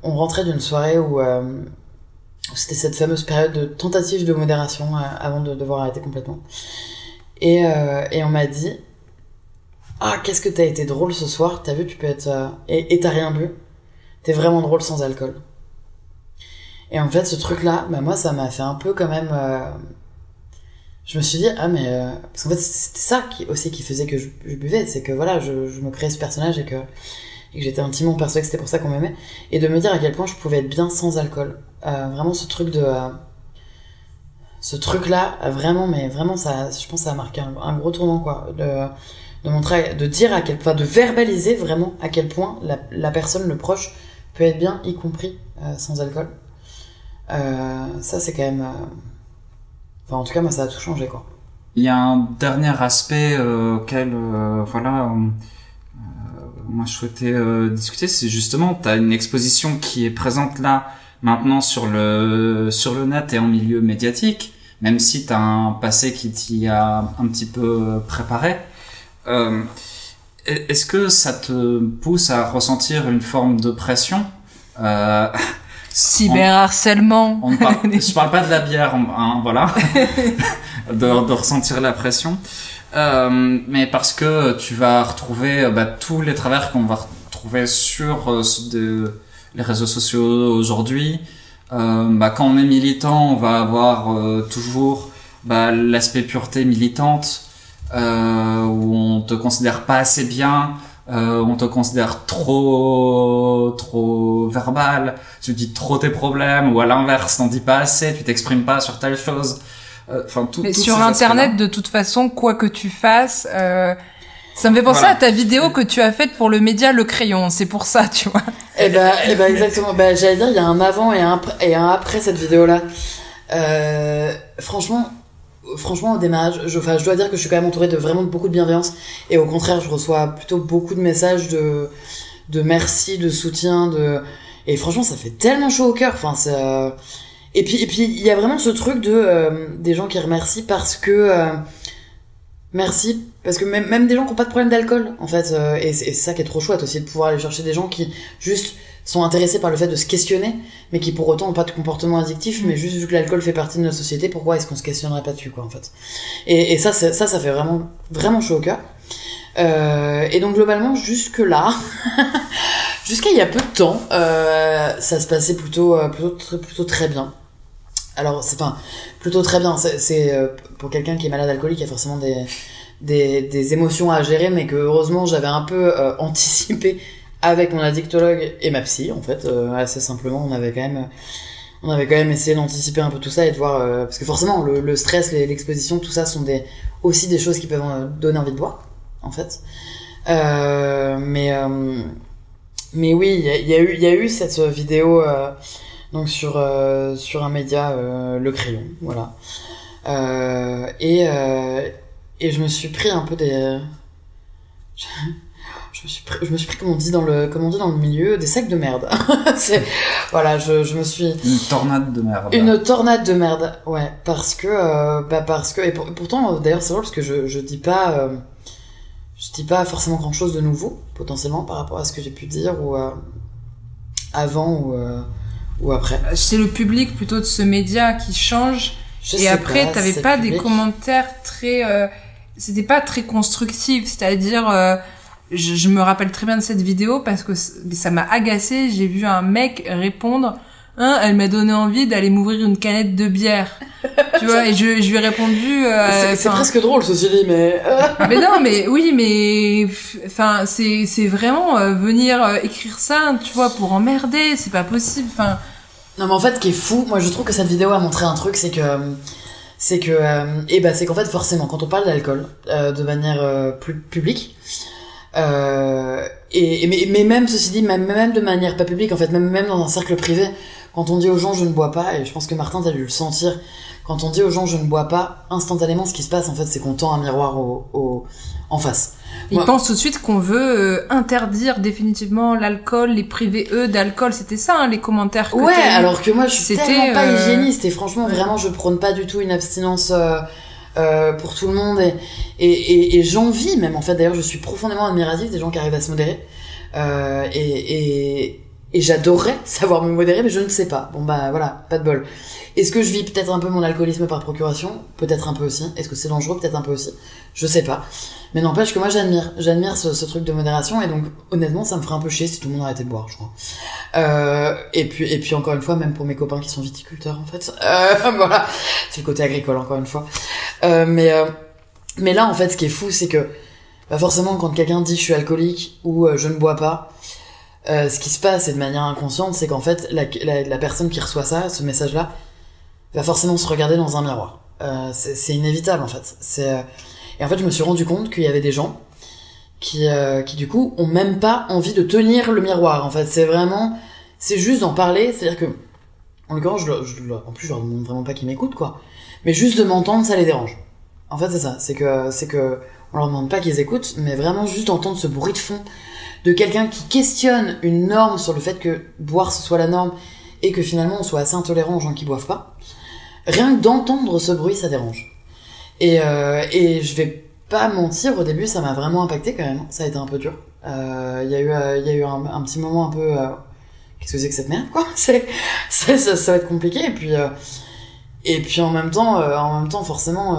on rentrait d'une soirée où c'était cette fameuse période de tentative de modération avant de devoir arrêter complètement. Et on m'a dit qu'est-ce que t'as été drôle ce soir, t'as vu, tu peux être... Et t'as rien bu. T'es vraiment drôle sans alcool. Et en fait, ce truc-là, moi, ça m'a fait un peu quand même... Je me suis dit, parce qu'en fait, c'était ça qui faisait que je buvais, c'est que voilà, je me créais ce personnage et que j'étais intimement persuadée que c'était pour ça qu'on m'aimait. Et de me dire à quel point je pouvais être bien sans alcool. Vraiment, ce truc-là, vraiment, mais vraiment, ça, je pense que ça a marqué un gros tournant, quoi. De montrer, de dire de verbaliser vraiment à quel point la personne, le proche, peut être bien, y compris sans alcool. Ça, c'est quand même... Enfin, en tout cas, moi, ça a tout changé, quoi. Il y a un dernier aspect auquel, moi, je souhaitais discuter, c'est justement, t'as une exposition qui est présente là, maintenant, sur le net et en milieu médiatique, même si t'as un passé qui t'y a un petit peu préparé. Est-ce que ça te pousse à ressentir une forme de pression cyberharcèlement. Je parle pas de la bière, voilà, de ressentir la pression, mais parce que tu vas retrouver tous les travers qu'on va retrouver sur les réseaux sociaux aujourd'hui. Quand on est militant, on va avoir toujours l'aspect pureté militante, où on te considère pas assez bien. On te considère trop verbal, tu dis trop tes problèmes, ou à l'inverse, t'en dis pas assez, tu t'exprimes pas sur telle chose. Mais sur Internet, de toute façon, quoi que tu fasses, ça me fait penser à ta vidéo que tu as faite pour le média Le Crayon, c'est pour ça, tu vois. Exactement. J'allais dire, il y a un avant et un après cette vidéo-là. Franchement, au démarrage, je dois dire que je suis quand même entourée de vraiment beaucoup de bienveillance. Et au contraire, je reçois plutôt beaucoup de messages de merci, de soutien, et franchement, ça fait tellement chaud au cœur. Enfin, et puis, il y a vraiment ce truc des gens qui remercient parce que, merci, parce que même des gens qui ont pas de problème d'alcool, en fait, et c'est ça qui est trop chouette aussi, de pouvoir aller chercher des gens qui, juste, sont intéressés par le fait de se questionner, mais qui pour autant n'ont pas de comportement addictif, mais juste vu que l'alcool fait partie de notre société, pourquoi est-ce qu'on se questionnerait pas dessus, quoi, en fait. Et ça fait vraiment, vraiment chaud au cœur. Et donc globalement, jusqu'à il y a peu de temps, ça se passait plutôt très bien. Alors, plutôt très bien. C'est pour quelqu'un qui est malade alcoolique, il y a forcément des émotions à gérer, mais que heureusement j'avais un peu anticipé avec mon addictologue et ma psy, en fait, assez simplement. On avait quand même essayé d'anticiper un peu tout ça et de voir, parce que forcément le stress, l'exposition, tout ça sont aussi des choses qui peuvent donner envie de boire, en fait. Mais oui, il y a eu cette vidéo donc sur un média, Le Crayon, voilà. Et je me suis pris un peu je me suis pris, comme on dit dans le milieu, des sacs de merde. Je me suis... Une tornade de merde. Une tornade de merde, ouais. Parce que, et pourtant, d'ailleurs, c'est drôle parce que je dis pas forcément grand chose de nouveau, potentiellement, par rapport à ce que j'ai pu dire, ou, avant, ou après. C'est le public plutôt de ce média qui change. Et après, t'avais pas des commentaires très, c'était pas très constructif, c'est-à-dire, je me rappelle très bien de cette vidéo parce que ça m'a agacée. J'ai vu un mec répondre, elle m'a donné envie d'aller m'ouvrir une canette de bière. Tu vois, et je lui ai répondu, c'est presque drôle, ceci dit, mais... Mais non, mais oui, mais, enfin, c'est vraiment venir écrire ça, tu vois, pour emmerder, c'est pas possible, enfin... Non, mais en fait, ce qui est fou, moi, je trouve que cette vidéo a montré un truc, c'est qu'en fait, forcément, quand on parle d'alcool, de manière plus publique, mais même, ceci dit, même de manière pas publique, en fait, même dans un cercle privé, quand on dit aux gens je ne bois pas, et je pense que Martin, t'as dû le sentir, quand on dit aux gens je ne bois pas, instantanément, ce qui se passe, en fait, c'est qu'on tend un miroir en face. Ils pensent tout de suite qu'on veut interdire définitivement l'alcool, les priver eux d'alcool. C'était ça, hein, les commentaires que ouais, t'as eu. alors que moi, je suis tellement pas hygiéniste, et franchement, ouais. vraiment, je prône pas du tout une abstinence pour tout le monde, et j'envie même, en fait, d'ailleurs, je suis profondément admirative des gens qui arrivent à se modérer, et j'adorerais savoir me modérer, mais je ne sais pas. Bon bah voilà, pas de bol. Est-ce que je vis peut-être un peu mon alcoolisme par procuration? Peut-être un peu aussi. Est-ce que c'est dangereux? Peut-être un peu aussi. Je sais pas. Mais n'empêche que moi j'admire ce truc de modération, et donc honnêtement ça me ferait un peu chier si tout le monde arrêtait de boire, je crois. Et puis encore une fois, même pour mes copains qui sont viticulteurs en fait, voilà, c'est le côté agricole encore une fois. Mais là en fait ce qui est fou c'est que bah forcément quand quelqu'un dit je suis alcoolique ou je ne bois pas, ce qui se passe, et de manière inconsciente, c'est qu'en fait, la personne qui reçoit ça, ce message-là, va forcément se regarder dans un miroir. C'est inévitable, en fait. Et en fait, je me suis rendu compte qu'il y avait des gens qui du coup, ont même pas envie de tenir le miroir, en fait. C'est juste d'en parler, c'est-à-dire que, en l'occurrence, en plus, je leur demande vraiment pas qu'ils m'écoutent, quoi. Mais juste de m'entendre, ça les dérange. En fait, c'est ça. C'est que, on leur demande pas qu'ils écoutent, mais vraiment juste d'entendre ce bruit de fond de quelqu'un qui questionne une norme sur le fait que boire ce soit la norme, et que finalement on soit assez intolérant aux gens qui boivent pas. Rien que d'entendre ce bruit, ça dérange. Et je vais pas mentir, au début ça m'a vraiment impacté quand même. Ça a été un peu dur. Il y a eu un petit moment un peu qu'est-ce que c'est que cette merde, quoi. Ça va être compliqué. Et puis en même temps forcément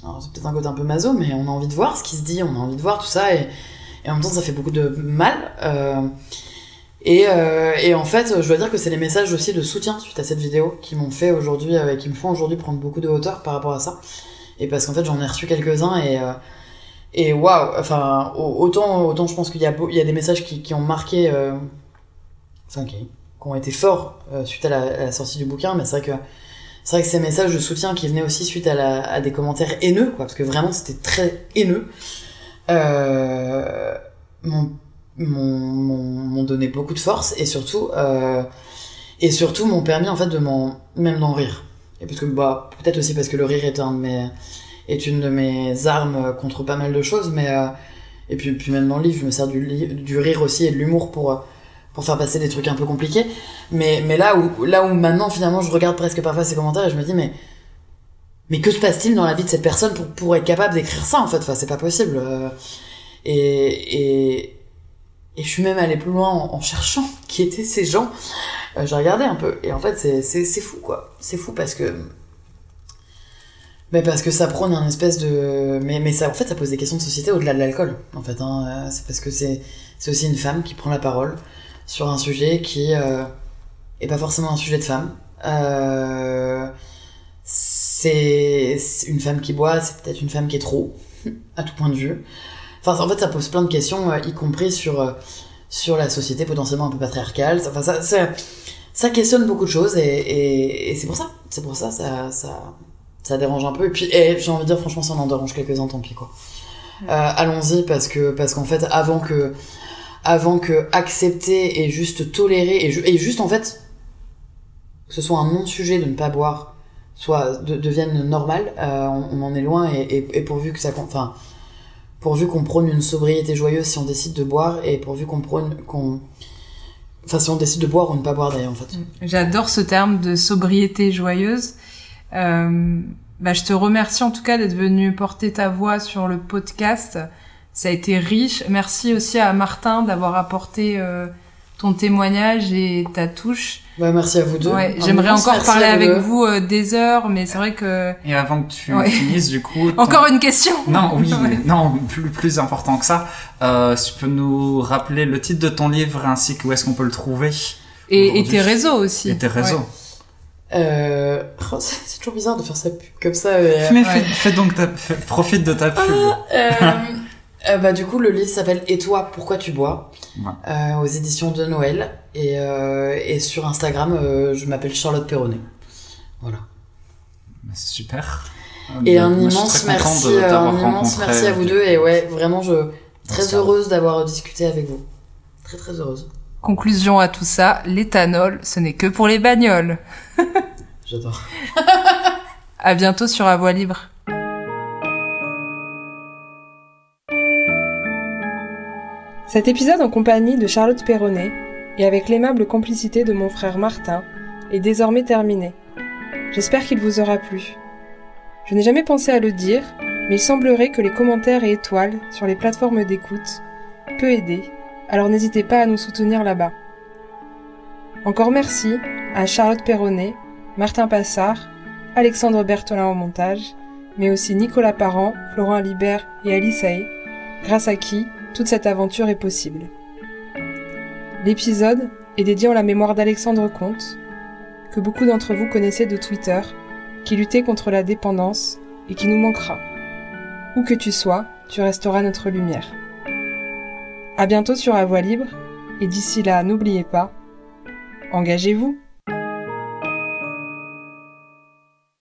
alors c'est peut-être un côté un peu maso, mais on a envie de voir ce qui se dit, on a envie de voir tout ça, et en même temps ça fait beaucoup de mal. Et en fait, je dois dire que c'est les messages aussi de soutien suite à cette vidéo qui m'ont fait aujourd'hui, qui me font aujourd'hui prendre beaucoup de hauteur par rapport à ça. Et parce qu'en fait, j'en ai reçu quelques-uns, et waouh, enfin, autant je pense qu'il y a des messages qui ont marqué, enfin, qui ont été forts suite à la sortie du bouquin, mais c'est vrai que ces messages de soutien qui venaient aussi suite à des commentaires haineux, quoi, parce que vraiment c'était très haineux, m'ont donné beaucoup de force, et surtout m'ont permis en fait même d'en rire. Et parce que peut-être aussi parce que le rire est une de mes armes contre pas mal de choses, mais et puis même dans le livre je me sers du rire aussi et de l'humour pour faire passer des trucs un peu compliqués, mais là où maintenant finalement je regarde presque parfois ces commentaires et je me dis mais que se passe-t-il dans la vie de cette personne pour être capable d'écrire ça, en fait? Enfin, c'est pas possible. Et je suis même allée plus loin en cherchant qui étaient ces gens. J'ai regardé un peu, et en fait c'est fou, quoi. C'est fou parce que ça prône un espèce de mais ça, en fait, ça pose des questions de société au-delà de l'alcool, en fait, hein. C'est parce que c'est aussi une femme qui prend la parole sur un sujet qui est pas forcément un sujet de femme. C'est une femme qui boit, c'est peut-être une femme qui est trop, à tout point de vue. Enfin, en fait, ça pose plein de questions, y compris sur la société potentiellement un peu patriarcale. Enfin, ça questionne beaucoup de choses, et c'est pour ça, ça dérange un peu. Et puis, j'ai envie de dire, franchement, ça en dérange quelques-uns, tant pis, quoi. Allons-y, parce qu'en fait, avant que accepter et juste tolérer, et juste, en fait, que ce soit un non-sujet de ne pas boire, soit devienne normal, on en est loin, et pourvu que ça, enfin, pourvu qu'on prône une sobriété joyeuse si on décide de boire, et pourvu si on décide de boire ou ne pas boire, d'ailleurs, en fait. J'adore ce terme de sobriété joyeuse. Je te remercie en tout cas d'être venu porter ta voix sur le podcast. Ça a été riche. Merci aussi à Martin d'avoir apporté ton témoignage et ta touche. Merci à vous deux. Ouais, j'aimerais encore parler avec vous des heures, mais c'est vrai que... Et avant que tu finisses, du coup... Encore une question? Non, oui, non, plus important que ça. Tu peux nous rappeler le titre de ton livre, ainsi que où est-ce qu'on peut le trouver? Et tes réseaux aussi. Et tes réseaux. Ouais. C'est toujours bizarre de faire ça comme ça. Mais fais donc profite de ta pub. Du coup, le livre s'appelle Et toi, pourquoi tu bois, Ouais. aux éditions de Noël. Et sur Instagram, je m'appelle Charlotte Perronnet. Voilà. Bah, c'est super. Et Moi, un je suis immense très contente merci, de t'avoir un immense rencontré. merci à vous deux. Et ouais, vraiment, très Merci. heureuse d'avoir discuté avec vous. Très très heureuse. Conclusion à tout ça, l'éthanol, ce n'est que pour les bagnoles. J'adore. À bientôt sur À Voix Libre. Cet épisode en compagnie de Charlotte Perronnet et avec l'aimable complicité de mon frère Martin est désormais terminé. J'espère qu'il vous aura plu. Je n'ai jamais pensé à le dire, mais il semblerait que les commentaires et étoiles sur les plateformes d'écoute peut aider, alors n'hésitez pas à nous soutenir là-bas. Encore merci à Charlotte Perronnet, Martin Passard, Alexandre Bertholin au montage, mais aussi Nicolas Parent, Florent Alibert et Alice Haé, grâce à qui toute cette aventure est possible. L'épisode est dédié en la mémoire d'Alexandre Comte, que beaucoup d'entre vous connaissez de Twitter, qui luttait contre la dépendance et qui nous manquera. Où que tu sois, tu resteras notre lumière. À bientôt sur À Voix Libre, et d'ici là, n'oubliez pas, engagez-vous.